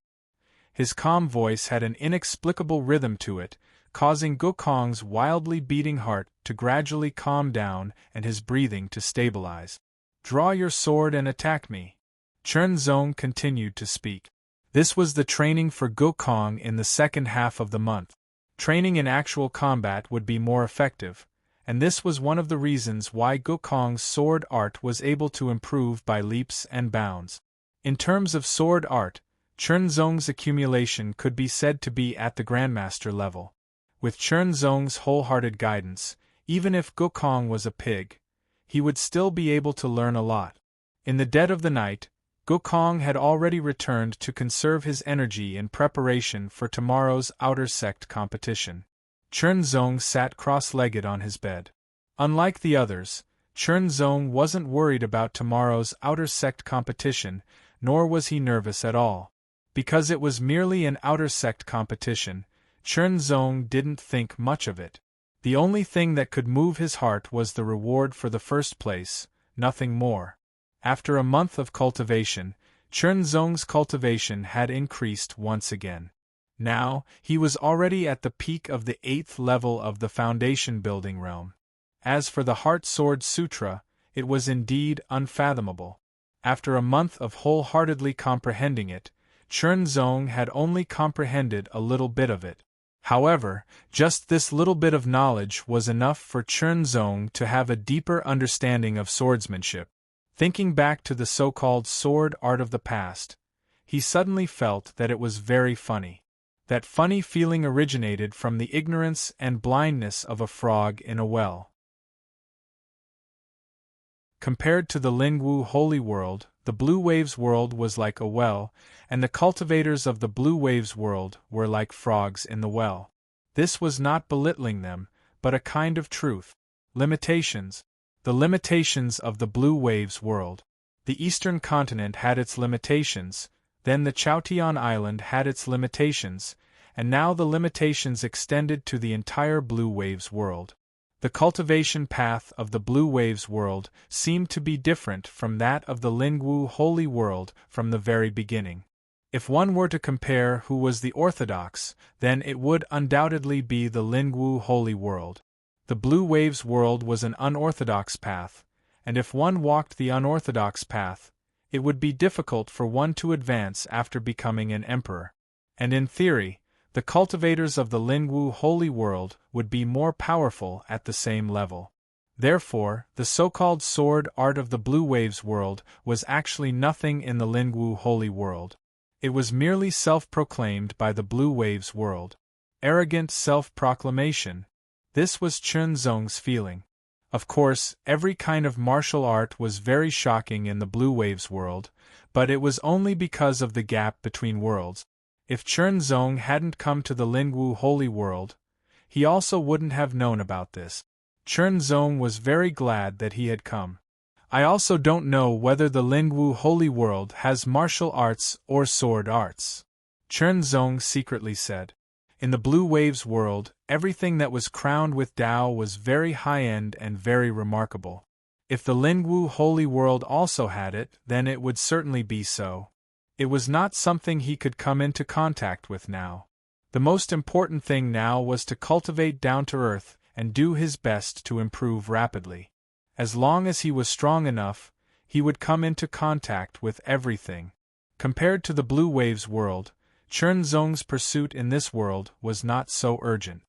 His calm voice had an inexplicable rhythm to it, causing Gokong's wildly beating heart to gradually calm down and his breathing to stabilize. "Draw your sword and attack me." Chen Zong continued to speak. This was the training for Gokong in the second half of the month. Training in actual combat would be more effective, and this was one of the reasons why Gokong's sword art was able to improve by leaps and bounds. In terms of sword art, Chen Zong's accumulation could be said to be at the Grandmaster level. With Chen Zong's wholehearted guidance, even if Gokong was a pig, he would still be able to learn a lot. In the dead of the night, Gokong had already returned to conserve his energy in preparation for tomorrow's outer sect competition. Chen Zong sat cross-legged on his bed. Unlike the others, Chen Zong wasn't worried about tomorrow's outer sect competition, nor was he nervous at all. Because it was merely an outer sect competition, Chen Zong didn't think much of it. The only thing that could move his heart was the reward for the first place, nothing more. After a month of cultivation, Chen Zong's cultivation had increased once again. Now, he was already at the peak of the 8th level of the foundation building realm. As for the Heart Sword Sutra, it was indeed unfathomable. After a month of wholeheartedly comprehending it, Chen Zong had only comprehended a little bit of it. However, just this little bit of knowledge was enough for Chen Zong to have a deeper understanding of swordsmanship. Thinking back to the so-called sword art of the past, he suddenly felt that it was very funny. That funny feeling originated from the ignorance and blindness of a frog in a well. Compared to the Lingwu Holy World, the Blue Waves world was like a well, and the cultivators of the Blue Waves world were like frogs in the well. This was not belittling them, but a kind of truth. Limitations. The limitations of the Blue Waves world. The eastern continent had its limitations, then the Chaotian Island had its limitations, and now the limitations extended to the entire Blue Waves world. The cultivation path of the Blue Waves world seemed to be different from that of the Lingwu Holy World from the very beginning. If one were to compare who was the orthodox, then it would undoubtedly be the Lingwu Holy World. The Blue Waves world was an unorthodox path, and if one walked the unorthodox path, it would be difficult for one to advance after becoming an emperor. And in theory, the cultivators of the Lingwu Holy World would be more powerful at the same level. Therefore, the so-called sword art of the Blue Waves world was actually nothing in the Lingwu Holy World. It was merely self-proclaimed by the Blue Waves world. Arrogant self-proclamation. This was Chen Zong's feeling. Of course, every kind of martial art was very shocking in the Blue Waves world, but it was only because of the gap between worlds. If Chen Zong hadn't come to the Lingwu Holy World, he also wouldn't have known about this. Chen Zong was very glad that he had come. I also don't know whether the Lingwu Holy World has martial arts or sword arts, Chen Zong secretly said. In the Blue Waves world, everything that was crowned with Tao was very high-end and very remarkable. If the Lingwu Holy World also had it, then it would certainly be so. It was not something he could come into contact with now. The most important thing now was to cultivate down-to-earth and do his best to improve rapidly. As long as he was strong enough, he would come into contact with everything. Compared to the Blue Waves world, Chen Zong's pursuit in this world was not so urgent.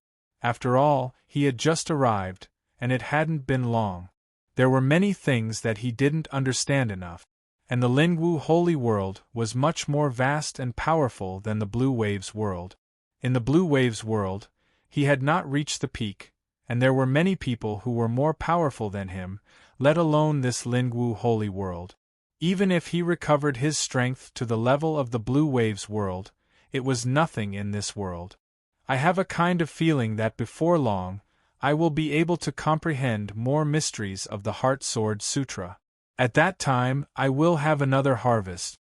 After all, he had just arrived, and it hadn't been long. There were many things that he didn't understand enough, and the Lingwu Holy World was much more vast and powerful than the Blue Waves world. In the Blue Waves world, he had not reached the peak, and there were many people who were more powerful than him, let alone this Lingwu Holy World. Even if he recovered his strength to the level of the Blue Waves world, it was nothing in this world. I have a kind of feeling that before long, I will be able to comprehend more mysteries of the Heart Sword Sutra. At that time, I will have another harvest,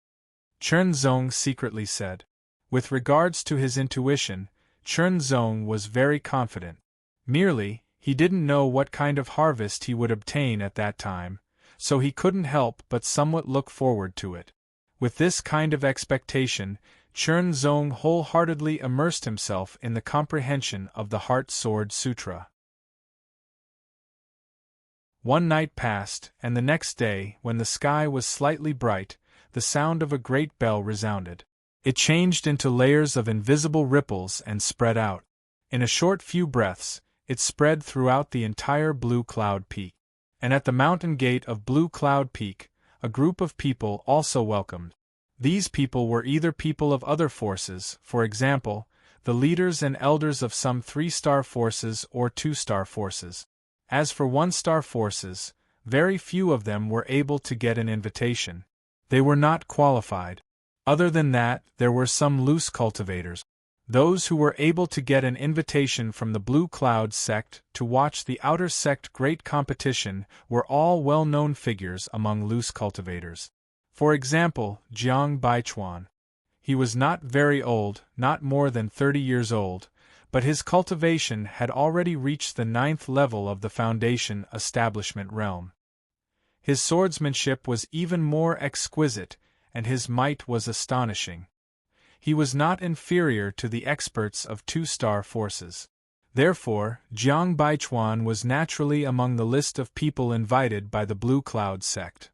Chen Zong secretly said. With regards to his intuition, Chen Zong was very confident. Merely, he didn't know what kind of harvest he would obtain at that time, so he couldn't help but somewhat look forward to it. With this kind of expectation, Chen Zong wholeheartedly immersed himself in the comprehension of the Heart Sword Sutra. One night passed, and the next day, when the sky was slightly bright, the sound of a great bell resounded. It changed into layers of invisible ripples and spread out. In a short few breaths, it spread throughout the entire Blue Cloud Peak. And at the mountain gate of Blue Cloud Peak, a group of people also welcomed. These people were either people of other forces, for example, the leaders and elders of some 3-star forces or 2-star forces. As for 1-star forces, very few of them were able to get an invitation. They were not qualified. Other than that, there were some loose cultivators. Those who were able to get an invitation from the Blue Cloud sect to watch the outer sect great competition were all well-known figures among loose cultivators. For example, Jiang Baichuan. He was not very old, not more than 30 years old, but his cultivation had already reached the 9th level of the Foundation establishment realm. His swordsmanship was even more exquisite, and his might was astonishing. He was not inferior to the experts of 2-star forces. Therefore, Jiang Baichuan was naturally among the list of people invited by the Blue Cloud sect.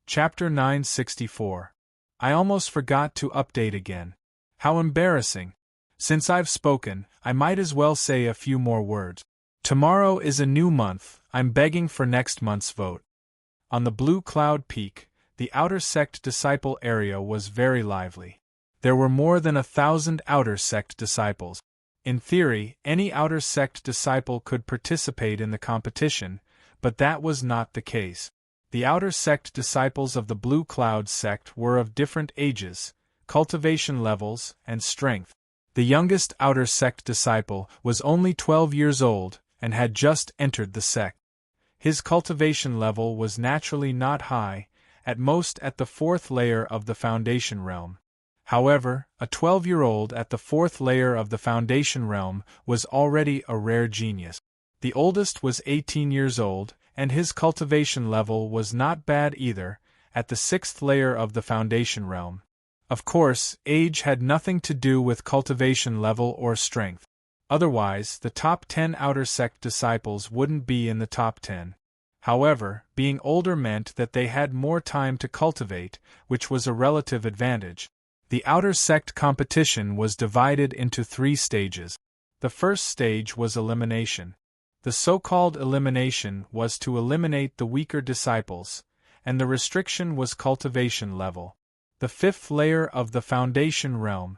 Chapter 964. I almost forgot to update again. How embarrassing. Since I've spoken, I might as well say a few more words. Tomorrow is a new month, I'm begging for next month's vote. On the Blue Cloud Peak, the outer sect disciple area was very lively. There were more than 1,000 outer sect disciples. In theory, any outer sect disciple could participate in the competition, but that was not the case. The outer sect disciples of the Blue Cloud sect were of different ages, cultivation levels, and strength. The youngest outer sect disciple was only 12 years old and had just entered the sect. His cultivation level was naturally not high, at most at the 4th layer of the Foundation realm. However, a 12-year-old at the 4th layer of the Foundation realm was already a rare genius. The oldest was 18 years old, and his cultivation level was not bad either, at the 6th layer of the Foundation realm. Of course, age had nothing to do with cultivation level or strength. Otherwise, the top 10 outer sect disciples wouldn't be in the top 10. However, being older meant that they had more time to cultivate, which was a relative advantage. The outer sect competition was divided into 3 stages. The first stage was elimination. The so-called elimination was to eliminate the weaker disciples, and the restriction was cultivation level. The 5th layer of the Foundation realm.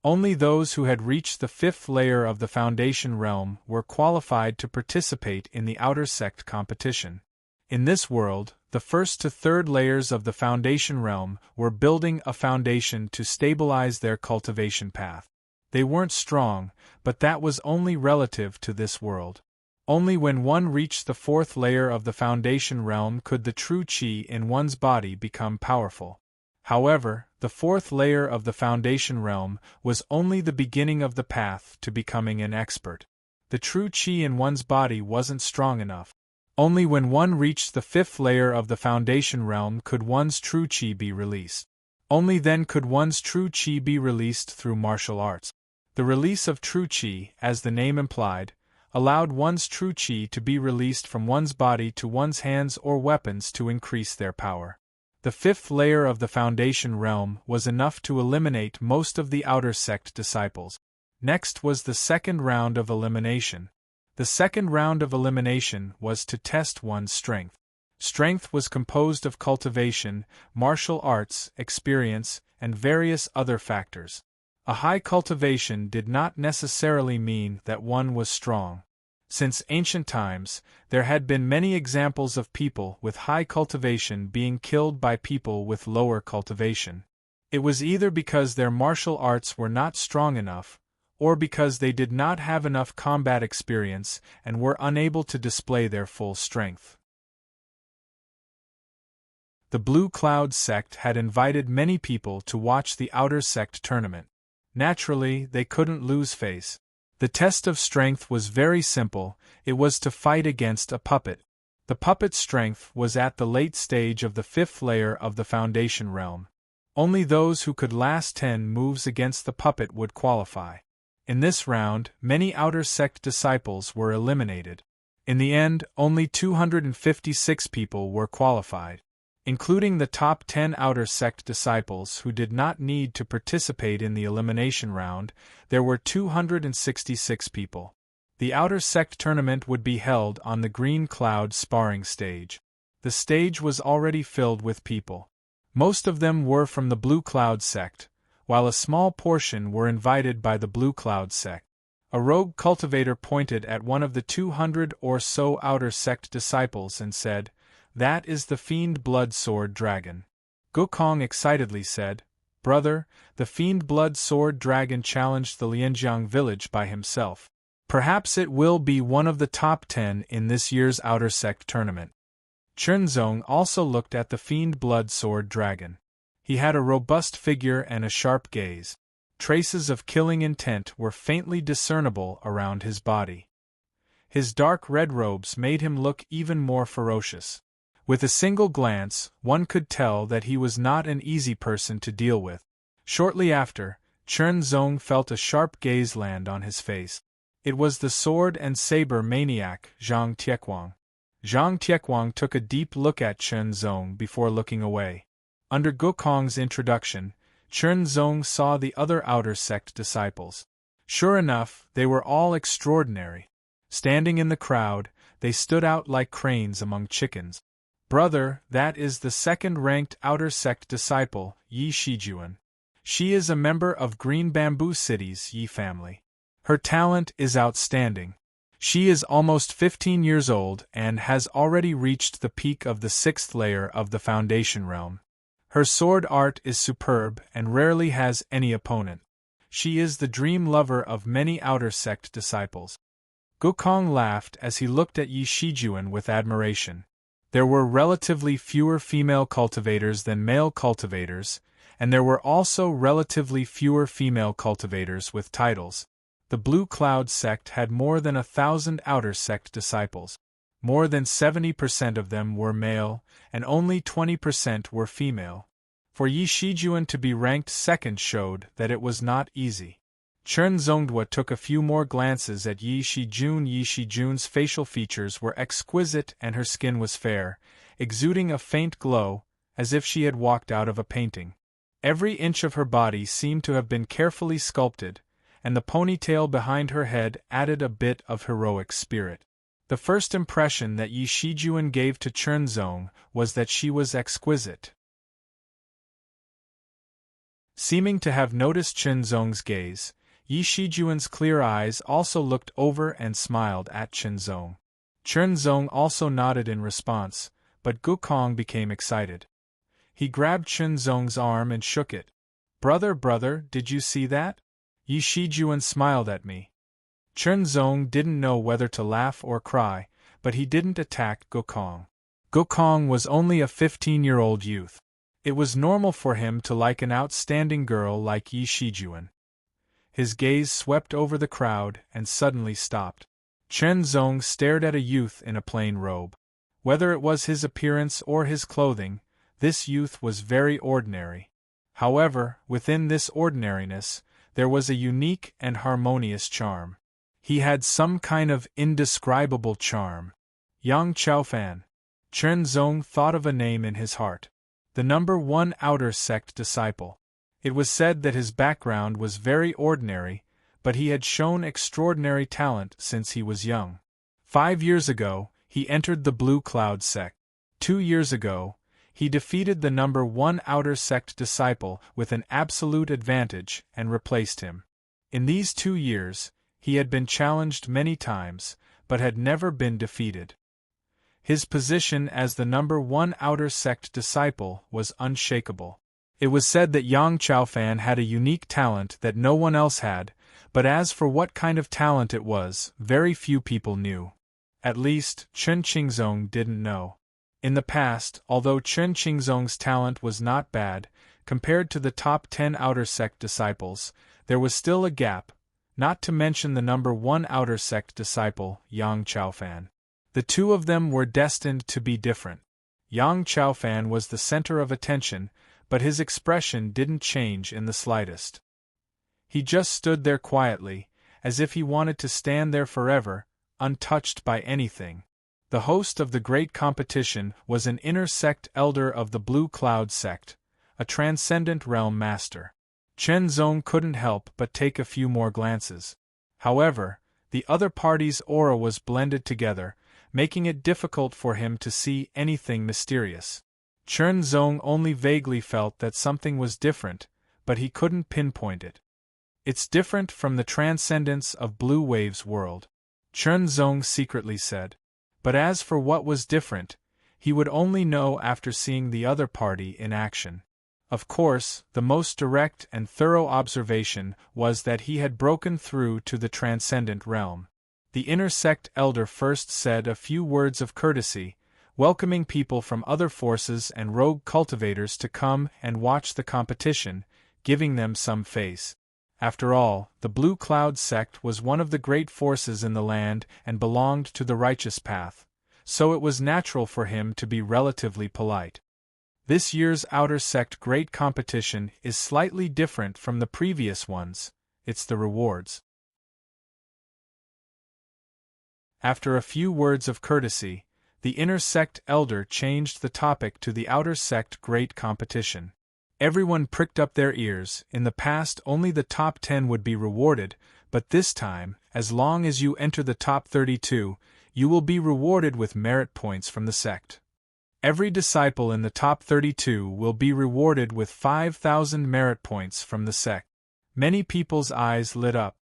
Only those who had reached the 5th layer of the Foundation realm were qualified to participate in the outer sect competition. In this world, the 1st to 3rd layers of the Foundation realm were building a foundation to stabilize their cultivation path. They weren't strong, but that was only relative to this world. Only when one reached the 4th layer of the Foundation realm could the true chi in one's body become powerful. However, the 4th layer of the Foundation realm was only the beginning of the path to becoming an expert. The true chi in one's body wasn't strong enough. Only when one reached the 5th layer of the Foundation realm could one's true chi be released. Only then could one's true chi be released through martial arts. The release of true chi, as the name implied, allowed one's true chi to be released from one's body to one's hands or weapons to increase their power. The 5th layer of the Foundation realm was enough to eliminate most of the outer sect disciples. Next was the second round of elimination. The second round of elimination was to test one's strength. Strength was composed of cultivation, martial arts, experience, and various other factors. A high cultivation did not necessarily mean that one was strong. Since ancient times, there had been many examples of people with high cultivation being killed by people with lower cultivation. It was either because their martial arts were not strong enough, or because they did not have enough combat experience and were unable to display their full strength. The Blue Cloud sect had invited many people to watch the outer sect tournament. Naturally, they couldn't lose face. The test of strength was very simple, it was to fight against a puppet. The puppet's strength was at the late stage of the 5th layer of the Foundation realm. Only those who could last 10 moves against the puppet would qualify. In this round, many outer sect disciples were eliminated. In the end, only 256 people were qualified. Including the top 10 outer sect disciples who did not need to participate in the elimination round, there were 266 people. The outer sect tournament would be held on the Green Cloud sparring stage. The stage was already filled with people. Most of them were from the Blue Cloud sect, while a small portion were invited by the Blue Cloud sect. A rogue cultivator pointed at one of the 200 or so outer sect disciples and said, "That is the Fiend Blood Sword Dragon." Gokong excitedly said, "Brother, the Fiend Blood Sword Dragon challenged the Lianjiang village by himself. Perhaps it will be one of the top 10 in this year's outer sect tournament." Chunzong also looked at the Fiend Blood Sword Dragon. He had a robust figure and a sharp gaze. Traces of killing intent were faintly discernible around his body. His dark red robes made him look even more ferocious. With a single glance, one could tell that he was not an easy person to deal with. Shortly after, Chunzong felt a sharp gaze land on his face. It was the sword and saber maniac, Zhang Tiekwang. Zhang Tiekwang took a deep look at Chunzong before looking away. Under Gokong's introduction, Chunzong saw the other outer sect disciples. Sure enough, they were all extraordinary. Standing in the crowd, they stood out like cranes among chickens. "Brother, that is the second-ranked outer sect disciple, Yi Shijuan. She is a member of Green Bamboo City's Yi family. Her talent is outstanding. She is almost 15 years old and has already reached the peak of the 6th layer of the Foundation Realm. Her sword art is superb and rarely has any opponent. She is the dream lover of many outer sect disciples." Gokong laughed as he looked at Yi Shijuan with admiration. There were relatively fewer female cultivators than male cultivators, and there were also relatively fewer female cultivators with titles. The Blue Cloud sect had more than 1,000 outer sect disciples. More than 70% of them were male, and only 20% were female. For Yi Shijuan to be ranked second showed that it was not easy. Chunzongdua took a few more glances at Yi Shijun. Yi Shijun's facial features were exquisite and her skin was fair, exuding a faint glow, as if she had walked out of a painting. Every inch of her body seemed to have been carefully sculpted, and the ponytail behind her head added a bit of heroic spirit. The first impression that Yi Shijuan gave to Chunzong was that she was exquisite. Seeming to have noticed Chunzong's gaze, Yi Shijuan's clear eyes also looked over and smiled at Chunzong. Chunzong also nodded in response, but Gokong became excited. He grabbed Chunzong's arm and shook it. Brother, did you see that?" Yi Shijuan smiled at me. Chunzong didn't know whether to laugh or cry, but he didn't attack Gokong. Gokong was only a 15-year-old youth. It was normal for him to like an outstanding girl like Yi Shijuan. His gaze swept over the crowd and suddenly stopped. Chunzong stared at a youth in a plain robe. Whether it was his appearance or his clothing, this youth was very ordinary. However, within this ordinariness, there was a unique and harmonious charm. He had some kind of indescribable charm. Yang Chaofan. Chunzong thought of a name in his heart. The number 1 outer sect disciple. It was said that his background was very ordinary, but he had shown extraordinary talent since he was young. 5 years ago, he entered the Blue Cloud sect. 2 years ago, he defeated the number 1 outer sect disciple with an absolute advantage and replaced him. In these 2 years, he had been challenged many times, but had never been defeated. His position as the number 1 outer sect disciple was unshakable. It was said that Yang Chaofan had a unique talent that no one else had, but as for what kind of talent it was, very few people knew. At least, Chen Qingzong didn't know. In the past, although Chen Qingzong's talent was not bad, compared to the top 10 outer sect disciples, there was still a gap, not to mention the number 1 outer sect disciple, Yang Chaofan. The two of them were destined to be different. Yang Chaofan was the center of attention, but his expression didn't change in the slightest. He just stood there quietly, as if he wanted to stand there forever, untouched by anything. The host of the great competition was an inner sect elder of the Blue Cloud sect, a transcendent realm master. Chen Zong couldn't help but take a few more glances. However, the other party's aura was blended together, making it difficult for him to see anything mysterious. Chen Zong only vaguely felt that something was different, but he couldn't pinpoint it. It's different from the transcendence of Blue Wave's world, Chen Zong secretly said. But as for what was different, he would only know after seeing the other party in action. Of course, the most direct and thorough observation was that he had broken through to the transcendent realm. The inner sect elder first said a few words of courtesy, welcoming people from other forces and rogue cultivators to come and watch the competition, giving them some face. After all, the Blue Cloud sect was one of the great forces in the land and belonged to the righteous path, so it was natural for him to be relatively polite. This year's outer sect great competition is slightly different from the previous ones. It's the rewards. After a few words of courtesy, the inner sect elder changed the topic to the outer sect great competition. Everyone pricked up their ears. In the past only the top 10 would be rewarded, but this time, as long as you enter the top 32, you will be rewarded with merit points from the sect. Every disciple in the top 32 will be rewarded with 5,000 merit points from the sect. Many people's eyes lit up.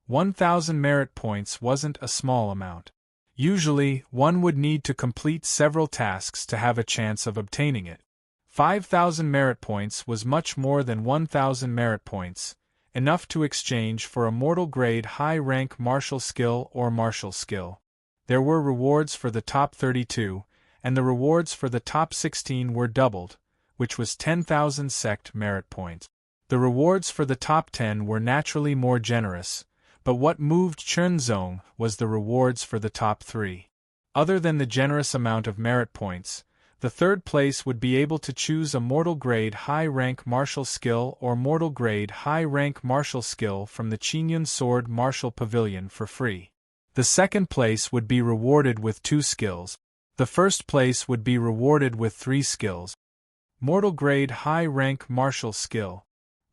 1,000 merit points wasn't a small amount. Usually, one would need to complete several tasks to have a chance of obtaining it. 5,000 merit points was much more than 1,000 merit points, enough to exchange for a mortal grade high-rank martial skill or martial skill. There were rewards for the top 32, and the rewards for the top 16 were doubled, which was 10,000 sect merit points. The rewards for the top 10 were naturally more generous, but what moved Chen Zong was the rewards for the top 3. Other than the generous amount of merit points, the third place would be able to choose a mortal grade high-rank martial skill or mortal grade high-rank martial skill from the Qingyun Sword Martial Pavilion for free. The second place would be rewarded with 2 skills. The first place would be rewarded with 3 skills. Mortal grade high-rank martial skill.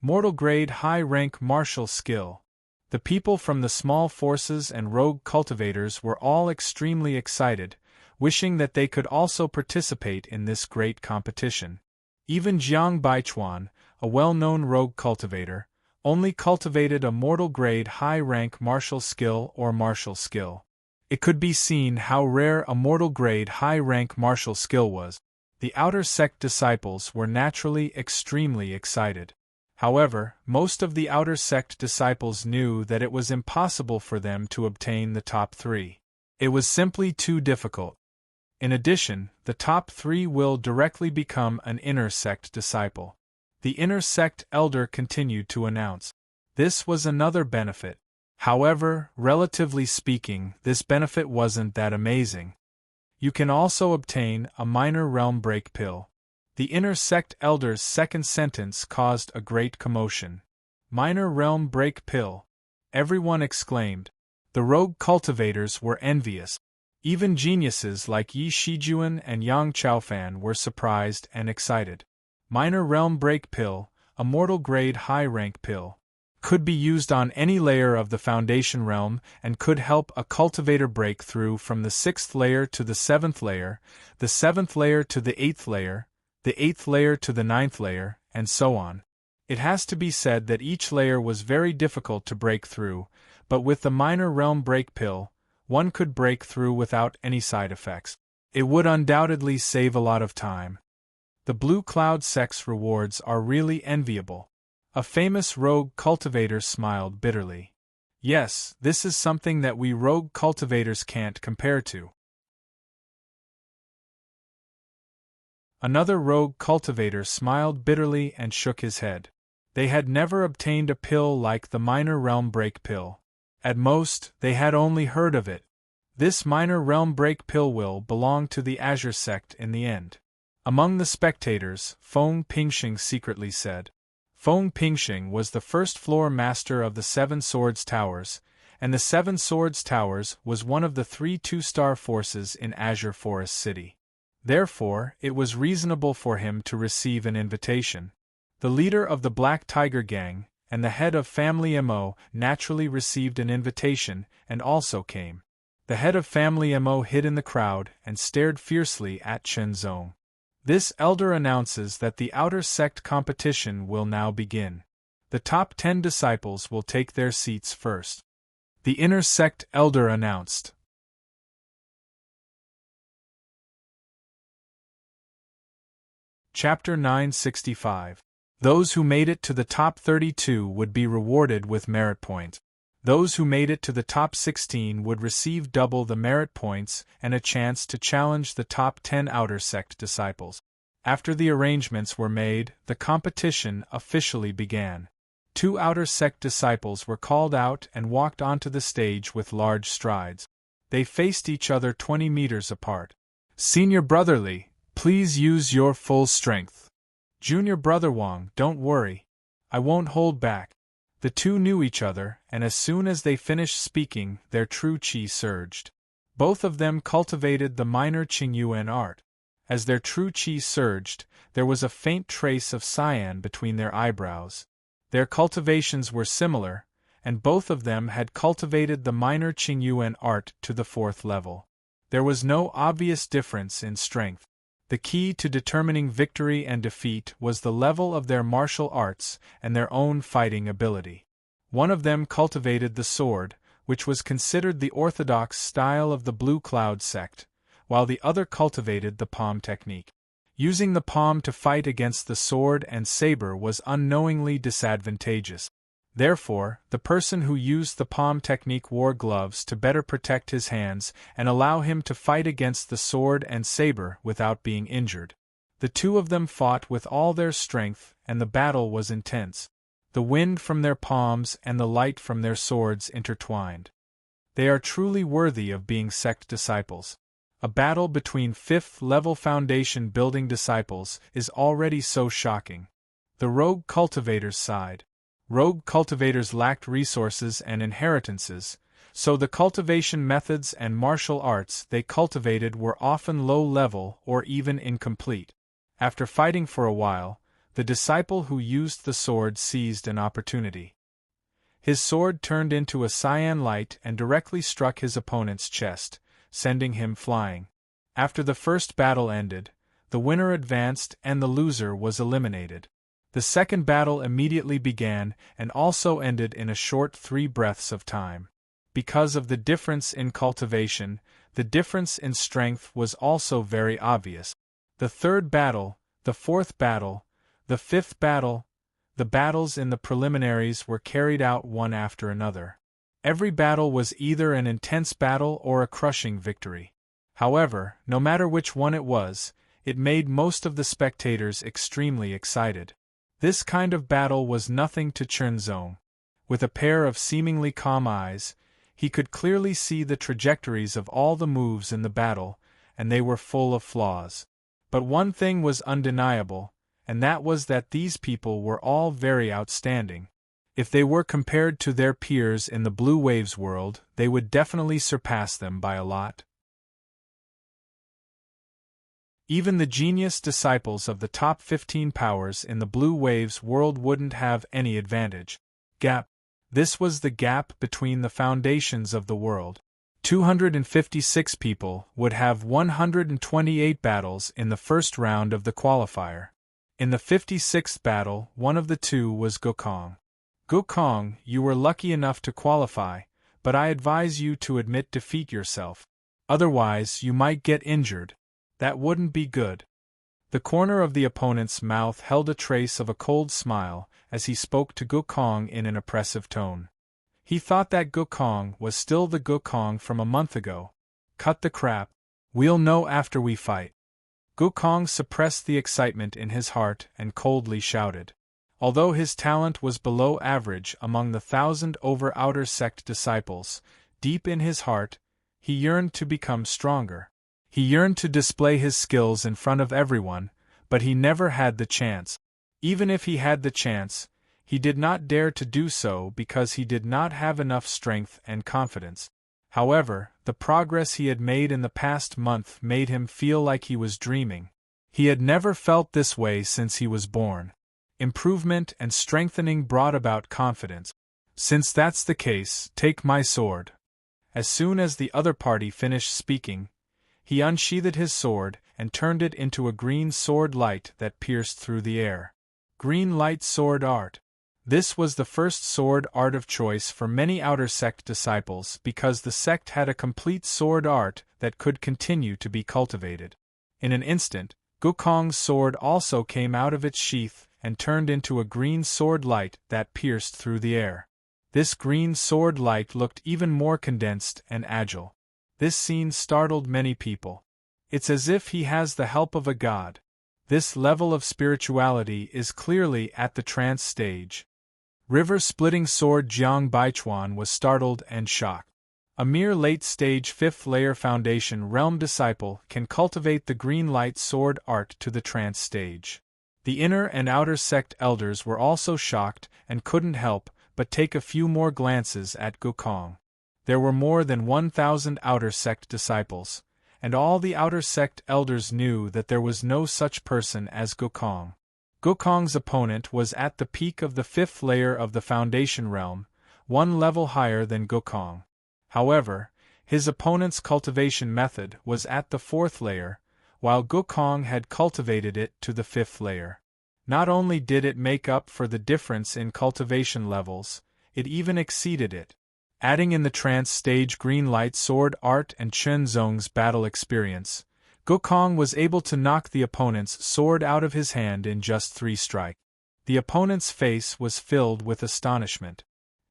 Mortal grade high-rank martial skill. The people from the small forces and rogue cultivators were all extremely excited, wishing that they could also participate in this great competition. Even Jiang Baichuan, a well-known rogue cultivator, only cultivated a mortal grade high-rank martial skill or martial skill. It could be seen how rare a mortal grade high-rank martial skill was. The outer sect disciples were naturally extremely excited. However, most of the outer sect disciples knew that it was impossible for them to obtain the top 3. It was simply too difficult. In addition, the top 3 will directly become an inner sect disciple. The inner sect elder continued to announce. This was another benefit. However, relatively speaking, this benefit wasn't that amazing. You can also obtain a minor realm break pill. The inner sect elder's second sentence caused a great commotion. Minor realm break pill. Everyone exclaimed. The rogue cultivators were envious. Even geniuses like Yi Shijuan and Yang Chaofan were surprised and excited. Minor realm break pill, a mortal grade high rank pill, could be used on any layer of the foundation realm and could help a cultivator break through from the 6th layer to the 7th layer, the 7th layer to the 8th layer, the 8th layer to the 9th layer, and so on. It has to be said that each layer was very difficult to break through, but with the minor realm break pill, one could break through without any side effects. It would undoubtedly save a lot of time. The Blue Cloud sect's rewards are really enviable. A famous rogue cultivator smiled bitterly. Yes, this is something that we rogue cultivators can't compare to. Another rogue cultivator smiled bitterly and shook his head. They had never obtained a pill like the minor realm break pill. At most, they had only heard of it. This minor realm break pill will belong to the Azure sect in the end. Among the spectators, Feng Pingxing secretly said. Feng Pingxing was the first floor master of the 7 Swords Towers, and the Seven Swords Towers was one of the 3 two-star forces in Azure Forest City. Therefore, it was reasonable for him to receive an invitation. The leader of the Black Tiger Gang, and the head of Family Mo, naturally received an invitation, and also came. The head of Family Mo hid in the crowd and stared fiercely at Chen Zong. This elder announces that the outer sect competition will now begin. The top 10 disciples will take their seats first. The inner sect elder announced. Chapter 965. Those who made it to the top 32 would be rewarded with merit points. Those who made it to the top 16 would receive double the merit points and a chance to challenge the top 10 outer sect disciples. After the arrangements were made, the competition officially began. 2 outer sect disciples were called out and walked onto the stage with large strides. They faced each other 20 meters apart. Senior Brotherly, please use your full strength. Junior Brother Wang, don't worry. I won't hold back. The two knew each other, and as soon as they finished speaking, their true qi surged. Both of them cultivated the minor Qingyuan art. As their true qi surged, there was a faint trace of cyan between their eyebrows. Their cultivations were similar, and both of them had cultivated the minor Qingyuan art to the 4th level. There was no obvious difference in strength. The key to determining victory and defeat was the level of their martial arts and their own fighting ability. One of them cultivated the sword, which was considered the orthodox style of the Blue Cloud sect, while the other cultivated the palm technique. Using the palm to fight against the sword and saber was unknowingly disadvantageous. Therefore, the person who used the palm technique wore gloves to better protect his hands and allow him to fight against the sword and saber without being injured. The two of them fought with all their strength, and the battle was intense. The wind from their palms and the light from their swords intertwined. They are truly worthy of being sect disciples. A battle between 5th-level foundation building disciples is already so shocking. The rogue cultivators sighed. Rogue cultivators lacked resources and inheritances, so the cultivation methods and martial arts they cultivated were often low-level or even incomplete. After fighting for a while, the disciple who used the sword seized an opportunity. His sword turned into a cyan light and directly struck his opponent's chest, sending him flying. After the first battle ended, the winner advanced and the loser was eliminated. The second battle immediately began and also ended in a short 3 breaths of time. Because of the difference in cultivation, the difference in strength was also very obvious. The 3rd battle, the 4th battle, the 5th battle, the battles in the preliminaries were carried out one after another. Every battle was either an intense battle or a crushing victory. However, no matter which one it was, it made most of the spectators extremely excited. This kind of battle was nothing to Chen Zong. With a pair of seemingly calm eyes, he could clearly see the trajectories of all the moves in the battle, and they were full of flaws. But one thing was undeniable, and that was that these people were all very outstanding. If they were compared to their peers in the Blue Waves world, they would definitely surpass them by a lot. Even the genius disciples of the top 15 powers in the Blue Waves world wouldn't have any advantage. Gap. This was the gap between the foundations of the world. 256 people would have 128 battles in the first round of the qualifier. In the 56th battle, one of the two was Gokong. Gokong, you were lucky enough to qualify, but I advise you to admit defeat yourself. Otherwise, you might get injured. That wouldn't be good. The corner of the opponent's mouth held a trace of a cold smile as he spoke to Gokong in an oppressive tone. He thought that Gokong was still the Gokong from a month ago. Cut the crap. We'll know after we fight. Gokong suppressed the excitement in his heart and coldly shouted. Although his talent was below average among the 1,000 over outer sect disciples, deep in his heart, he yearned to become stronger. He yearned to display his skills in front of everyone, but he never had the chance. Even if he had the chance, He did not dare to do so because he did not have enough strength and confidence. However, the progress he had made in the past month made him feel like he was dreaming. He had never felt this way since he was born. Improvement and strengthening brought about confidence. Since that's the case, take my sword. As soon as the other party finished speaking, he unsheathed his sword and turned it into a green sword light that pierced through the air. Green light sword art. This was the first sword art of choice for many outer sect disciples because the sect had a complete sword art that could continue to be cultivated. In an instant, Gokong's sword also came out of its sheath and turned into a green sword light that pierced through the air. This green sword light looked even more condensed and agile. This scene startled many people. It's as if he has the help of a god. This level of spirituality is clearly at the trance stage. River-splitting sword Jiang Baichuan was startled and shocked. A mere late-stage fifth-layer foundation realm disciple can cultivate the green light sword art to the trance stage. The inner and outer sect elders were also shocked and couldn't help but take a few more glances at Gokong. There were more than 1,000 outer sect disciples, and all the outer sect elders knew that there was no such person as Gokong. Gokong's opponent was at the peak of the fifth layer of the foundation realm, one level higher than Gokong. However, his opponent's cultivation method was at the fourth layer, while Gokong had cultivated it to the fifth layer. Not only did it make up for the difference in cultivation levels, it even exceeded it. Adding in the trance stage green light sword art and Chen Zong's battle experience, Gokong was able to knock the opponent's sword out of his hand in just 3 strikes. The opponent's face was filled with astonishment.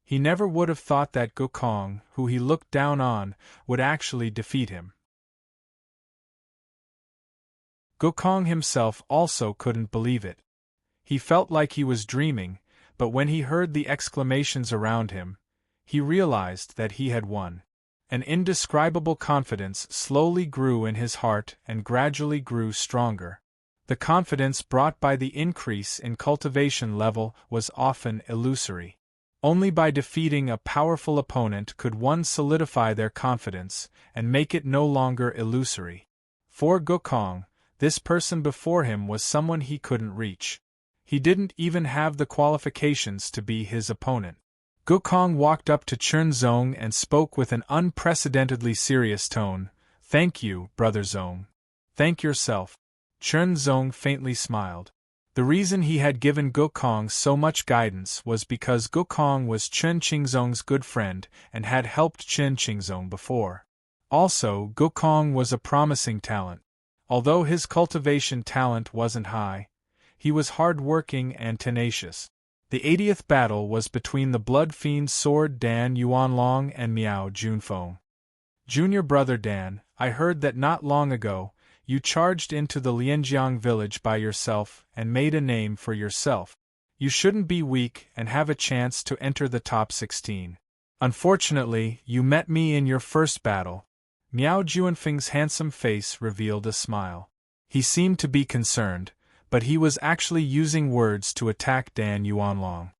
He never would have thought that Gokong, who he looked down on, would actually defeat him. Gokong himself also couldn't believe it. He felt like he was dreaming, but when he heard the exclamations around him, he realized that he had won. An indescribable confidence slowly grew in his heart and gradually grew stronger. The confidence brought by the increase in cultivation level was often illusory. Only by defeating a powerful opponent could one solidify their confidence and make it no longer illusory. For Gokong, this person before him was someone he couldn't reach. He didn't even have the qualifications to be his opponent. Gokong walked up to Chen Zong and spoke with an unprecedentedly serious tone. "Thank you, Brother Zong. Thank yourself." Chen Zong faintly smiled. The reason he had given Gokong so much guidance was because Gokong was Chen Qingzong's good friend and had helped Chen Qingzong before. Also, Gokong was a promising talent. Although his cultivation talent wasn't high, he was hard-working and tenacious. The 80th battle was between the Blood Fiend Sword Dan Yuanlong and Miao Junfeng. Junior brother Dan, I heard that not long ago, you charged into the Lianjiang village by yourself and made a name for yourself. You shouldn't be weak and have a chance to enter the top 16. Unfortunately, you met me in your first battle. Miao Junfeng's handsome face revealed a smile. He seemed to be concerned, but he was actually using words to attack Dan Yuanlong.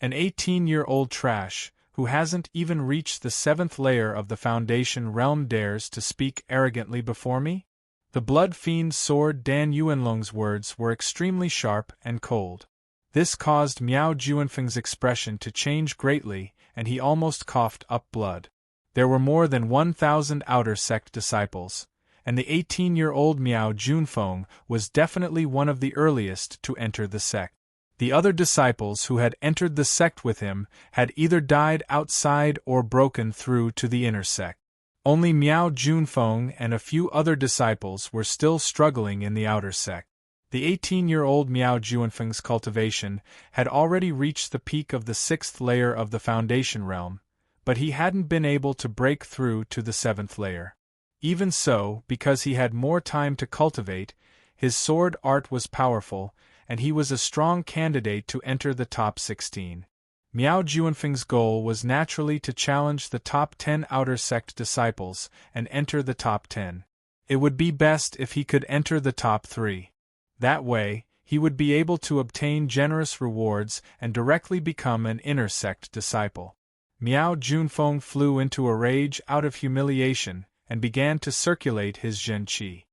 An 18-year-old trash, who hasn't even reached the 7th layer of the Foundation realm dares to speak arrogantly before me? The Blood Fiend Sword Dan Yuanlong's words were extremely sharp and cold. This caused Miao Junfeng's expression to change greatly, and he almost coughed up blood. There were more than 1,000 outer sect disciples, and the 18-year-old Miao Junfeng was definitely one of the earliest to enter the sect. The other disciples who had entered the sect with him had either died outside or broken through to the inner sect. Only Miao Junfeng and a few other disciples were still struggling in the outer sect. The 18-year-old Miao Junfeng's cultivation had already reached the peak of the 6th layer of the Foundation realm, but he hadn't been able to break through to the 7th layer. Even so, because he had more time to cultivate, his sword art was powerful, and he was a strong candidate to enter the top 16. Miao Junfeng's goal was naturally to challenge the top 10 outer sect disciples and enter the top 10. It would be best if he could enter the top 3. That way, he would be able to obtain generous rewards and directly become an inner sect disciple. Miao Junfeng flew into a rage out of humiliation and began to circulate his Zhen Qi.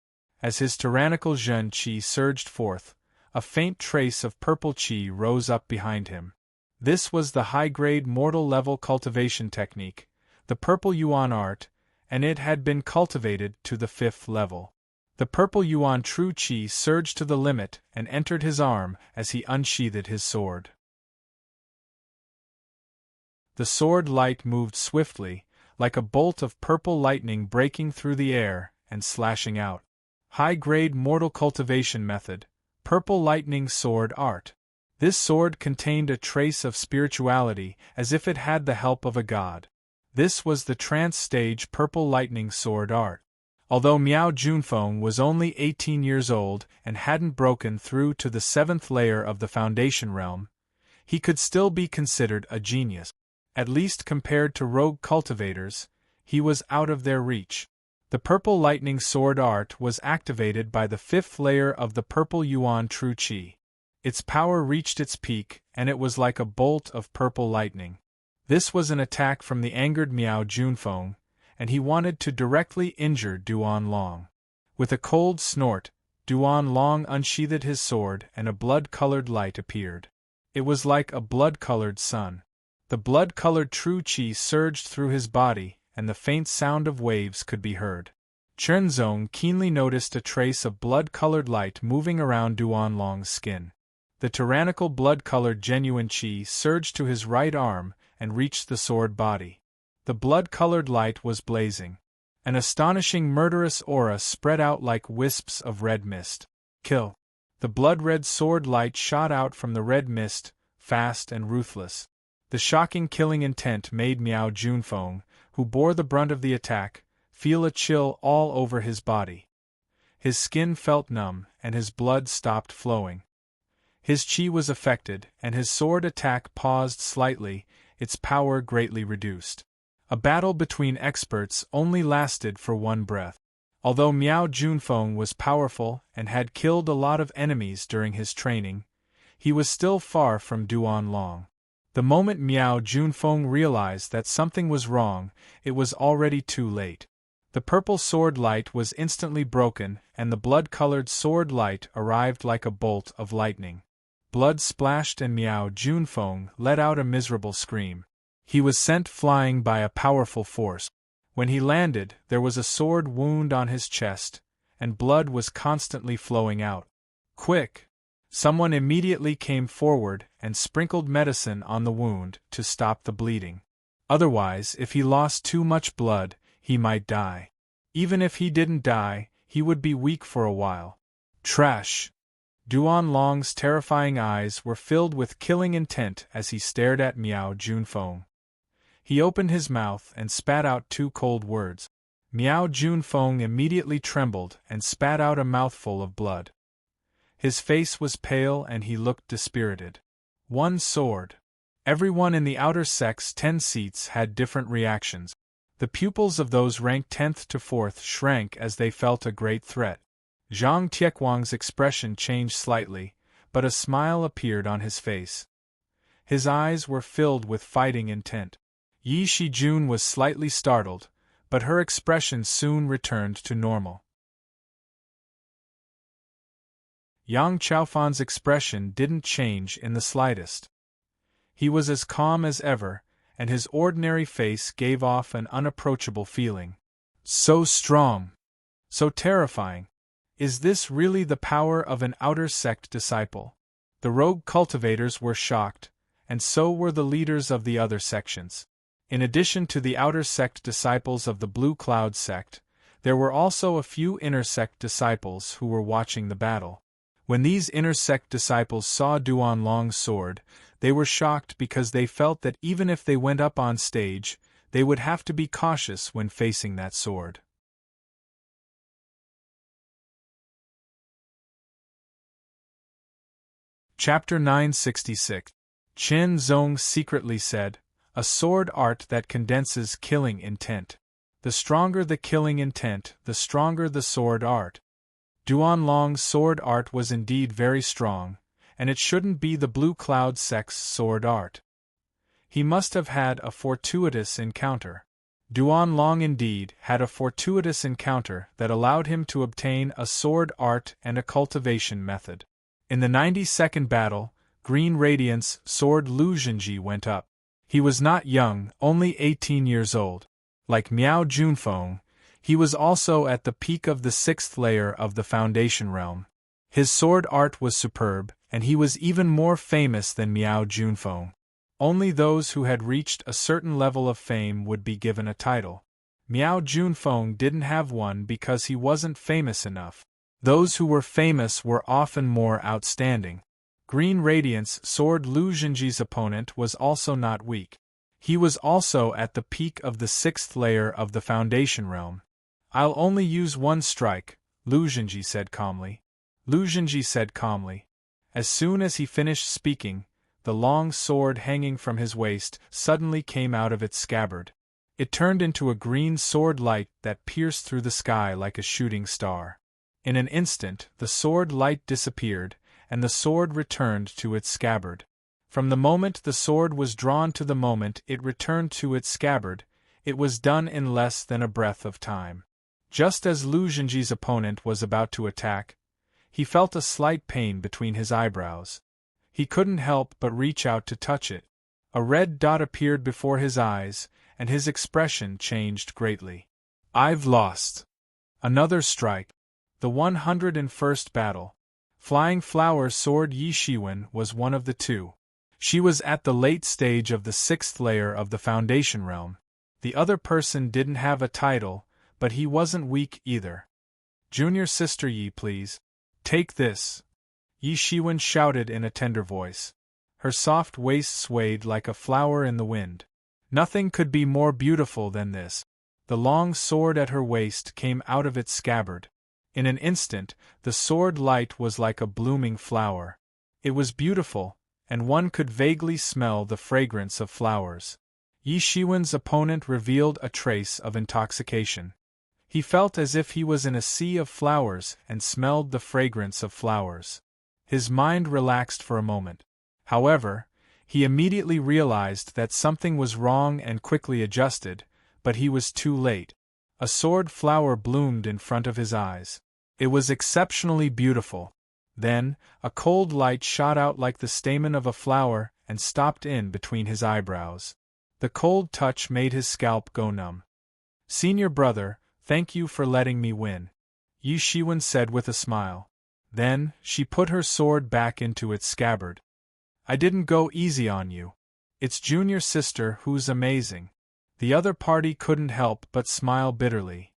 As his tyrannical Zhen Qi surged forth, a faint trace of purple Qi rose up behind him. This was the high-grade mortal-level cultivation technique, the Purple Yuan art, and it had been cultivated to the 5th level. The Purple Yuan True Qi surged to the limit and entered his arm as he unsheathed his sword. The sword light moved swiftly, like a bolt of purple lightning breaking through the air and slashing out. High-grade mortal cultivation method, Purple Lightning Sword Art. This sword contained a trace of spirituality as if it had the help of a god. This was the trance stage Purple Lightning Sword Art. Although Miao Junfeng was only 18 years old and hadn't broken through to the 7th layer of the Foundation Realm, he could still be considered a genius. At least compared to rogue cultivators, he was out of their reach. The Purple Lightning Sword Art was activated by the 5th layer of the Purple Yuan True Qi. Its power reached its peak, and it was like a bolt of purple lightning. This was an attack from the angered Miao Junfeng, and he wanted to directly injure Duan Long. With a cold snort, Duan Long unsheathed his sword and a blood-colored light appeared. It was like a blood-colored sun. The blood-colored True Qi surged through his body, and the faint sound of waves could be heard. Chenzong keenly noticed a trace of blood-colored light moving around Duan Long's skin. The tyrannical blood-colored genuine Qi surged to his right arm and reached the sword body. The blood-colored light was blazing. An astonishing murderous aura spread out like wisps of red mist. Kill! The blood-red sword light shot out from the red mist, fast and ruthless. The shocking killing intent made Miao Junfeng, who bore the brunt of the attack, feel a chill all over his body. His skin felt numb, and his blood stopped flowing. His Qi was affected, and his sword attack paused slightly, its power greatly reduced. A battle between experts only lasted for one breath. Although Miao Junfeng was powerful and had killed a lot of enemies during his training, he was still far from Duan Long. The moment Miao Junfeng realized that something was wrong, it was already too late. The purple sword light was instantly broken, and the blood-colored sword light arrived like a bolt of lightning. Blood splashed and Miao Junfeng let out a miserable scream. He was sent flying by a powerful force. When he landed, there was a sword wound on his chest, and blood was constantly flowing out. Quick! Someone immediately came forward and sprinkled medicine on the wound to stop the bleeding. Otherwise, if he lost too much blood, he might die. Even if he didn't die, he would be weak for a while. Trash! Duan Long's terrifying eyes were filled with killing intent as he stared at Miao Junfeng. He opened his mouth and spat out 2 cold words. Miao Junfeng immediately trembled and spat out a mouthful of blood. His face was pale and he looked dispirited. One sword. Everyone in the outer sect's 10 seats had different reactions. The pupils of those ranked 10th to 4th shrank as they felt a great threat. Zhang Tiekwang's expression changed slightly, but a smile appeared on his face. His eyes were filled with fighting intent. Yi Shijun was slightly startled, but her expression soon returned to normal. Yang Chaofan's expression didn't change in the slightest. He was as calm as ever, and his ordinary face gave off an unapproachable feeling. So strong! So terrifying! Is this really the power of an outer sect disciple? The rogue cultivators were shocked, and so were the leaders of the other sections. In addition to the outer sect disciples of the Blue Cloud sect, there were also a few inner sect disciples who were watching the battle. When these inner sect disciples saw Duan Long's sword, they were shocked because they felt that even if they went up on stage, they would have to be cautious when facing that sword. Chapter 966. Chen Zong secretly said, a sword art that condenses killing intent. The stronger the killing intent, the stronger the sword art. Duanlong's sword art was indeed very strong, and it shouldn't be the Blue Cloud sect's sword art. He must have had a fortuitous encounter. Duanlong indeed had a fortuitous encounter that allowed him to obtain a sword art and a cultivation method. In the 92nd battle, Green Radiant's sword Lu Zhenji went up. He was not young, only 18 years old. Like Miao Junfeng, he was also at the peak of the 6th layer of the Foundation realm. His sword art was superb, and he was even more famous than Miao Junfeng. Only those who had reached a certain level of fame would be given a title. Miao Junfeng didn't have one because he wasn't famous enough. Those who were famous were often more outstanding. Green Radiant's sword Lu Zhenji's opponent was also not weak. He was also at the peak of the 6th layer of the Foundation realm. "I'll only use one strike," Lu Zhenji said calmly. Lu Zhenji said calmly. As soon as he finished speaking, the long sword hanging from his waist suddenly came out of its scabbard. It turned into a green sword light that pierced through the sky like a shooting star. In an instant, the sword light disappeared, and the sword returned to its scabbard. From the moment the sword was drawn to the moment it returned to its scabbard, it was done in less than a breath of time. Just as Lu Zhenji's opponent was about to attack, he felt a slight pain between his eyebrows. He couldn't help but reach out to touch it. A red dot appeared before his eyes, and his expression changed greatly. "I've lost." Another strike. The 101st battle. Flying Flower sword Yi Shiwen was one of the two. She was at the late stage of the 6th layer of the Foundation realm. The other person didn't have a title, but he wasn't weak either. "Junior sister Yi, please. Take this." Yi Shiwen shouted in a tender voice. Her soft waist swayed like a flower in the wind. Nothing could be more beautiful than this. The long sword at her waist came out of its scabbard. In an instant, the sword light was like a blooming flower. It was beautiful, and one could vaguely smell the fragrance of flowers. Yi Shiwen's opponent revealed a trace of intoxication. He felt as if he was in a sea of flowers and smelled the fragrance of flowers. His mind relaxed for a moment. However, he immediately realized that something was wrong and quickly adjusted, but he was too late. A sword flower bloomed in front of his eyes. It was exceptionally beautiful. Then, a cold light shot out like the stamen of a flower and stopped in between his eyebrows. The cold touch made his scalp go numb. "Senior brother, thank you for letting me win," Yi Shiwen said with a smile. Then, she put her sword back into its scabbard. "I didn't go easy on you. It's junior sister who's amazing." The other party couldn't help but smile bitterly.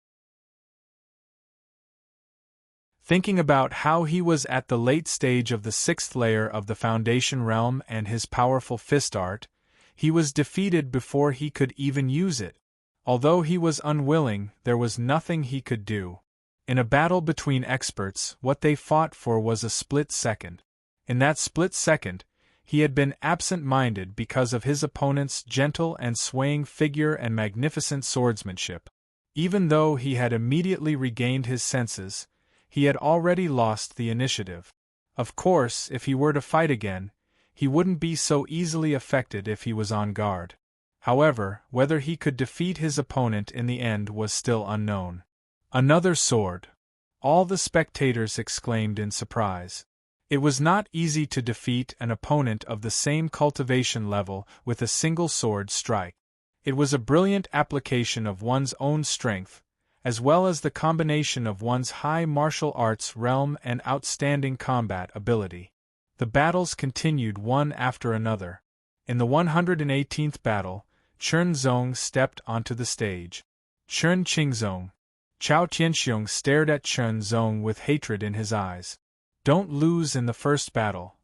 Thinking about how he was at the late stage of the 6th layer of the Foundation realm and his powerful fist art, he was defeated before he could even use it. Although he was unwilling, there was nothing he could do. In a battle between experts, what they fought for was a split second. In that split second, he had been absent-minded because of his opponent's gentle and swaying figure and magnificent swordsmanship. Even though he had immediately regained his senses, he had already lost the initiative. Of course, if he were to fight again, he wouldn't be so easily affected if he was on guard. However, whether he could defeat his opponent in the end was still unknown. "Another sword!" all the spectators exclaimed in surprise. It was not easy to defeat an opponent of the same cultivation level with a single sword strike. It was a brilliant application of one's own strength, as well as the combination of one's high martial arts realm and outstanding combat ability. The battles continued one after another. In the 118th battle, Chen Zong stepped onto the stage. Chen Qingzong. Chao Tianxiong stared at Chen Zong with hatred in his eyes. "Don't lose in the first battle."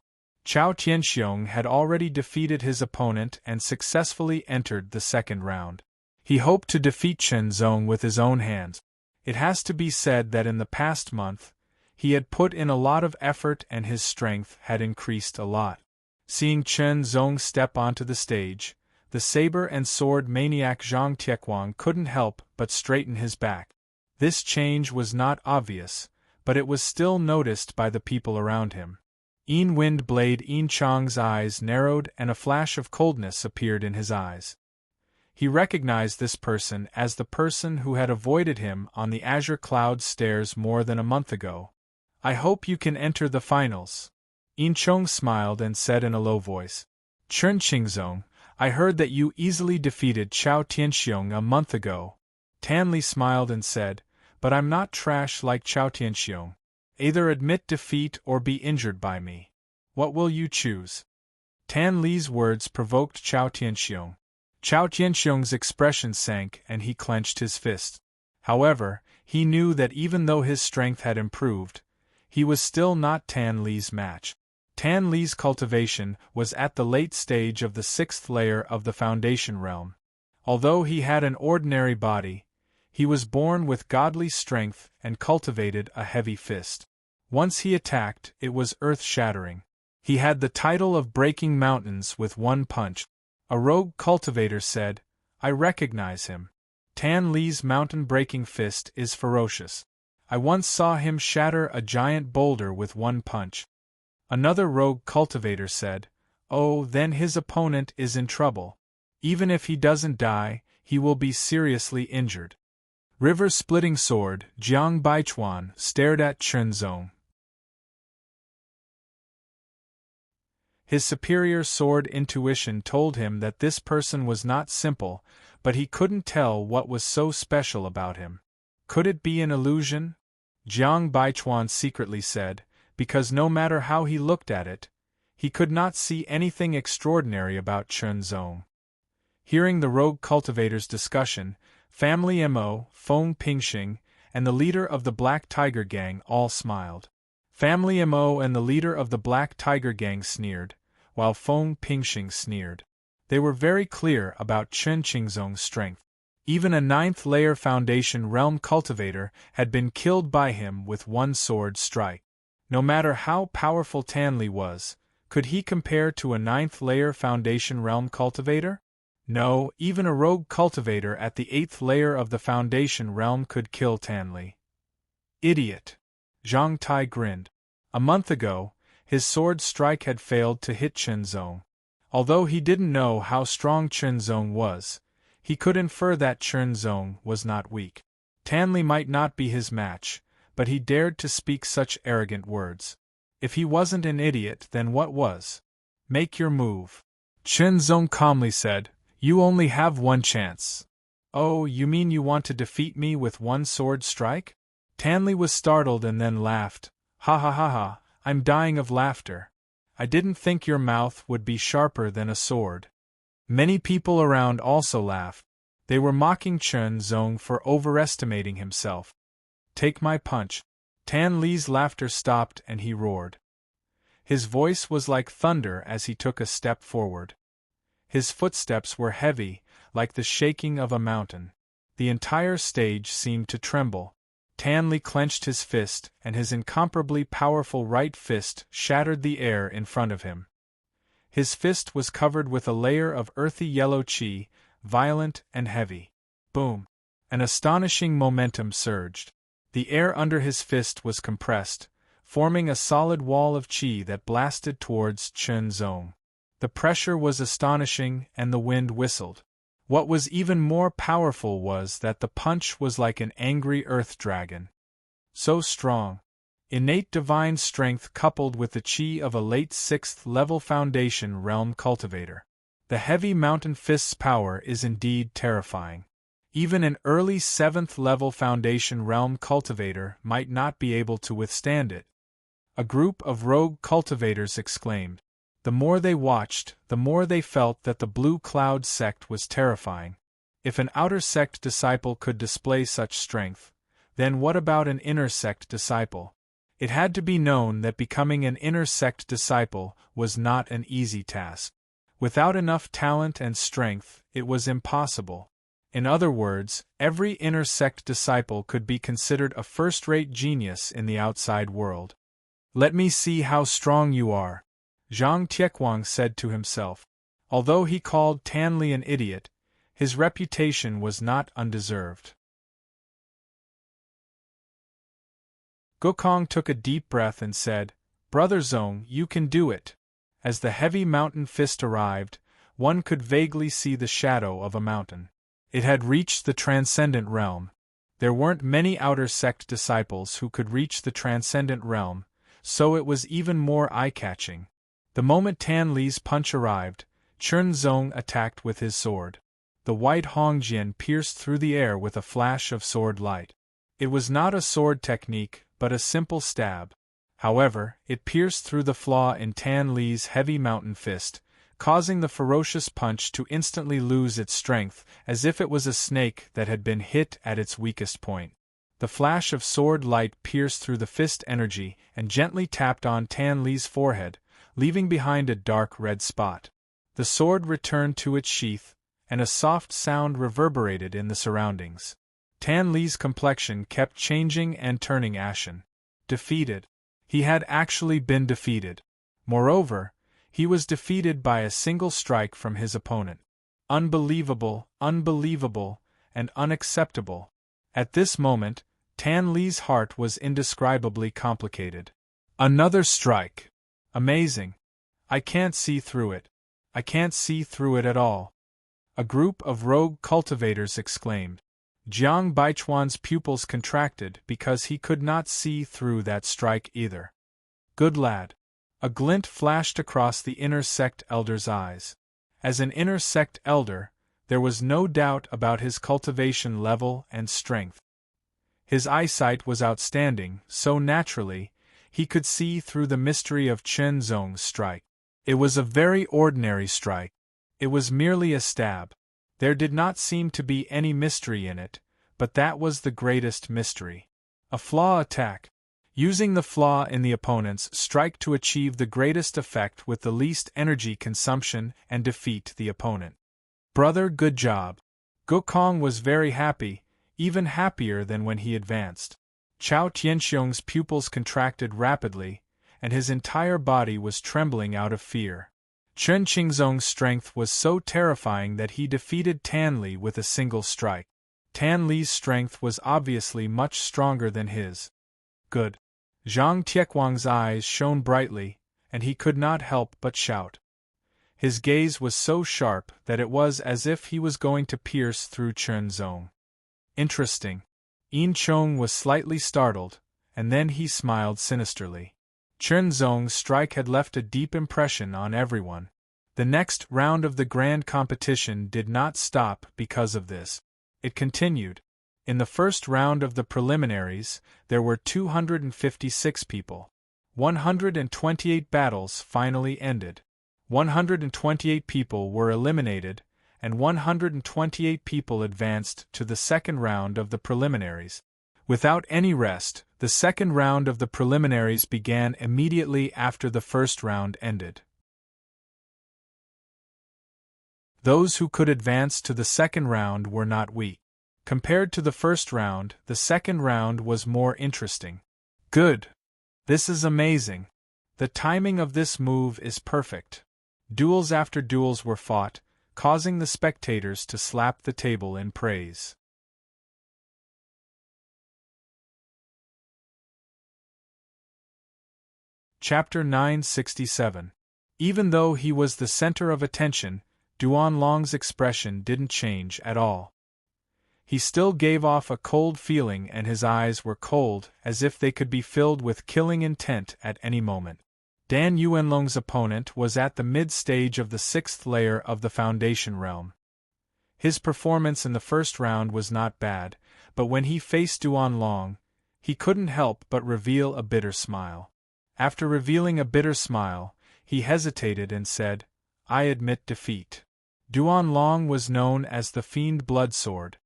Chao Tianxiong had already defeated his opponent and successfully entered the second round. He hoped to defeat Chen Zong with his own hands. It has to be said that in the past month, he had put in a lot of effort and his strength had increased a lot. Seeing Chen Zong step onto the stage, the saber and sword maniac Zhang Tiequang couldn't help but straighten his back. This change was not obvious, but it was still noticed by the people around him. Wind Blade Chang's eyes narrowed and a flash of coldness appeared in his eyes. He recognized this person as the person who had avoided him on the Azure Cloud stairs more than a month ago. I hope you can enter the finals. Chong smiled and said in a low voice. Chen Qingzong, I heard that you easily defeated Chao Tianxiong a month ago. Tanli smiled and said, but I'm not trash like Chao Tianxiong. Either admit defeat or be injured by me. What will you choose? Tan Li's words provoked Chao Tianxiong. Chao Tianxiong's expression sank and he clenched his fist. However, he knew that even though his strength had improved, he was still not Tan Li's match. Tan Li's cultivation was at the late stage of the 6th layer of the Foundation Realm. Although he had an ordinary body, he was born with godly strength and cultivated a heavy fist. Once he attacked, it was earth-shattering. He had the title of breaking mountains with one punch. A rogue cultivator said, I recognize him. Tan Li's mountain-breaking fist is ferocious. I once saw him shatter a giant boulder with one punch. Another rogue cultivator said, oh, then his opponent is in trouble. Even if he doesn't die, he will be seriously injured. River-splitting sword, Jiang Baichuan stared at Chenzong. His superior sword intuition told him that this person was not simple, but he couldn't tell what was so special about him. Could it be an illusion? Jiang Baichuan secretly said, because no matter how he looked at it, he could not see anything extraordinary about Chenzong. Hearing the rogue cultivator's discussion, Family Mo, Feng Pingxing, and the leader of the Black Tiger Gang all smiled. Family Mo and the leader of the Black Tiger Gang sneered, while Feng Pingxing sneered. They were very clear about Chen Qingzong's strength. Even a 9th layer Foundation Realm cultivator had been killed by him with one sword strike. No matter how powerful Tanli was, could he compare to a 9th layer Foundation Realm cultivator? No, even a rogue cultivator at the 8th layer of the Foundation Realm could kill Tanli. Idiot! Zhang Tai grinned. A month ago, his sword strike had failed to hit Chenzong. Although he didn't know how strong Chenzong was, he could infer that Chenzong was not weak. Tanli might not be his match, but he dared to speak such arrogant words. If he wasn't an idiot, then what was? Make your move. Chenzong calmly said, you only have one chance. Oh, you mean you want to defeat me with one sword strike? Tanli was startled and then laughed. Ha ha ha ha, I'm dying of laughter. I didn't think your mouth would be sharper than a sword. Many people around also laughed. They were mocking Chenzong for overestimating himself. Take my punch. Tan Li's laughter stopped and he roared. His voice was like thunder as he took a step forward. His footsteps were heavy, like the shaking of a mountain. The entire stage seemed to tremble. Tan Li clenched his fist, and his incomparably powerful right fist shattered the air in front of him. His fist was covered with a layer of earthy yellow qi, violent and heavy. Boom! An astonishing momentum surged. The air under his fist was compressed, forming a solid wall of qi that blasted towards Chenzong. The pressure was astonishing and the wind whistled. What was even more powerful was that the punch was like an angry earth dragon. So strong. Innate divine strength coupled with the qi of a late 6th level Foundation Realm cultivator. The heavy mountain fist's power is indeed terrifying. Even an early 7th level Foundation Realm cultivator might not be able to withstand it. A group of rogue cultivators exclaimed. The more they watched, the more they felt that the Blue Cloud sect was terrifying. If an outer sect disciple could display such strength, then what about an inner sect disciple? It had to be known that becoming an inner sect disciple was not an easy task. Without enough talent and strength, it was impossible. In other words, every inner sect disciple could be considered a first-rate genius in the outside world. Let me see how strong you are, Zhang Tiequang said to himself. Although he called Tan Li an idiot, his reputation was not undeserved. Gokong took a deep breath and said, "Brother Zong, you can do it." As the heavy mountain fist arrived, one could vaguely see the shadow of a mountain. It had reached the transcendent realm. There weren't many outer sect disciples who could reach the transcendent realm, so it was even more eye-catching. The moment Tan Li's punch arrived, Chen Zong attacked with his sword. The white Hongjian pierced through the air with a flash of sword light. It was not a sword technique, but a simple stab. However, it pierced through the flaw in Tan Li's heavy mountain fist, causing the ferocious punch to instantly lose its strength, as if it was a snake that had been hit at its weakest point. The flash of sword light pierced through the fist energy and gently tapped on Tan Li's forehead, leaving behind a dark red spot. The sword returned to its sheath, and a soft sound reverberated in the surroundings. Tan Li's complexion kept changing and turning ashen. Defeated. He had actually been defeated. Moreover, he was defeated by a single strike from his opponent. Unbelievable, unbelievable, and unacceptable. At this moment, Tan Li's heart was indescribably complicated. Another strike. Amazing. I can't see through it. I can't see through it at all. A group of rogue cultivators exclaimed. Jiang Baichuan's pupils contracted because he could not see through that strike either. Good lad. A glint flashed across the inner sect elder's eyes. As an inner sect elder, there was no doubt about his cultivation level and strength. His eyesight was outstanding, so naturally, he could see through the mystery of Chen Zong's strike. It was a very ordinary strike. It was merely a stab. There did not seem to be any mystery in it, but that was the greatest mystery. A flaw attack. Using the flaw in the opponent's strike to achieve the greatest effect with the least energy consumption and defeat the opponent. Brother, good job. Gokong was very happy, even happier than when he advanced. Chao Tianxiong's pupils contracted rapidly, and his entire body was trembling out of fear. Chen Qingzong's strength was so terrifying that he defeated Tan Li with a single strike. Tan Li's strength was obviously much stronger than his. Good. Zhang Tiequang's eyes shone brightly, and he could not help but shout. His gaze was so sharp that it was as if he was going to pierce through Chen Zong. Interesting. Yin Chong was slightly startled, and then he smiled sinisterly. Chen Zong's strike had left a deep impression on everyone. The next round of the grand competition did not stop because of this. It continued. In the first round of the preliminaries, there were 256 people. 128 battles finally ended. 128 people were eliminated, and 128 people advanced to the second round of the preliminaries. Without any rest, the second round of the preliminaries began immediately after the first round ended. Those who could advance to the second round were not weak. Compared to the first round, the second round was more interesting. Good. This is amazing. The timing of this move is perfect. Duels after duels were fought, causing the spectators to slap the table in praise. Chapter 967. Even though he was the center of attention, Duanlong's expression didn't change at all. He still gave off a cold feeling and his eyes were cold, as if they could be filled with killing intent at any moment. Dan Yuanlong's opponent was at the mid-stage of the sixth layer of the Foundation realm. His performance in the first round was not bad, but when he faced Duanlong, he couldn't help but reveal a bitter smile. After revealing a bitter smile, he hesitated and said, "I admit defeat." Duanlong was known as the Fiend Bloodsword.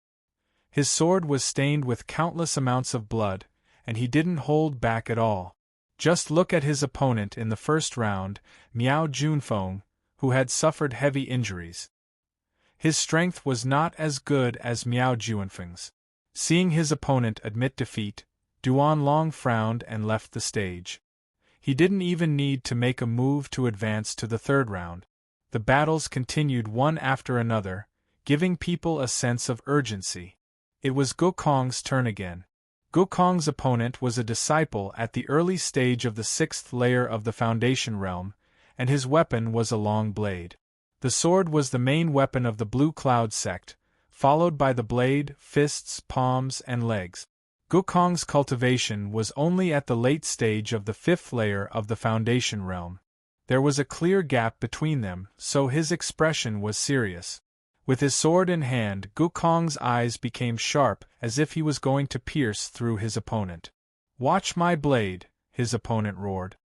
His sword was stained with countless amounts of blood, and he didn't hold back at all. Just look at his opponent in the first round, Miao Junfeng, who had suffered heavy injuries. His strength was not as good as Miao Junfeng's. Seeing his opponent admit defeat, Duanlong frowned and left the stage. He didn't even need to make a move to advance to the third round. The battles continued one after another, giving people a sense of urgency. It was Gokong's turn again. Gokong's opponent was a disciple at the early stage of the 6th layer of the Foundation realm, and his weapon was a long blade. The sword was the main weapon of the Blue Cloud sect, followed by the blade, fists, palms, and legs. Gokong's cultivation was only at the late stage of the 5th layer of the Foundation realm. There was a clear gap between them, so his expression was serious. With his sword in hand, Gokong's eyes became sharp as if he was going to pierce through his opponent. "Watch my blade," his opponent roared.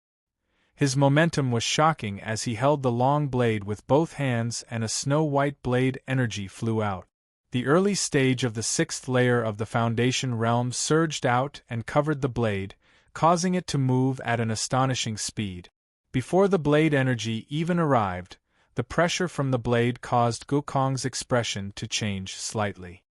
His momentum was shocking as he held the long blade with both hands and a snow-white blade energy flew out. The early stage of the 6th layer of the Foundation realm surged out and covered the blade, causing it to move at an astonishing speed. Before the blade energy even arrived, the pressure from the blade caused Gokong's expression to change slightly.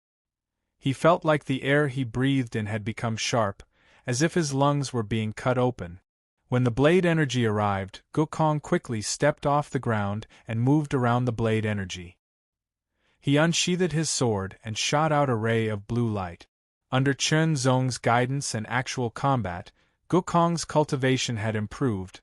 He felt like the air he breathed in had become sharp, as if his lungs were being cut open. When the blade energy arrived, Gokong quickly stepped off the ground and moved around the blade energy. He unsheathed his sword and shot out a ray of blue light. Under Chen Zong's guidance and actual combat, Gokong's cultivation had improved,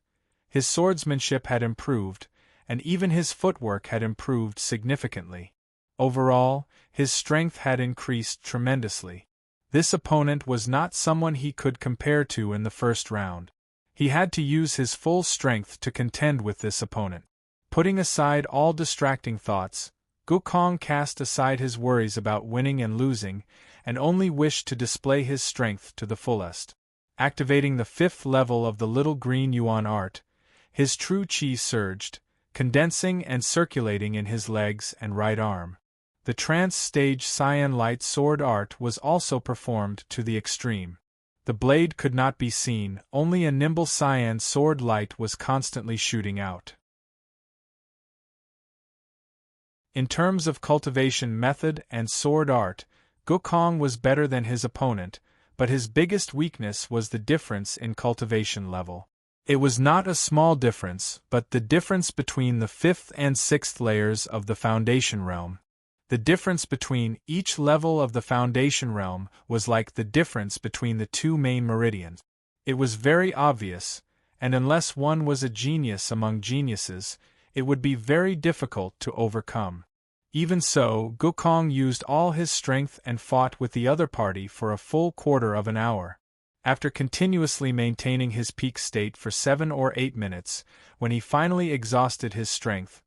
his swordsmanship had improved, and even his footwork had improved significantly. Overall, his strength had increased tremendously. This opponent was not someone he could compare to in the first round. He had to use his full strength to contend with this opponent. Putting aside all distracting thoughts, Gokong cast aside his worries about winning and losing, and only wished to display his strength to the fullest. Activating the 5th level of the little green yuan art, his true qi surged, condensing and circulating in his legs and right arm. The trance stage cyan light sword art was also performed to the extreme. The blade could not be seen, only a nimble cyan sword light was constantly shooting out. In terms of cultivation method and sword art, Gokong was better than his opponent, but his biggest weakness was the difference in cultivation level. It was not a small difference, but the difference between the 5th and 6th layers of the Foundation realm. The difference between each level of the Foundation realm was like the difference between the two main meridians. It was very obvious, and unless one was a genius among geniuses, it would be very difficult to overcome. Even so, Gokong used all his strength and fought with the other party for a full quarter of an hour. After continuously maintaining his peak state for 7 or 8 minutes, when he finally exhausted his strength,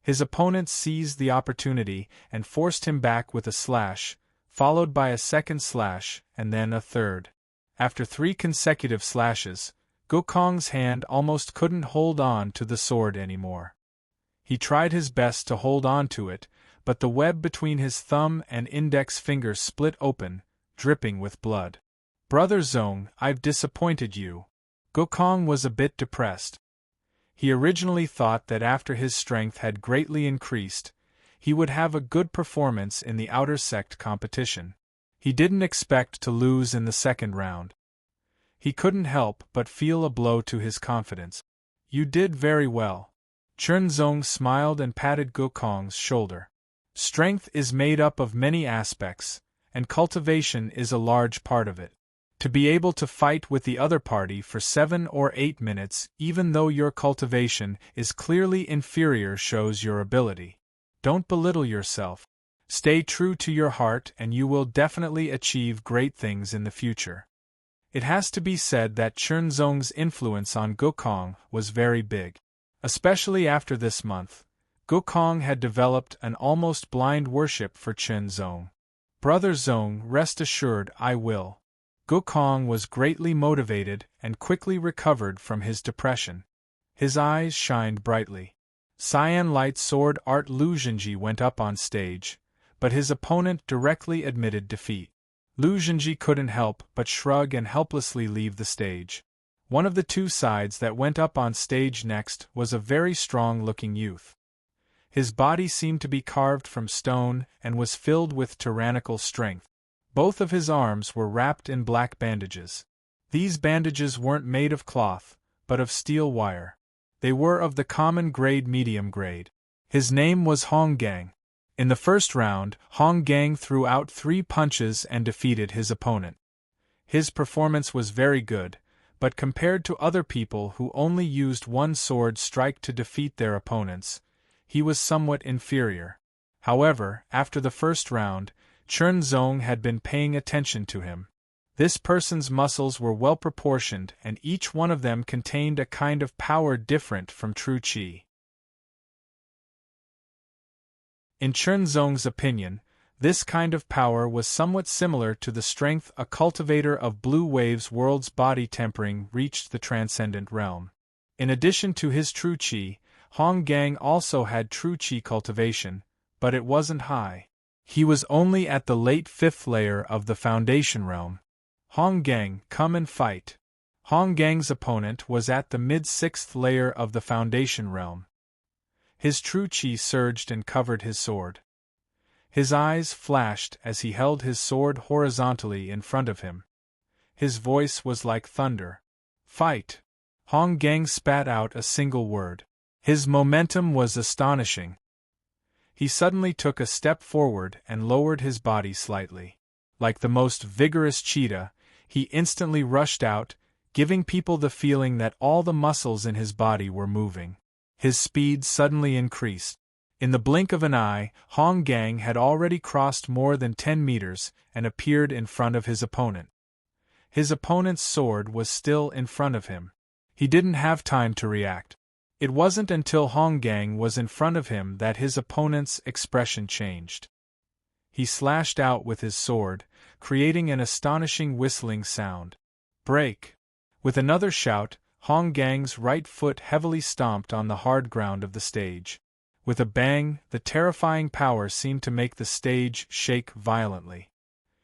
his opponent seized the opportunity and forced him back with a slash, followed by a second slash, and then a third. After 3 consecutive slashes, Gokong's hand almost couldn't hold on to the sword anymore. He tried his best to hold on to it, but the web between his thumb and index finger split open, dripping with blood. "Brother Zong, I've disappointed you." Gokong was a bit depressed. He originally thought that after his strength had greatly increased, he would have a good performance in the outer sect competition. He didn't expect to lose in the second round. He couldn't help but feel a blow to his confidence. "You did very well." Chen Zong smiled and patted Gokong's shoulder. "Strength is made up of many aspects, and cultivation is a large part of it. To be able to fight with the other party for 7 or 8 minutes, even though your cultivation is clearly inferior, shows your ability. Don't belittle yourself. Stay true to your heart and you will definitely achieve great things in the future." It has to be said that Chen Zong's influence on Gokong was very big. Especially after this month, Gokong had developed an almost blind worship for Chen Zong. "Brother Zong, rest assured I will." Gokong was greatly motivated and quickly recovered from his depression. His eyes shined brightly. Cyan Light Sword Art Lu Zhenji went up on stage, but his opponent directly admitted defeat. Lu Zhenji couldn't help but shrug and helplessly leave the stage. One of the 2 sides that went up on stage next was a very strong-looking youth. His body seemed to be carved from stone and was filled with tyrannical strength. Both of his arms were wrapped in black bandages. These bandages weren't made of cloth, but of steel wire. They were of the common grade medium grade. His name was Hong Gang. In the first round, Hong Gang threw out 3 punches and defeated his opponent. His performance was very good, but compared to other people who only used one sword strike to defeat their opponents, he was somewhat inferior. However, after the first round, Chen Zong had been paying attention to him. This person's muscles were well proportioned and each one of them contained a kind of power different from true qi. In Chen Zong's opinion, this kind of power was somewhat similar to the strength a cultivator of Blue Wave's world's body tempering reached the transcendent realm. In addition to his true qi, Hong Gang also had true qi cultivation, but it wasn't high. He was only at the late 5th layer of the foundation realm. Hong Gang, come and fight. Hong Gang's opponent was at the mid-6th layer of the foundation realm. His true qi surged and covered his sword. His eyes flashed as he held his sword horizontally in front of him. His voice was like thunder. Fight! Hong Gang spat out a single word. His momentum was astonishing. He suddenly took a step forward and lowered his body slightly. Like the most vigorous cheetah, he instantly rushed out, giving people the feeling that all the muscles in his body were moving. His speed suddenly increased. In the blink of an eye, Hong Gang had already crossed more than 10 meters and appeared in front of his opponent. His opponent's sword was still in front of him. He didn't have time to react. It wasn't until Hong Gang was in front of him that his opponent's expression changed. He slashed out with his sword, creating an astonishing whistling sound. Break! With another shout, Hong Gang's right foot heavily stomped on the hard ground of the stage. With a bang, the terrifying power seemed to make the stage shake violently.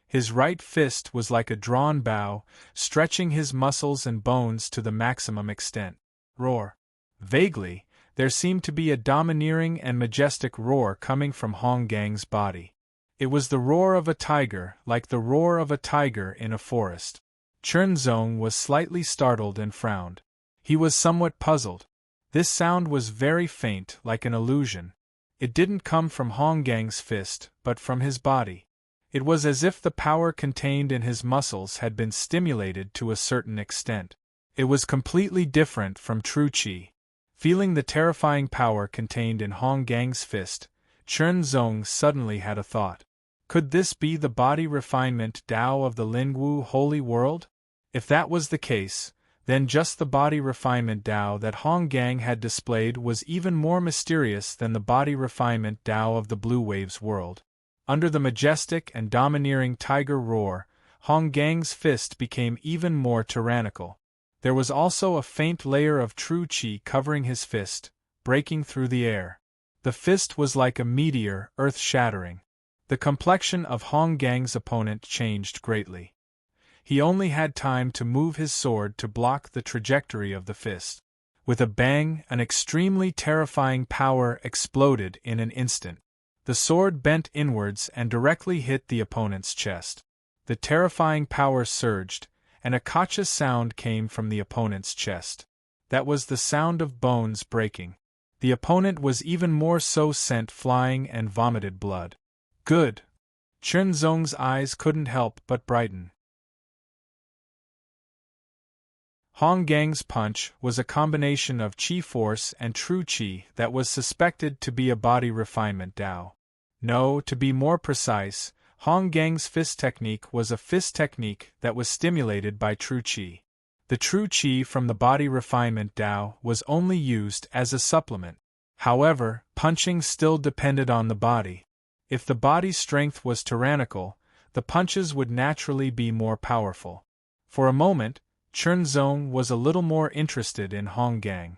His right fist was like a drawn bow, stretching his muscles and bones to the maximum extent. Roar! Vaguely, there seemed to be a domineering and majestic roar coming from Hong Gang's body. It was the roar of a tiger, like the roar of a tiger in a forest. Chen Zong was slightly startled and frowned. He was somewhat puzzled. This sound was very faint, like an illusion. It didn't come from Hong Gang's fist, but from his body. It was as if the power contained in his muscles had been stimulated to a certain extent. It was completely different from true qi. Feeling the terrifying power contained in Hong Gang's fist, Chen Zong suddenly had a thought. Could this be the body refinement Tao of the Lingwu holy world? If that was the case, then just the body refinement Tao that Hong Gang had displayed was even more mysterious than the body refinement Tao of the Blue Wave's world. Under the majestic and domineering tiger roar, Hong Gang's fist became even more tyrannical. There was also a faint layer of true qi covering his fist, breaking through the air. The fist was like a meteor, earth-shattering. The complexion of Hong Gang's opponent changed greatly. He only had time to move his sword to block the trajectory of the fist. With a bang, an extremely terrifying power exploded in an instant. The sword bent inwards and directly hit the opponent's chest. The terrifying power surged, and a cautious sound came from the opponent's chest. That was the sound of bones breaking. The opponent was even more so, sent flying and vomited blood. Good! Chen Zong's eyes couldn't help but brighten. Hong Gang's punch was a combination of qi force and true qi that was suspected to be a body refinement Tao. No, to be more precise, Hong Gang's fist technique was a fist technique that was stimulated by true qi. The true qi from the body refinement Tao was only used as a supplement. However, punching still depended on the body. If the body's strength was tyrannical, the punches would naturally be more powerful. For a moment, Chen Zong was a little more interested in Hong Gang.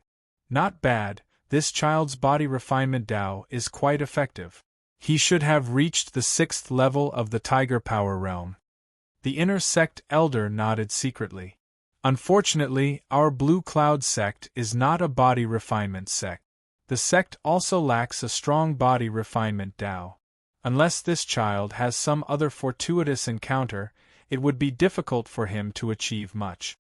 Not bad, this child's body refinement Tao is quite effective. He should have reached the 6th level of the Tiger Power realm. The inner sect elder nodded secretly. Unfortunately, our Blue Cloud sect is not a body refinement sect. The sect also lacks a strong body refinement Tao. Unless this child has some other fortuitous encounter, it would be difficult for him to achieve much.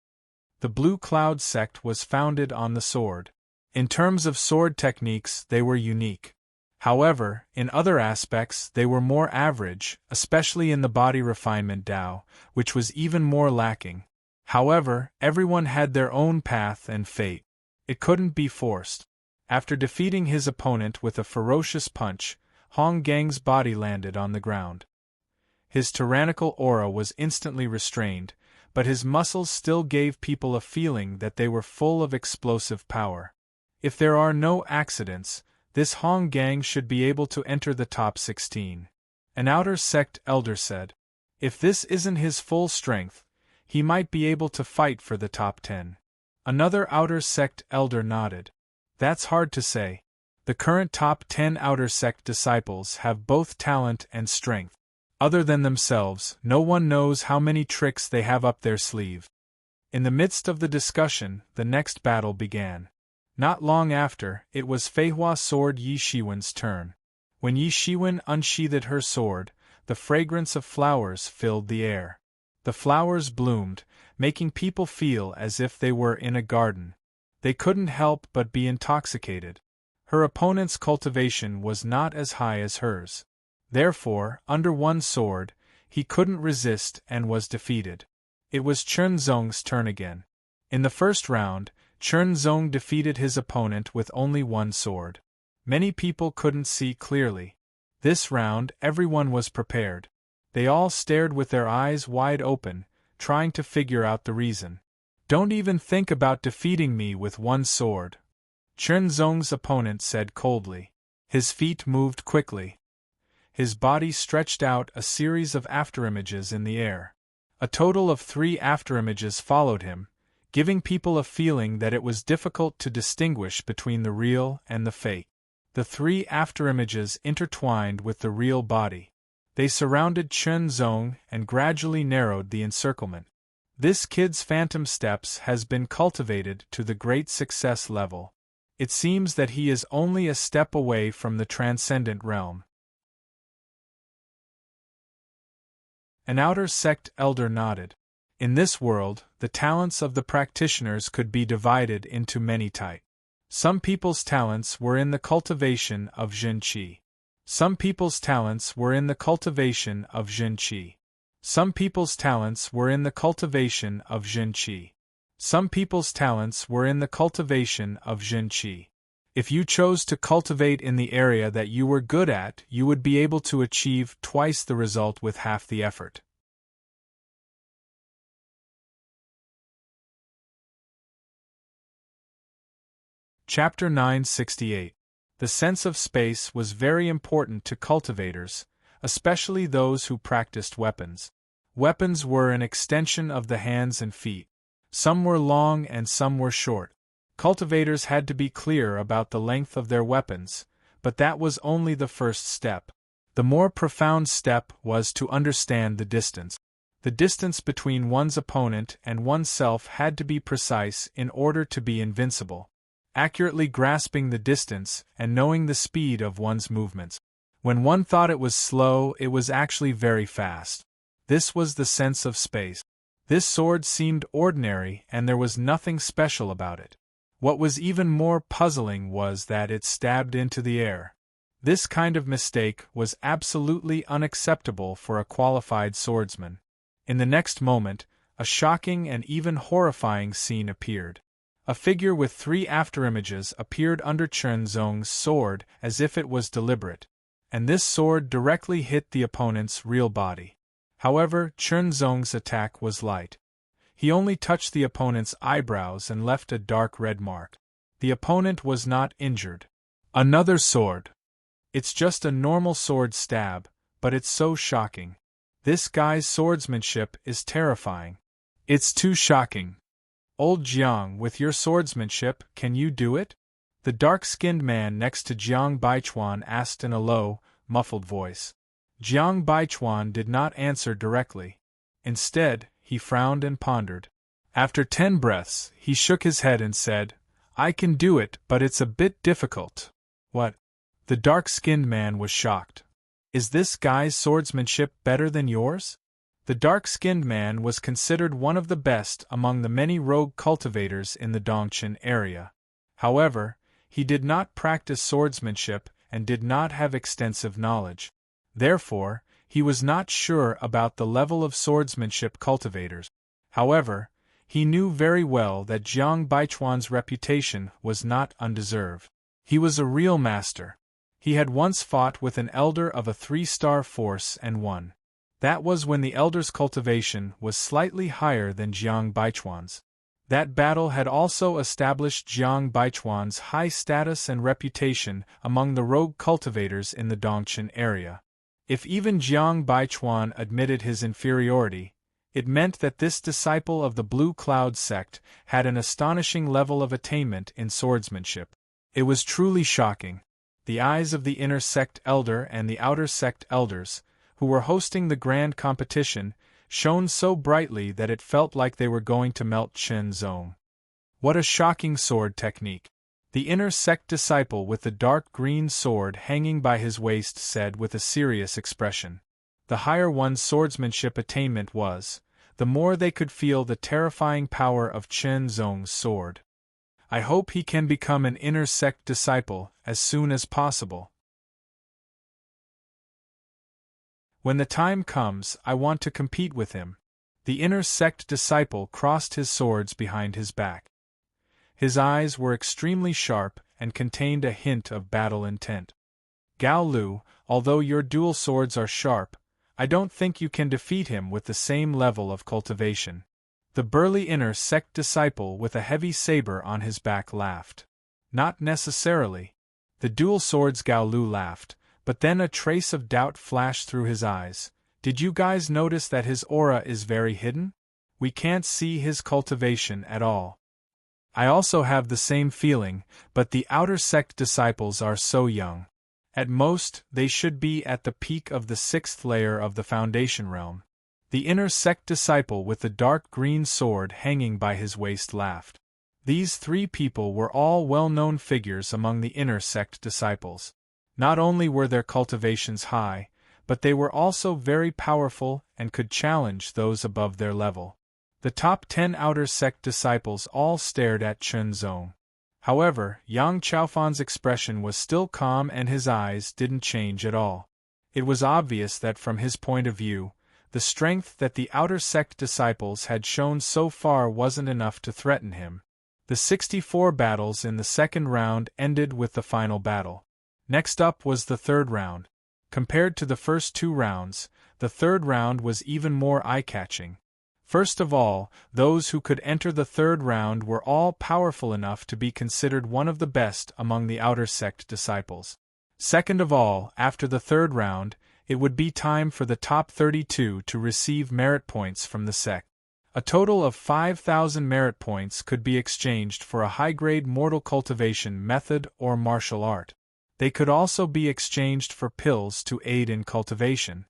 The Blue Cloud sect was founded on the sword. In terms of sword techniques, they were unique. However, in other aspects they were more average, especially in the body refinement Tao, which was even more lacking. However, everyone had their own path and fate. It couldn't be forced. After defeating his opponent with a ferocious punch, Hong Gang's body landed on the ground. His tyrannical aura was instantly restrained, but his muscles still gave people a feeling that they were full of explosive power. If there are no accidents, this Hong Gang should be able to enter the top 16. An outer sect elder said. If this isn't his full strength, he might be able to fight for the top 10. Another outer sect elder nodded. That's hard to say. The current top 10 outer sect disciples have both talent and strength. Other than themselves, no one knows how many tricks they have up their sleeve. In the midst of the discussion, the next battle began. Not long after, it was Feihua sword Yi Shiwen's turn. When Yi Shiwen unsheathed her sword, the fragrance of flowers filled the air. The flowers bloomed, making people feel as if they were in a garden. They couldn't help but be intoxicated. Her opponent's cultivation was not as high as hers. Therefore, under one sword, he couldn't resist and was defeated. It was Chen Zong's turn again. In the first round, Chen Zong defeated his opponent with only one sword. Many people couldn't see clearly. This round, everyone was prepared. They all stared with their eyes wide open, trying to figure out the reason. Don't even think about defeating me with one sword, Chen Zong's opponent said coldly. His feet moved quickly. His body stretched out a series of afterimages in the air. A total of 3 afterimages followed him, giving people a feeling that it was difficult to distinguish between the real and the fake. The 3 afterimages intertwined with the real body. They surrounded Chen Zong and gradually narrowed the encirclement. This kid's phantom steps has been cultivated to the great success level. It seems that he is only a step away from the transcendent realm. An outer sect elder nodded. In this world, the talents of the practitioners could be divided into many types. Some people's talents were in the cultivation of Zhen Qi. Some people's talents were in the cultivation of Zhen Qi. Some people's talents were in the cultivation of Zhen Qi. Some people's talents were in the cultivation of Zhen Qi. If you chose to cultivate in the area that you were good at, you would be able to achieve twice the result with half the effort. Chapter 968. The sense of space was very important to cultivators, especially those who practiced weapons. Weapons were an extension of the hands and feet. Some were long and some were short. Cultivators had to be clear about the length of their weapons, but that was only the first step. The more profound step was to understand the distance. The distance between one's opponent and oneself had to be precise in order to be invincible. Accurately grasping the distance and knowing the speed of one's movements. When one thought it was slow, it was actually very fast. This was the sense of space. This sword seemed ordinary and there was nothing special about it. What was even more puzzling was that it stabbed into the air. This kind of mistake was absolutely unacceptable for a qualified swordsman. In the next moment, a shocking and even horrifying scene appeared. A figure with 3 afterimages appeared under Chen Zong's sword as if it was deliberate, and this sword directly hit the opponent's real body. However, Chen Zong's attack was light. He only touched the opponent's eyebrows and left a dark red mark. The opponent was not injured. Another sword. It's just a normal sword stab, but it's so shocking. This guy's swordsmanship is terrifying. It's too shocking. Old Jiang, with your swordsmanship, can you do it? The dark-skinned man next to Jiang Baichuan asked in a low, muffled voice. Jiang Baichuan did not answer directly. Instead, he frowned and pondered. After 10 breaths, he shook his head and said, I can do it, but it's a bit difficult. What? The dark-skinned man was shocked. Is this guy's swordsmanship better than yours? The dark-skinned man was considered one of the best among the many rogue cultivators in the Dongchen area. However, he did not practice swordsmanship and did not have extensive knowledge. Therefore, he was not sure about the level of swordsmanship cultivators. However, he knew very well that Jiang Baichuan's reputation was not undeserved. He was a real master. He had once fought with an elder of a 3-star force and won. That was when the elder's cultivation was slightly higher than Jiang Baichuan's. That battle had also established Jiang Baichuan's high status and reputation among the rogue cultivators in the Dongchen area. If even Jiang Baichuan admitted his inferiority, it meant that this disciple of the Blue Cloud sect had an astonishing level of attainment in swordsmanship. It was truly shocking. The eyes of the inner sect elder and the outer sect elders, who were hosting the grand competition, shone so brightly that it felt like they were going to melt Chen Zong. What a shocking sword technique! The inner sect disciple with the dark green sword hanging by his waist said with a serious expression. The higher one's swordsmanship attainment was, the more they could feel the terrifying power of Chen Zong's sword. I hope he can become an inner sect disciple as soon as possible. When the time comes, I want to compete with him. The inner sect disciple crossed his swords behind his back. His eyes were extremely sharp and contained a hint of battle intent. Gao Lu, although your dual swords are sharp, I don't think you can defeat him with the same level of cultivation. The burly inner sect disciple with a heavy saber on his back laughed. Not necessarily. The dual swords Gao Lu laughed, but then a trace of doubt flashed through his eyes. Did you guys notice that his aura is very hidden? We can't see his cultivation at all. I also have the same feeling, but the outer sect disciples are so young. At most, they should be at the peak of the 6th layer of the foundation realm. The inner sect disciple with the dark green sword hanging by his waist laughed. These 3 people were all well-known figures among the inner sect disciples. Not only were their cultivations high, but they were also very powerful and could challenge those above their level. The top 10 outer sect disciples all stared at Chen Zong. However, Yang Chaofan's expression was still calm and his eyes didn't change at all. It was obvious that from his point of view, the strength that the outer sect disciples had shown so far wasn't enough to threaten him. The 64 battles in the second round ended with the final battle. Next up was the third round. Compared to the first 2 rounds, the third round was even more eye-catching. First of all, those who could enter the third round were all powerful enough to be considered one of the best among the outer sect disciples. Second of all, after the third round, it would be time for the top 32 to receive merit points from the sect. A total of 5,000 merit points could be exchanged for a high-grade mortal cultivation method or martial art. They could also be exchanged for pills to aid in cultivation.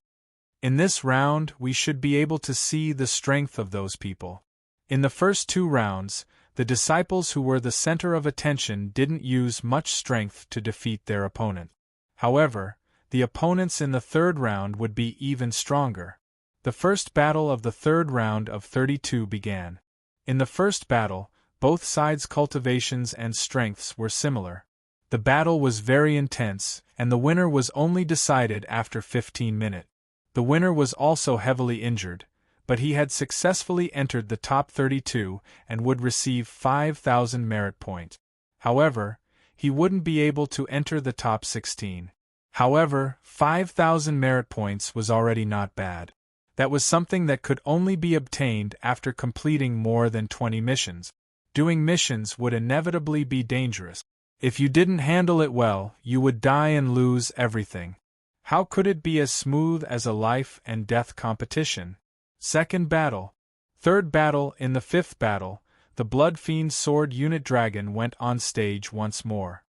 In this round, we should be able to see the strength of those people. In the first 2 rounds, the disciples who were the center of attention didn't use much strength to defeat their opponent. However, the opponents in the third round would be even stronger. The first battle of the third round of 32 began. In the first battle, both sides' cultivations and strengths were similar. The battle was very intense, and the winner was only decided after 15 minutes. The winner was also heavily injured, but he had successfully entered the top 32 and would receive 5,000 merit points. However, he wouldn't be able to enter the top 16. However, 5,000 merit points was already not bad. That was something that could only be obtained after completing more than 20 missions. Doing missions would inevitably be dangerous. If you didn't handle it well, you would die and lose everything. How could it be as smooth as a life and death competition? Second battle. Third battle. In the 5th battle, the Blood Fiend Sword Unit Dragon went on stage once more.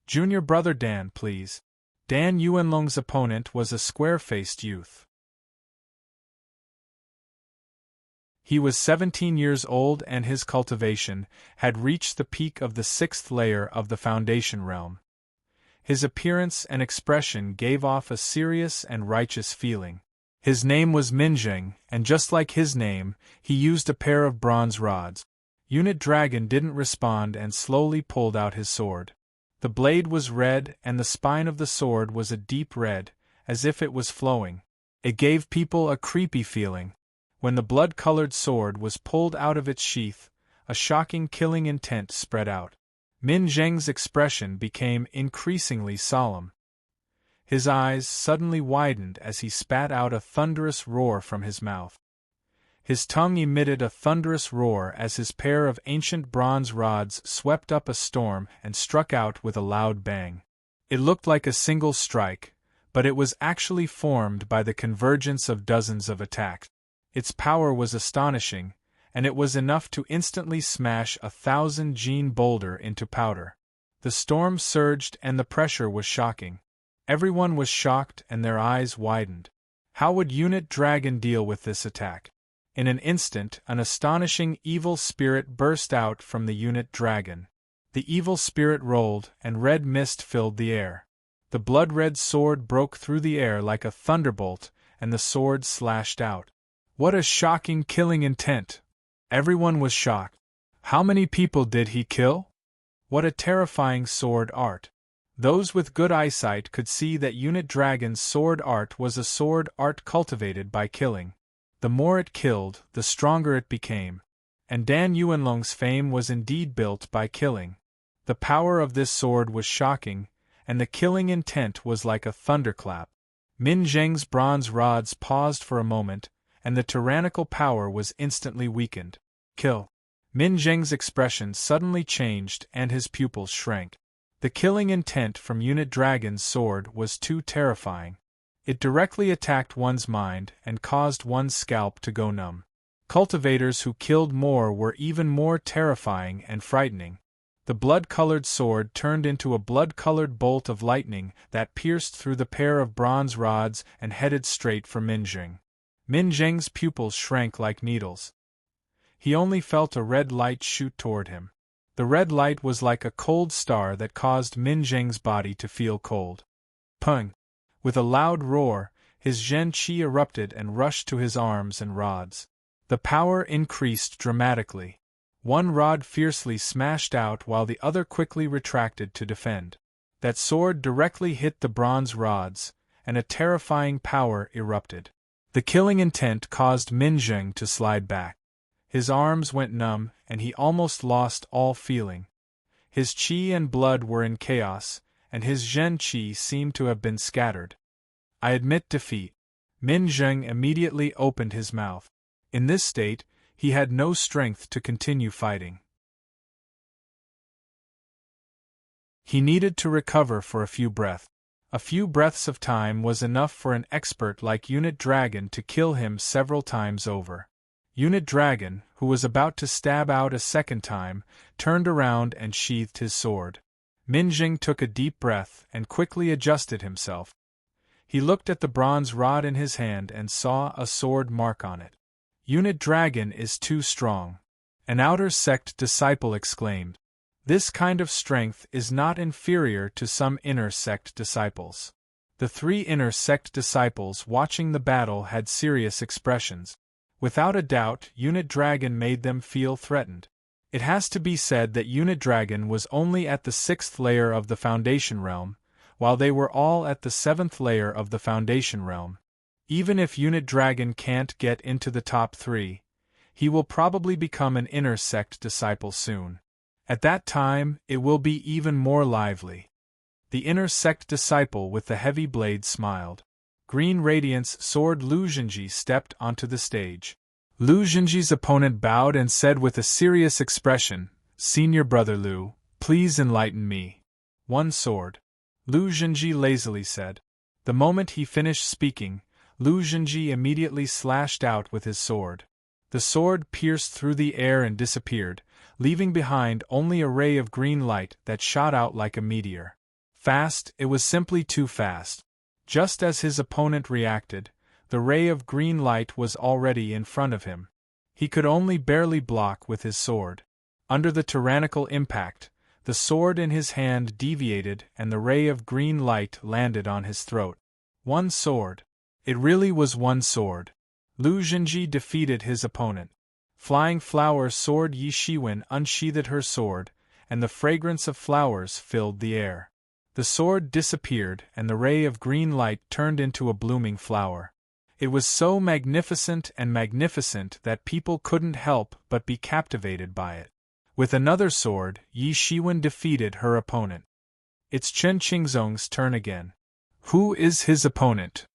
Junior brother Dan, please. Dan Yuanlong's opponent was a square-faced youth. He was 17 years old and his cultivation had reached the peak of the 6th layer of the Foundation realm. His appearance and expression gave off a serious and righteous feeling. His name was Minjing, and just like his name, he used a pair of bronze rods. Unit Dragon didn't respond and slowly pulled out his sword. The blade was red and the spine of the sword was a deep red, as if it was flowing. It gave people a creepy feeling. When the blood-colored sword was pulled out of its sheath, a shocking killing intent spread out. Min Zheng's expression became increasingly solemn. His eyes suddenly widened as he spat out a thunderous roar from his mouth. His tongue emitted a thunderous roar as his pair of ancient bronze rods swept up a storm and struck out with a loud bang. It looked like a single strike, but it was actually formed by the convergence of dozens of attacks. Its power was astonishing, and it was enough to instantly smash 1,000 Gene boulder into powder. The storm surged and the pressure was shocking. Everyone was shocked and their eyes widened. How would Unit Dragon deal with this attack? In an instant, an astonishing evil spirit burst out from the Unit Dragon. The evil spirit rolled, and red mist filled the air. The blood-red sword broke through the air like a thunderbolt, and the sword slashed out. What a shocking killing intent! Everyone was shocked. How many people did he kill? What a terrifying sword art! Those with good eyesight could see that Unit Dragon's sword art was a sword art cultivated by killing. The more it killed, the stronger it became. And Dan Yuanlong's fame was indeed built by killing. The power of this sword was shocking, and the killing intent was like a thunderclap. Min Zheng's bronze rods paused for a moment, and the tyrannical power was instantly weakened. Kill. Min Zheng's expression suddenly changed and his pupils shrank. The killing intent from Unit Dragon's sword was too terrifying. It directly attacked one's mind and caused one's scalp to go numb. Cultivators who killed more were even more terrifying and frightening. The blood-colored sword turned into a blood-colored bolt of lightning that pierced through the pair of bronze rods and headed straight for Min Zheng. Min Zheng's pupils shrank like needles. He only felt a red light shoot toward him. The red light was like a cold star that caused Min Zheng's body to feel cold. Pung! With a loud roar, his Zhen Qi erupted and rushed to his arms and rods. The power increased dramatically. One rod fiercely smashed out while the other quickly retracted to defend. That sword directly hit the bronze rods, and a terrifying power erupted. The killing intent caused Min Zheng to slide back. His arms went numb, and he almost lost all feeling. His qi and blood were in chaos, and his Zhen Qi seemed to have been scattered. I admit defeat. Min Zheng immediately opened his mouth. In this state, he had no strength to continue fighting. He needed to recover for a few breaths. A few breaths of time was enough for an expert like Unit Dragon to kill him several times over. Unit Dragon, who was about to stab out a second time, turned around and sheathed his sword. Min Zheng took a deep breath and quickly adjusted himself. He looked at the bronze rod in his hand and saw a sword mark on it. Unit Dragon is too strong. An outer sect disciple exclaimed. This kind of strength is not inferior to some inner sect disciples. The three inner sect disciples watching the battle had serious expressions. Without a doubt, Unit Dragon made them feel threatened. It has to be said that Unit Dragon was only at the 6th layer of the Foundation Realm, while they were all at the 7th layer of the Foundation Realm. Even if Unit Dragon can't get into the top 3, he will probably become an inner sect disciple soon. At that time, it will be even more lively. The inner sect disciple with the heavy blade smiled. Green Radiance Sword Lu Zhenji stepped onto the stage. Lu Zhenji's opponent bowed and said with a serious expression, "Senior brother Lu, please enlighten me." "One sword," Lu Zhenji lazily said. The moment he finished speaking, Lu Zhenji immediately slashed out with his sword. The sword pierced through the air and disappeared, leaving behind only a ray of green light that shot out like a meteor. Fast, it was simply too fast. Just as his opponent reacted, the ray of green light was already in front of him. He could only barely block with his sword. Under the tyrannical impact, the sword in his hand deviated and the ray of green light landed on his throat. One sword. It really was one sword. Lu Zhenji defeated his opponent. Flying Flower Sword Yi Shiwen unsheathed her sword, and the fragrance of flowers filled the air. The sword disappeared, and the ray of green light turned into a blooming flower. It was so magnificent that people couldn't help but be captivated by it. With another sword, Yi Shiwen defeated her opponent. It's Chen Qingzong's turn again. Who is his opponent?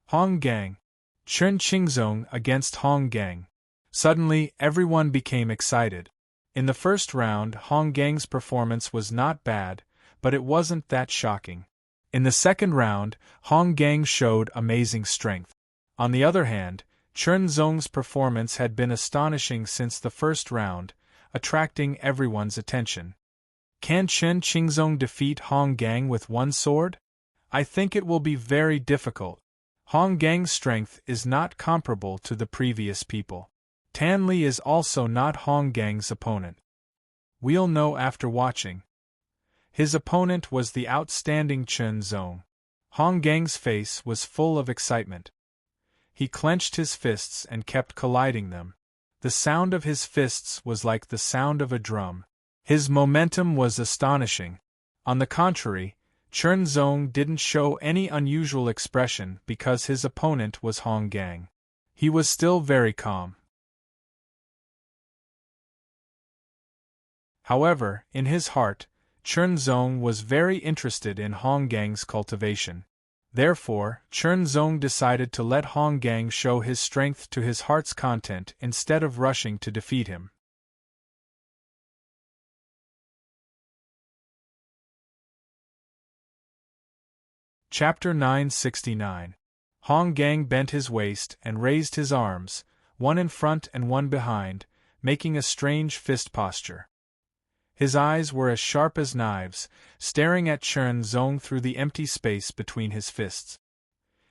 Hong Gang. Chen Qingzong against Hong Gang. Suddenly, everyone became excited. In the first round, Hong Gang's performance was not bad, but it wasn't that shocking. In the second round, Hong Gang showed amazing strength. On the other hand, Chen Zong's performance had been astonishing since the first round, attracting everyone's attention. Can Chen Qingzong defeat Hong Gang with one sword? I think it will be very difficult. Hong Gang's strength is not comparable to the previous people. Tan Li is also not Hong Gang's opponent. We'll know after watching. His opponent was the outstanding Chen Zong. Hong Gang's face was full of excitement. He clenched his fists and kept colliding them. The sound of his fists was like the sound of a drum. His momentum was astonishing. On the contrary, Chen Zong didn't show any unusual expression because his opponent was Hong Gang. He was still very calm. However, in his heart, Chen Zong was very interested in Hong Gang's cultivation. Therefore, Chen Zong decided to let Hong Gang show his strength to his heart's content instead of rushing to defeat him. Chapter 969. Hong Gang bent his waist and raised his arms, one in front and one behind, making a strange fist posture. His eyes were as sharp as knives, staring at Chen Zong through the empty space between his fists.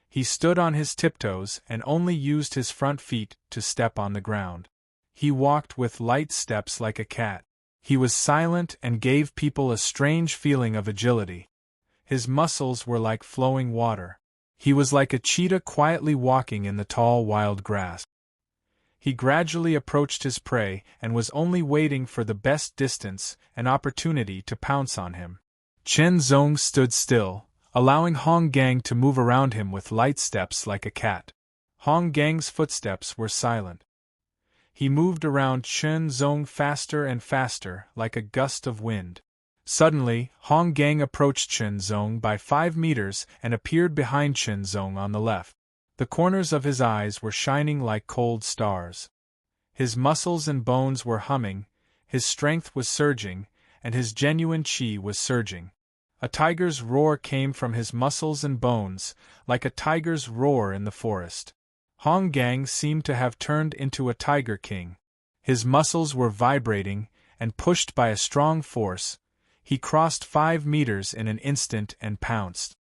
He stood on his tiptoes and only used his front feet to step on the ground. He walked with light steps like a cat. He was silent and gave people a strange feeling of agility. His muscles were like flowing water. He was like a cheetah quietly walking in the tall wild grass. He gradually approached his prey and was only waiting for the best distance and opportunity to pounce on him. Chen Zong stood still, allowing Hong Gang to move around him with light steps like a cat. Hong Gang's footsteps were silent. He moved around Chen Zong faster and faster, like a gust of wind. Suddenly, Hong Gang approached Chen Zong by 5 meters and appeared behind Chen Zong on the left. The corners of his eyes were shining like cold stars. His muscles and bones were humming, his strength was surging, and his genuine qi was surging. A tiger's roar came from his muscles and bones, like a tiger's roar in the forest. Hong Gang seemed to have turned into a tiger king. His muscles were vibrating, and pushed by a strong force, he crossed 5 meters in an instant and pounced.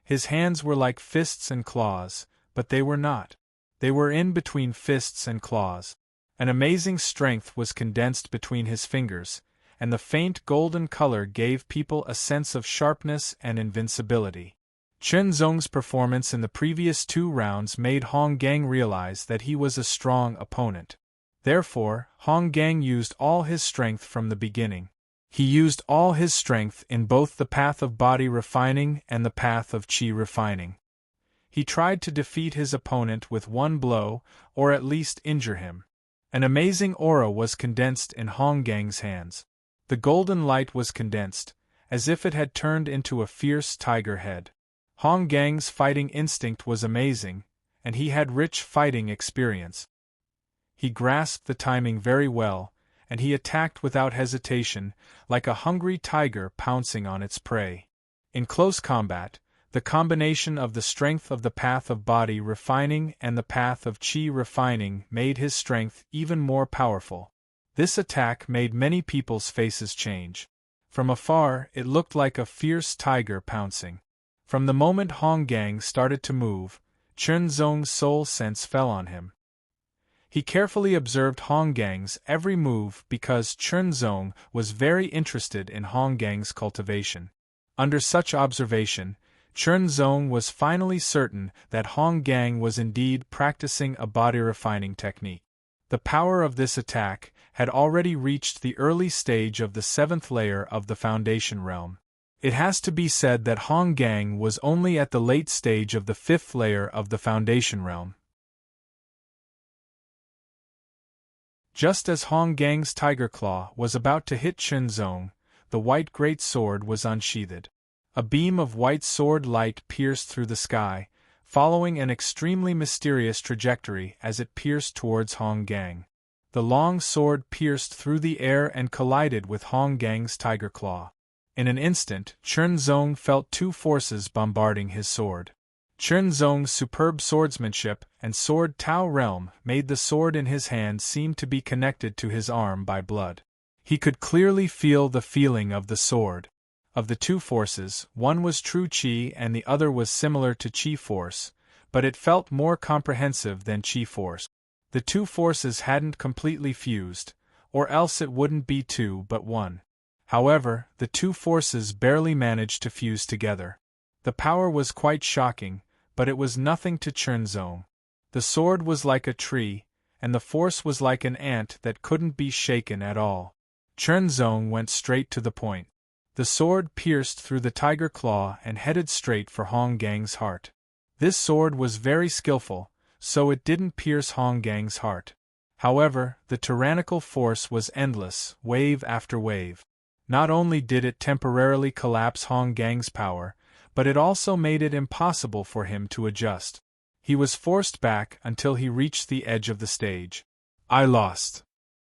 His hands were like fists and claws, but they were not. They were in between fists and claws. An amazing strength was condensed between his fingers, and the faint golden color gave people a sense of sharpness and invincibility. Chen Zong's performance in the previous 2 rounds made Hong Gang realize that he was a strong opponent. Therefore, Hong Gang used all his strength from the beginning. He used all his strength in both the path of body refining and the path of qi refining. He tried to defeat his opponent with one blow, or at least injure him. An amazing aura was condensed in Hong Gang's hands. The golden light was condensed, as if it had turned into a fierce tiger head. Hong Gang's fighting instinct was amazing, and he had rich fighting experience. He grasped the timing very well, and he attacked without hesitation, like a hungry tiger pouncing on its prey. In close combat, the combination of the strength of the path of body refining and the path of qi refining made his strength even more powerful. This attack made many people's faces change. From afar, it looked like a fierce tiger pouncing. From the moment Hong Gang started to move, Chen Zong's soul sense fell on him. He carefully observed Hong Gang's every move because Chen Zong was very interested in Hong Gang's cultivation. Under such observation, Chen Zong was finally certain that Hong Gang was indeed practicing a body refining technique. The power of this attack had already reached the early stage of the 7th layer of the Foundation realm. It has to be said that Hong Gang was only at the late stage of the 5th layer of the Foundation realm. Just as Hong Gang's tiger claw was about to hit Chen Zong, the white great sword was unsheathed. A beam of white sword light pierced through the sky, following an extremely mysterious trajectory as it pierced towards Hong Gang. The long sword pierced through the air and collided with Hong Gang's tiger claw. In an instant, Chen Zong felt two forces bombarding his sword. Chen Zong's superb swordsmanship and sword Tao realm made the sword in his hand seem to be connected to his arm by blood. He could clearly feel the feeling of the sword. Of the two forces, one was true Qi and the other was similar to Qi force, but it felt more comprehensive than Qi force. The two forces hadn't completely fused, or else it wouldn't be two but one. However, the two forces barely managed to fuse together. The power was quite shocking, but it was nothing to Chen Zong. The sword was like a tree, and the force was like an ant that couldn't be shaken at all. Chen Zong went straight to the point. The sword pierced through the tiger claw and headed straight for Hong Gang's heart. This sword was very skillful, so it didn't pierce Hong Gang's heart. However, the tyrannical force was endless, wave after wave. Not only did it temporarily collapse Hong Gang's power, but it also made it impossible for him to adjust. He was forced back until he reached the edge of the stage. I lost.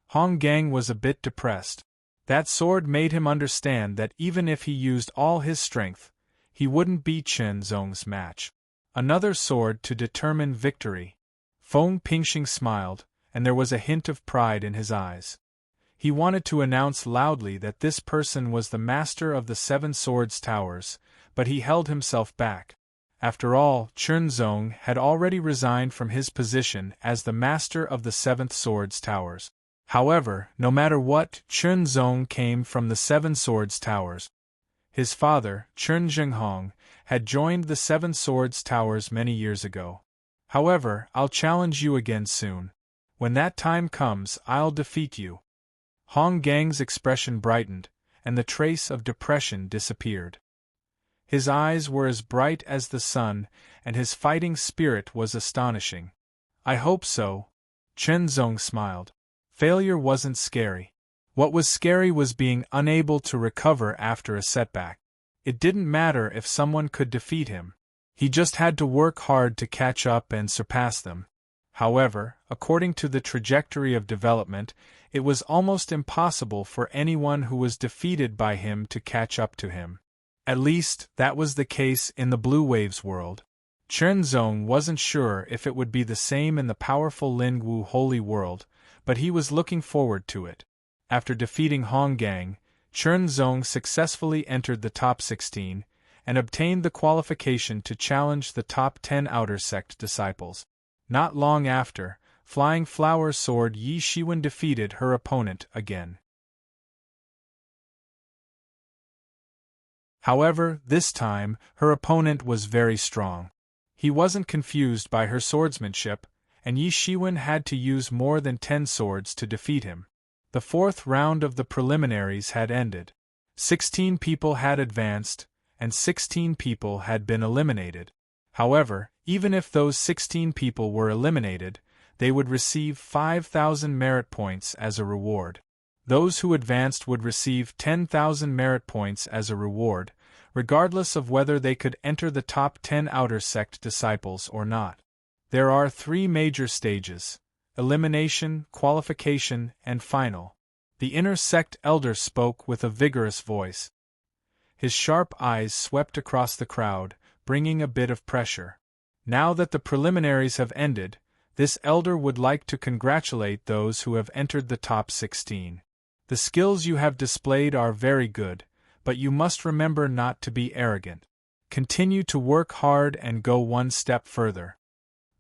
Hong Gang was a bit depressed. That sword made him understand that even if he used all his strength, he wouldn't be Chen Zong's match. Another sword to determine victory. Feng Pingxing smiled, and there was a hint of pride in his eyes. He wanted to announce loudly that this person was the master of the 7 Swords Towers, but he held himself back. After all, Chen Zong had already resigned from his position as the master of the 7th Swords Towers. However, no matter what, Chen Zong came from the 7 Swords Towers. His father, Chen Zhenghong, had joined the 7 Swords Towers many years ago. However, I'll challenge you again soon. When that time comes, I'll defeat you. Hong Gang's expression brightened, and the trace of depression disappeared. His eyes were as bright as the sun, and his fighting spirit was astonishing. I hope so. Chen Zong smiled. Failure wasn't scary. What was scary was being unable to recover after a setback. It didn't matter if someone could defeat him. He just had to work hard to catch up and surpass them. However, according to the trajectory of development, it was almost impossible for anyone who was defeated by him to catch up to him. At least, that was the case in the Blue Waves world. Chen Zong wasn't sure if it would be the same in the powerful Lingwu Holy World, but he was looking forward to it. After defeating Hong Gang, Chen Zong successfully entered the top 16, and obtained the qualification to challenge the top 10 Outer Sect disciples. Not long after, Flying Flower Sword Yi Shiwen defeated her opponent again. However, this time, her opponent was very strong. He wasn't confused by her swordsmanship, and Yi Shiwen had to use more than 10 swords to defeat him. The 4th round of the preliminaries had ended. 16 people had advanced, and 16 people had been eliminated. However, even if those 16 people were eliminated, they would receive 5,000 merit points as a reward. Those who advanced would receive 10,000 merit points as a reward, regardless of whether they could enter the top 10 Outer Sect disciples or not. There are 3 major stages: elimination, qualification, and final. The Inner Sect elder spoke with a vigorous voice. His sharp eyes swept across the crowd, bringing a bit of pressure. Now that the preliminaries have ended, this elder would like to congratulate those who have entered the top 16. The skills you have displayed are very good, but you must remember not to be arrogant. Continue to work hard and go one step further.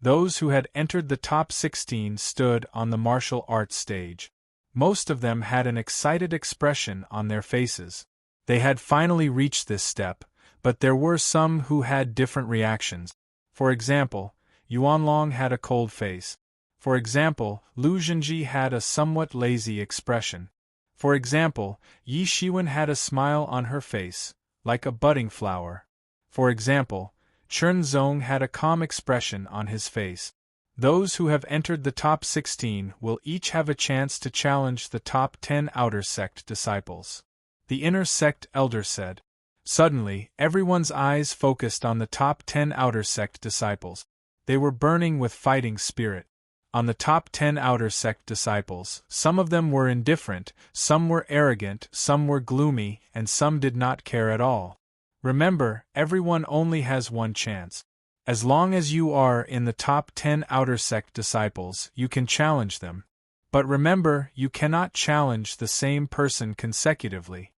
Those who had entered the top 16 stood on the martial arts stage. Most of them had an excited expression on their faces. They had finally reached this step, but there were some who had different reactions. For example, Yuanlong had a cold face. For example, Lu Zhenji had a somewhat lazy expression. For example, Yi Shiwen had a smile on her face, like a budding flower. For example, Chen Zong had a calm expression on his face. Those who have entered the top 16 will each have a chance to challenge the top 10 outer sect disciples. The inner sect elder said. Suddenly, everyone's eyes focused on the top 10 outer sect disciples. They were burning with fighting spirit. On the top 10 outer sect disciples, some of them were indifferent, some were arrogant, some were gloomy, and some did not care at all. Remember, everyone only has one chance. As long as you are in the top 10 outer sect disciples, you can challenge them. But remember, you cannot challenge the same person consecutively.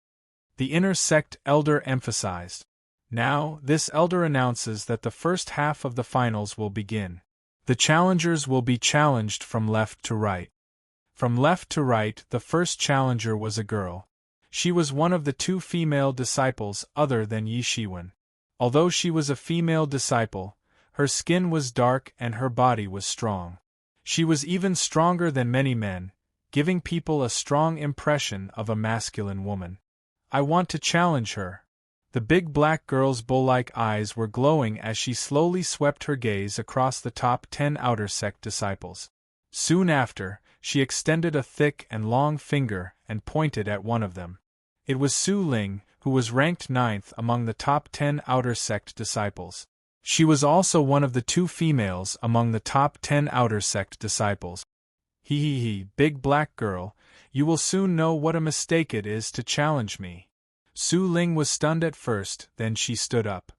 The inner sect elder emphasized. Now, this elder announces that the first half of the finals will begin. The challengers will be challenged from left to right. From left to right, the first challenger was a girl. She was one of the 2 female disciples other than Yi Shiwen. Although she was a female disciple, her skin was dark and her body was strong. She was even stronger than many men, giving people a strong impression of a masculine woman. I want to challenge her. The big black girl's bull-like eyes were glowing as she slowly swept her gaze across the top 10 outer sect disciples. Soon after, she extended a thick and long finger and pointed at one of them. It was Su Ling, who was ranked 9th among the top 10 outer sect disciples. She was also one of the 2 females among the top 10 outer sect disciples. Big black girl, you will soon know what a mistake it is to challenge me. Su Ling was stunned at first, then she stood up.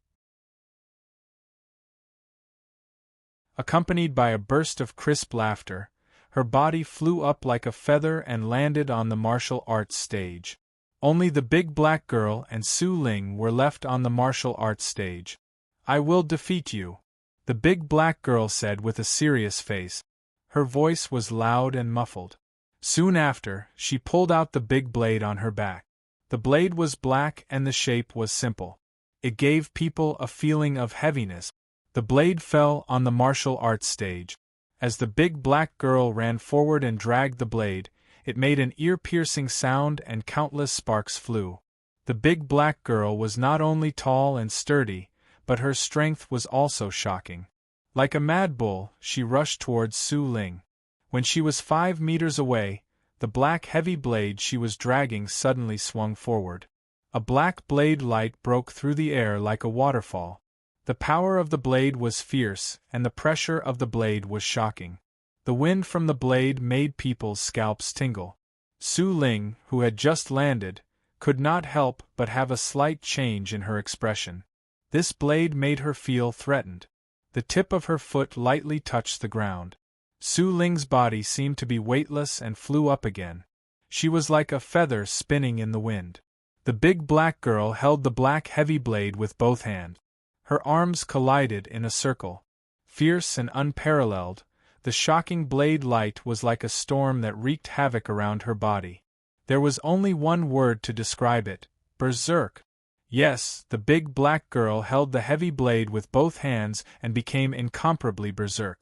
Accompanied by a burst of crisp laughter, her body flew up like a feather and landed on the martial arts stage. Only the big black girl and Su Ling were left on the martial arts stage. I will defeat you, the big black girl said with a serious face. Her voice was loud and muffled. Soon after, she pulled out the big blade on her back. The blade was black and the shape was simple. It gave people a feeling of heaviness. The blade fell on the martial arts stage. As the big black girl ran forward and dragged the blade, it made an ear-piercing sound and countless sparks flew. The big black girl was not only tall and sturdy, but her strength was also shocking. Like a mad bull, she rushed towards Su Ling. When she was 5 meters away, the black heavy blade she was dragging suddenly swung forward. A black blade light broke through the air like a waterfall. The power of the blade was fierce, and the pressure of the blade was shocking. The wind from the blade made people's scalps tingle. Su Ling, who had just landed, could not help but have a slight change in her expression. This blade made her feel threatened. The tip of her foot lightly touched the ground. Su Ling's body seemed to be weightless and flew up again. She was like a feather spinning in the wind. The big black girl held the black heavy blade with both hands. Her arms collided in a circle. Fierce and unparalleled, the shocking blade light was like a storm that wreaked havoc around her body. There was only one word to describe it: berserk. Yes, the big black girl held the heavy blade with both hands and became incomparably berserk.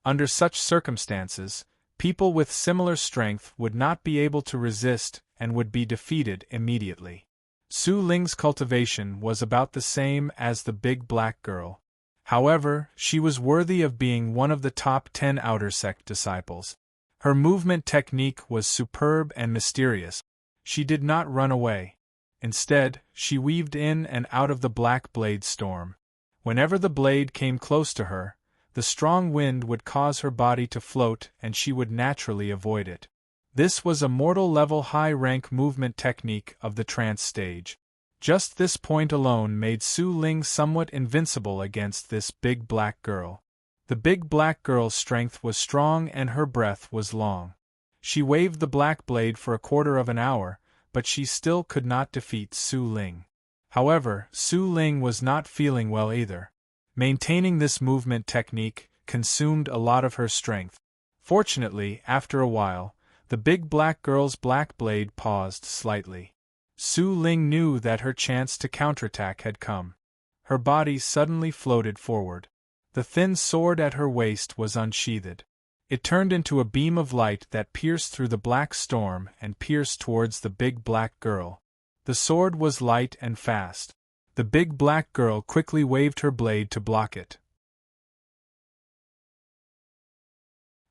Under such circumstances, people with similar strength would not be able to resist and would be defeated immediately. Su Ling's cultivation was about the same as the big black girl. However, she was worthy of being one of the top 10 outer sect disciples. Her movement technique was superb and mysterious. She did not run away. Instead, she weaved in and out of the black blade storm. Whenever the blade came close to her, the strong wind would cause her body to float and she would naturally avoid it. This was a mortal-level high-rank movement technique of the trance stage. Just this point alone made Su Ling somewhat invincible against this big black girl. The big black girl's strength was strong and her breath was long. She waved the black blade for a quarter of an hour, but she still could not defeat Su Ling. However, Su Ling was not feeling well either. Maintaining this movement technique consumed a lot of her strength. Fortunately, after a while, the big black girl's black blade paused slightly. Su Ling knew that her chance to counterattack had come. Her body suddenly floated forward. The thin sword at her waist was unsheathed. It turned into a beam of light that pierced through the black storm and pierced towards the big black girl. The sword was light and fast. The big black girl quickly waved her blade to block it.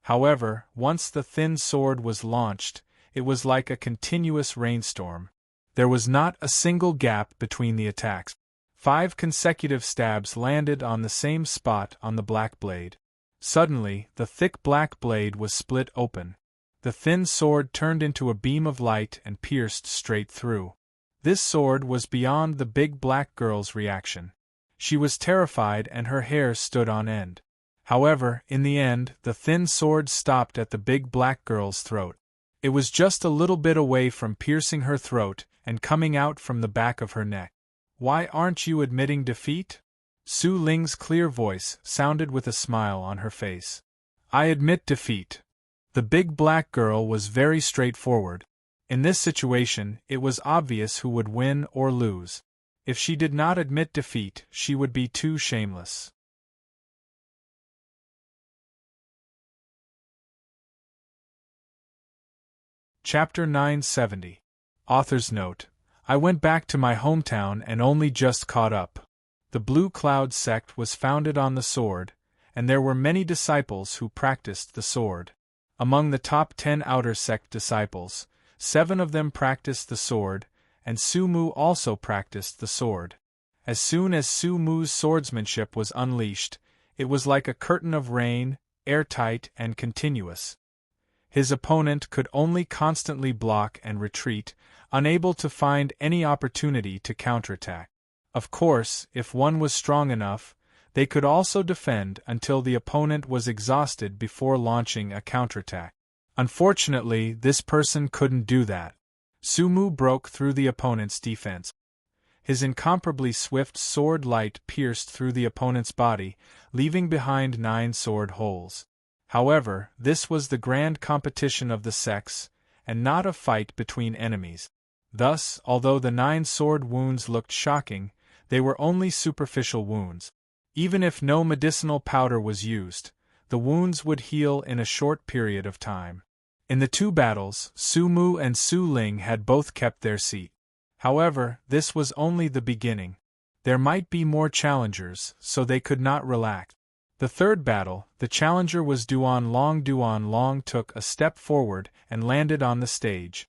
However, once the thin sword was launched, it was like a continuous rainstorm. There was not a single gap between the attacks. 5 consecutive stabs landed on the same spot on the black blade. Suddenly, the thick black blade was split open. The thin sword turned into a beam of light and pierced straight through. This sword was beyond the big black girl's reaction. She was terrified and her hair stood on end. However, in the end, the thin sword stopped at the big black girl's throat. It was just a little bit away from piercing her throat and coming out from the back of her neck. "Why aren't you admitting defeat?" Su Ling's clear voice sounded with a smile on her face. "I admit defeat." The big black girl was very straightforward. In this situation, it was obvious who would win or lose. If she did not admit defeat, she would be too shameless. Chapter 970. Author's Note: I went back to my hometown and only just caught up. The Blue Cloud sect was founded on the sword, and there were many disciples who practiced the sword. Among the top 10 outer sect disciples, 7 of them practiced the sword, and Su Mu also practiced the sword. As soon as Su Mu's swordsmanship was unleashed, it was like a curtain of rain, airtight and continuous. His opponent could only constantly block and retreat, unable to find any opportunity to counterattack. Of course, if one was strong enough, they could also defend until the opponent was exhausted before launching a counterattack. Unfortunately, this person couldn't do that. Su Mu broke through the opponent's defense. His incomparably swift sword light pierced through the opponent's body, leaving behind 9 sword holes. However, this was the grand competition of the sects, and not a fight between enemies. Thus, although the 9 sword wounds looked shocking, they were only superficial wounds. Even if no medicinal powder was used, the wounds would heal in a short period of time. In the 2 battles, Su Mu and Su Ling had both kept their seat. However, this was only the beginning. There might be more challengers, so they could not relax. The 3rd battle, the challenger was Duan Long. Duan Long took a step forward and landed on the stage.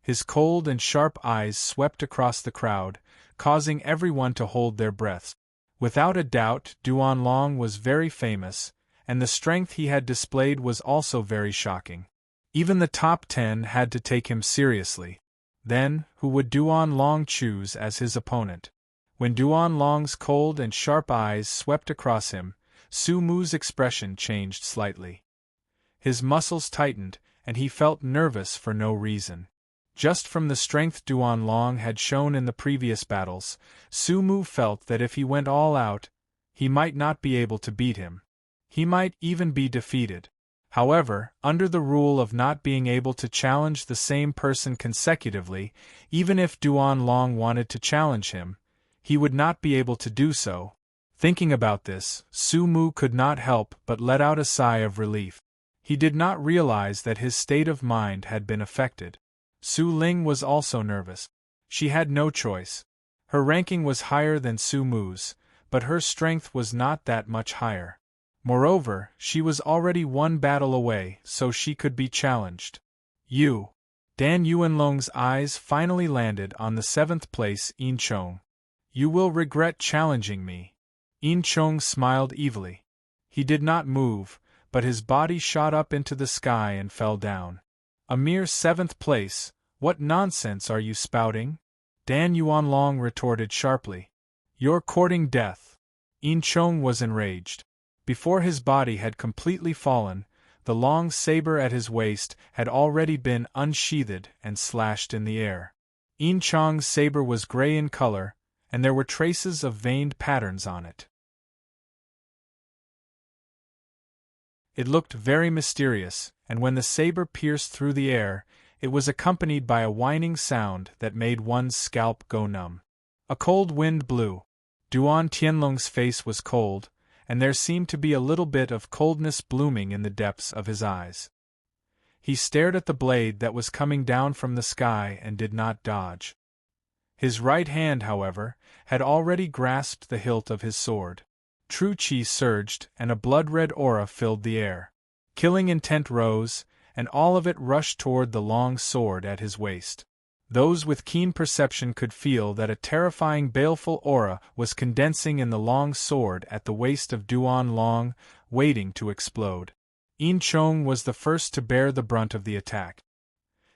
His cold and sharp eyes swept across the crowd, causing everyone to hold their breaths. Without a doubt, Duan Long was very famous, and the strength he had displayed was also very shocking. Even the top 10 had to take him seriously. Then, who would Duan Long choose as his opponent? When Duan Long's cold and sharp eyes swept across him, Su Mu's expression changed slightly. His muscles tightened, and he felt nervous for no reason. Just from the strength Duan Long had shown in the previous battles, Su Mu felt that if he went all out, he might not be able to beat him. He might even be defeated. However, under the rule of not being able to challenge the same person consecutively, even if Duan Long wanted to challenge him, he would not be able to do so. Thinking about this, Su Mu could not help but let out a sigh of relief. He did not realize that his state of mind had been affected. Su Ling was also nervous. She had no choice. Her ranking was higher than Su Mu's, but her strength was not that much higher. Moreover, she was already 1 battle away, so she could be challenged. Dan Yuanlong's eyes finally landed on the 7th place Yin Chong. "You will regret challenging me." Yin Chong smiled evilly. He did not move, but his body shot up into the sky and fell down. "A mere 7th place, what nonsense are you spouting?" Dan Yuanlong retorted sharply. "You're courting death." Yin Chong was enraged. Before his body had completely fallen, the long saber at his waist had already been unsheathed and slashed in the air. Yin Chong's saber was gray in color, and there were traces of veined patterns on it. It looked very mysterious, and when the saber pierced through the air, it was accompanied by a whining sound that made one's scalp go numb. A cold wind blew. Duan Tianlong's face was cold, and there seemed to be a little bit of coldness blooming in the depths of his eyes. He stared at the blade that was coming down from the sky and did not dodge. His right hand, however, had already grasped the hilt of his sword. True chi surged, and a blood-red aura filled the air. Killing intent rose, and all of it rushed toward the long sword at his waist. Those with keen perception could feel that a terrifying baleful aura was condensing in the long sword at the waist of Duan Long, waiting to explode. Yin Chong was the first to bear the brunt of the attack.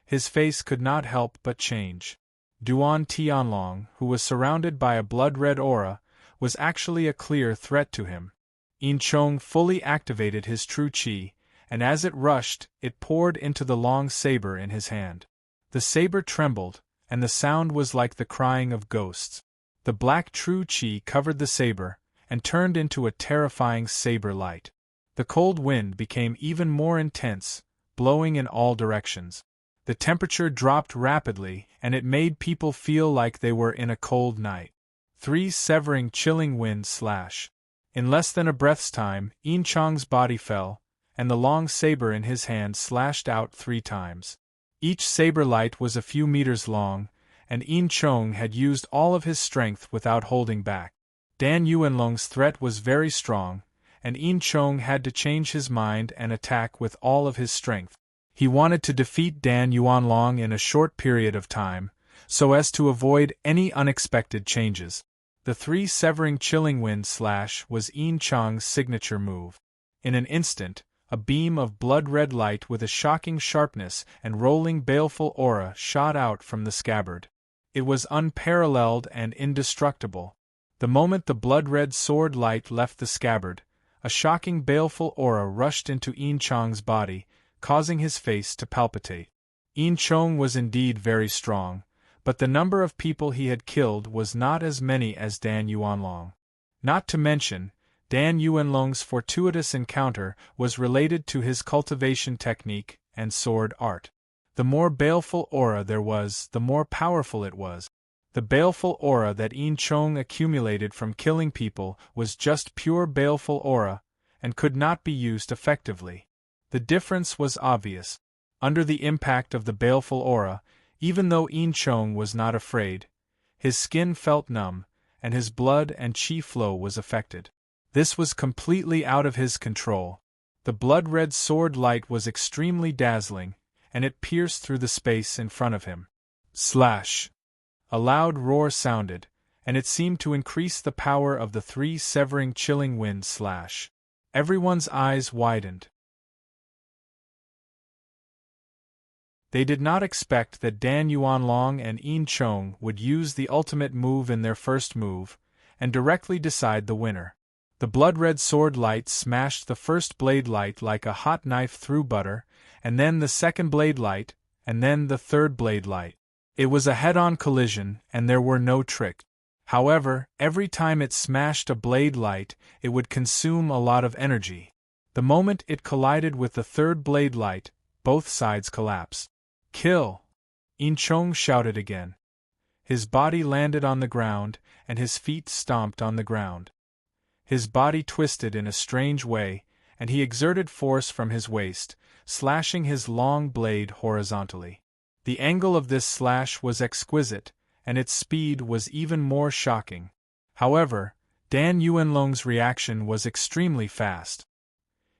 His face could not help but change. Duan Tianlong, who was surrounded by a blood-red aura, was actually a clear threat to him. Yin Chong fully activated his true chi, and as it rushed, it poured into the long saber in his hand. The saber trembled, and the sound was like the crying of ghosts. The black true chi covered the saber, and turned into a terrifying saber light. The cold wind became even more intense, blowing in all directions. The temperature dropped rapidly, and it made people feel like they were in a cold night. 3 severing chilling wind slash. In less than a breath's time, Yin Chong's body fell, and the long saber in his hand slashed out 3 times. Each saber light was a few meters long, and Yin Chong had used all of his strength without holding back. Dan Yuanlong's threat was very strong, and Yin Chong had to change his mind and attack with all of his strength. He wanted to defeat Dan Yuanlong in a short period of time, so as to avoid any unexpected changes. The 3 severing chilling wind slash was Yin Chong's signature move. In an instant, a beam of blood-red light with a shocking sharpness and rolling baleful aura shot out from the scabbard. It was unparalleled and indestructible. The moment the blood-red sword light left the scabbard, a shocking baleful aura rushed into Yin Chong's body, causing his face to palpitate. Yin Chong was indeed very strong, but the number of people he had killed was not as many as Dan Yuanlong. Not to mention, Dan Yuanlong's fortuitous encounter was related to his cultivation technique and sword art. The more baleful aura there was, the more powerful it was. The baleful aura that Yin Chong accumulated from killing people was just pure baleful aura, and could not be used effectively. The difference was obvious. Under the impact of the baleful aura, even though Yin Chong was not afraid, his skin felt numb, and his blood and chi flow was affected. This was completely out of his control. The blood-red sword light was extremely dazzling, and it pierced through the space in front of him. Slash! A loud roar sounded, and it seemed to increase the power of the 3 severing chilling wind slash. Everyone's eyes widened. They did not expect that Dan Yuanlong and Yin Chong would use the ultimate move in their first move, and directly decide the winner. The blood-red sword light smashed the first blade light like a hot knife through butter, and then the second blade light, and then the third blade light. It was a head-on collision, and there were no tricks. However, every time it smashed a blade light, it would consume a lot of energy. The moment it collided with the third blade light, both sides collapsed. Kill! Yin Chong shouted again. His body landed on the ground, and his feet stomped on the ground. His body twisted in a strange way, and he exerted force from his waist, slashing his long blade horizontally. The angle of this slash was exquisite, and its speed was even more shocking. However, Dan Yuanlong's reaction was extremely fast.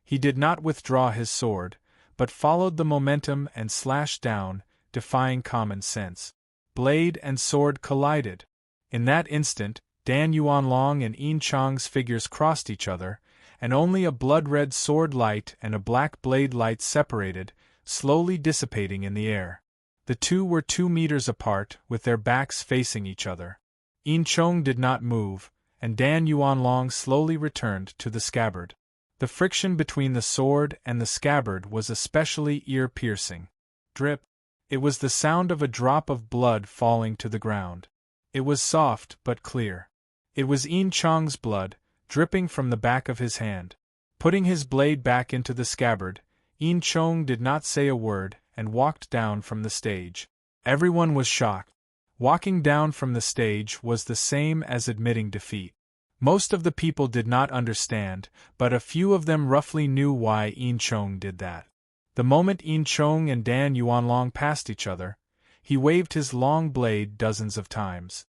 He did not withdraw his sword, but followed the momentum and slashed down, defying common sense. Blade and sword collided. In that instant, Dan Yuanlong and Yin Chong's figures crossed each other, and only a blood-red sword light and a black blade light separated, slowly dissipating in the air. The two were 2 meters apart, with their backs facing each other. Yin Chong did not move, and Dan Yuanlong slowly returned to the scabbard. The friction between the sword and the scabbard was especially ear-piercing. Drip. It was the sound of a drop of blood falling to the ground. It was soft but clear. It was Yin Chong's blood, dripping from the back of his hand. Putting his blade back into the scabbard, Yin Chong did not say a word and walked down from the stage. Everyone was shocked. Walking down from the stage was the same as admitting defeat. Most of the people did not understand, but a few of them roughly knew why Yin Chong did that. The moment Yin Chong and Dan Yuanlong passed each other, he waved his long blade dozens of times.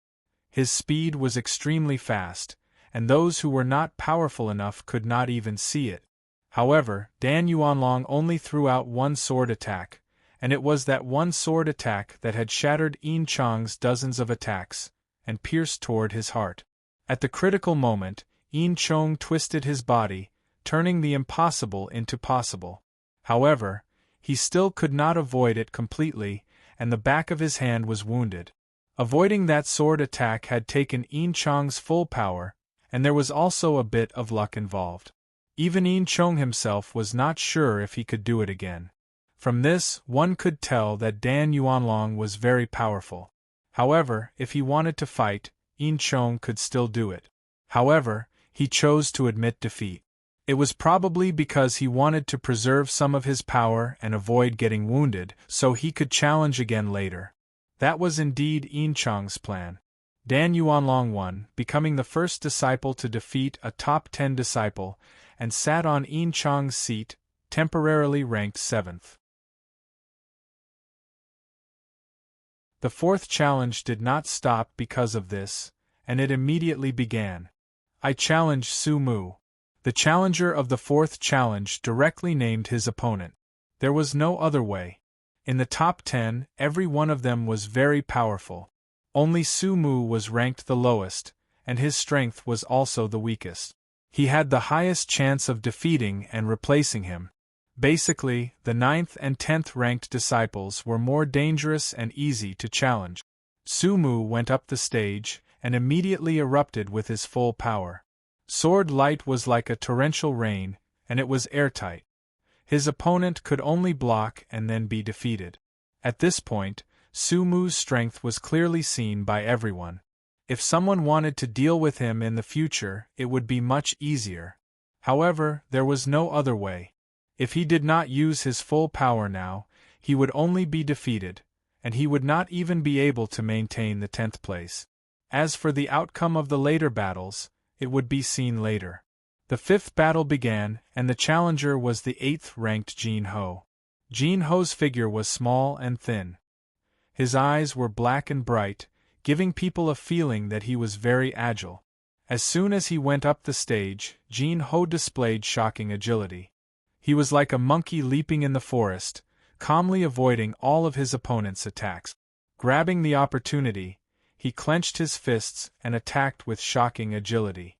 His speed was extremely fast, and those who were not powerful enough could not even see it. However, Dan Yuanlong only threw out one sword attack, and it was that one sword attack that had shattered Yin Chong's dozens of attacks, and pierced toward his heart. At the critical moment, Yin Chong twisted his body, turning the impossible into possible. However, he still could not avoid it completely, and the back of his hand was wounded. Avoiding that sword attack had taken Yin Chong's full power, and there was also a bit of luck involved. Even Yin Chong himself was not sure if he could do it again. From this, one could tell that Dan Yuanlong was very powerful. However, if he wanted to fight, Yin Chong could still do it. However, he chose to admit defeat. It was probably because he wanted to preserve some of his power and avoid getting wounded, so he could challenge again later. That was indeed Yin Chong's plan. Dan Yuanlong won, becoming the first disciple to defeat a top 10 disciple, and sat on Yin Chong's seat, temporarily ranked 7th. The fourth challenge did not stop because of this, and it immediately began. I challenge Su Mu. The challenger of the fourth challenge directly named his opponent. There was no other way. In the top 10, every one of them was very powerful. Only Su Mu was ranked the lowest, and his strength was also the weakest. He had the highest chance of defeating and replacing him. Basically, the 9th and 10th ranked disciples were more dangerous and easy to challenge. Su Mu went up the stage, and immediately erupted with his full power. Sword light was like a torrential rain, and it was airtight. His opponent could only block and then be defeated. At this point, Su Mu's strength was clearly seen by everyone. If someone wanted to deal with him in the future, it would be much easier. However, there was no other way. If he did not use his full power now, he would only be defeated, and he would not even be able to maintain the 10th place. As for the outcome of the later battles, it would be seen later. The 5th battle began, and the challenger was the 8th-ranked Jin Ho. Jin Ho's figure was small and thin. His eyes were black and bright, giving people a feeling that he was very agile. As soon as he went up the stage, Jin Ho displayed shocking agility. He was like a monkey leaping in the forest, calmly avoiding all of his opponent's attacks. Grabbing the opportunity, he clenched his fists and attacked with shocking agility.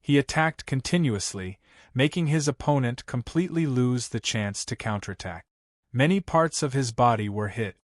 He attacked continuously, making his opponent completely lose the chance to counterattack. Many parts of his body were hit.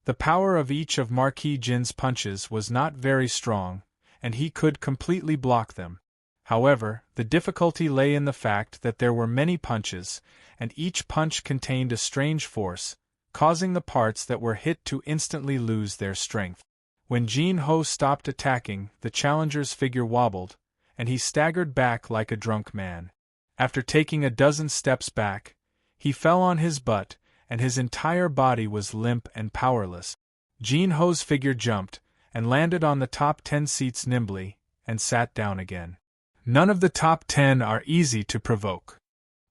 The power of each of Marquis Jin's punches was not very strong, and he could completely block them. However, the difficulty lay in the fact that there were many punches, and each punch contained a strange force, causing the parts that were hit to instantly lose their strength. When Jin Ho stopped attacking, the challenger's figure wobbled, and he staggered back like a drunk man. After taking a dozen steps back, he fell on his butt, and his entire body was limp and powerless. Jin Ho's figure jumped, and landed on the top 10 seats nimbly, and sat down again. None of the top 10 are easy to provoke.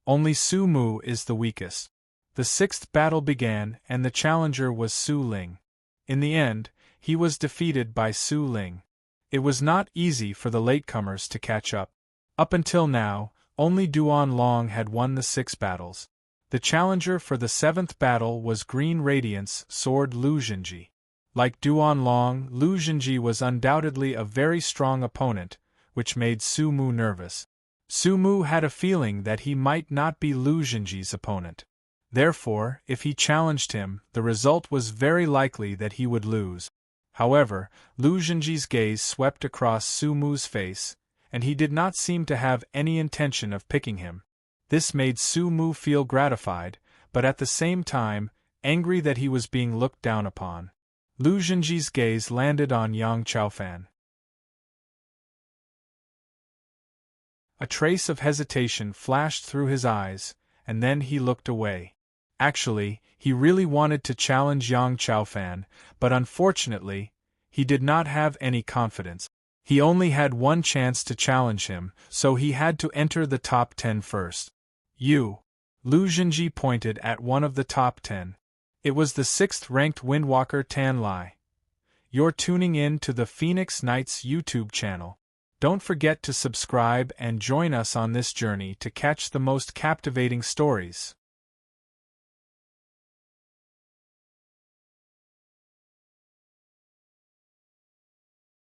Only Su Mu is the weakest. The 6th battle began, and the challenger was Su Ling. In the end, he was defeated by Su Ling. It was not easy for the latecomers to catch up. Up until now, only Duan Long had won the 6 battles. The challenger for the 7th battle was Green Radiance Sword Lu Jinji. Like Duan Long, Lu Jinji was undoubtedly a very strong opponent, which made Su Mu nervous. Su Mu had a feeling that he might not be Lu Jinji's opponent. Therefore, if he challenged him, the result was very likely that he would lose. However, Lu Jinji's gaze swept across Su Mu's face, and he did not seem to have any intention of picking him. This made Su Mu feel gratified, but at the same time, angry that he was being looked down upon. Lu Jinji's gaze landed on Yang Chaofan. A trace of hesitation flashed through his eyes, and then he looked away. Actually, he really wanted to challenge Yang Chaofan, but unfortunately, he did not have any confidence. He only had one chance to challenge him, so he had to enter the top 10 first. You. Lu Zhenji pointed at one of the top 10. It was the 6th-ranked Windwalker Tan Lai. You're tuning in to the Phoenix Knights YouTube channel. Don't forget to subscribe and join us on this journey to catch the most captivating stories.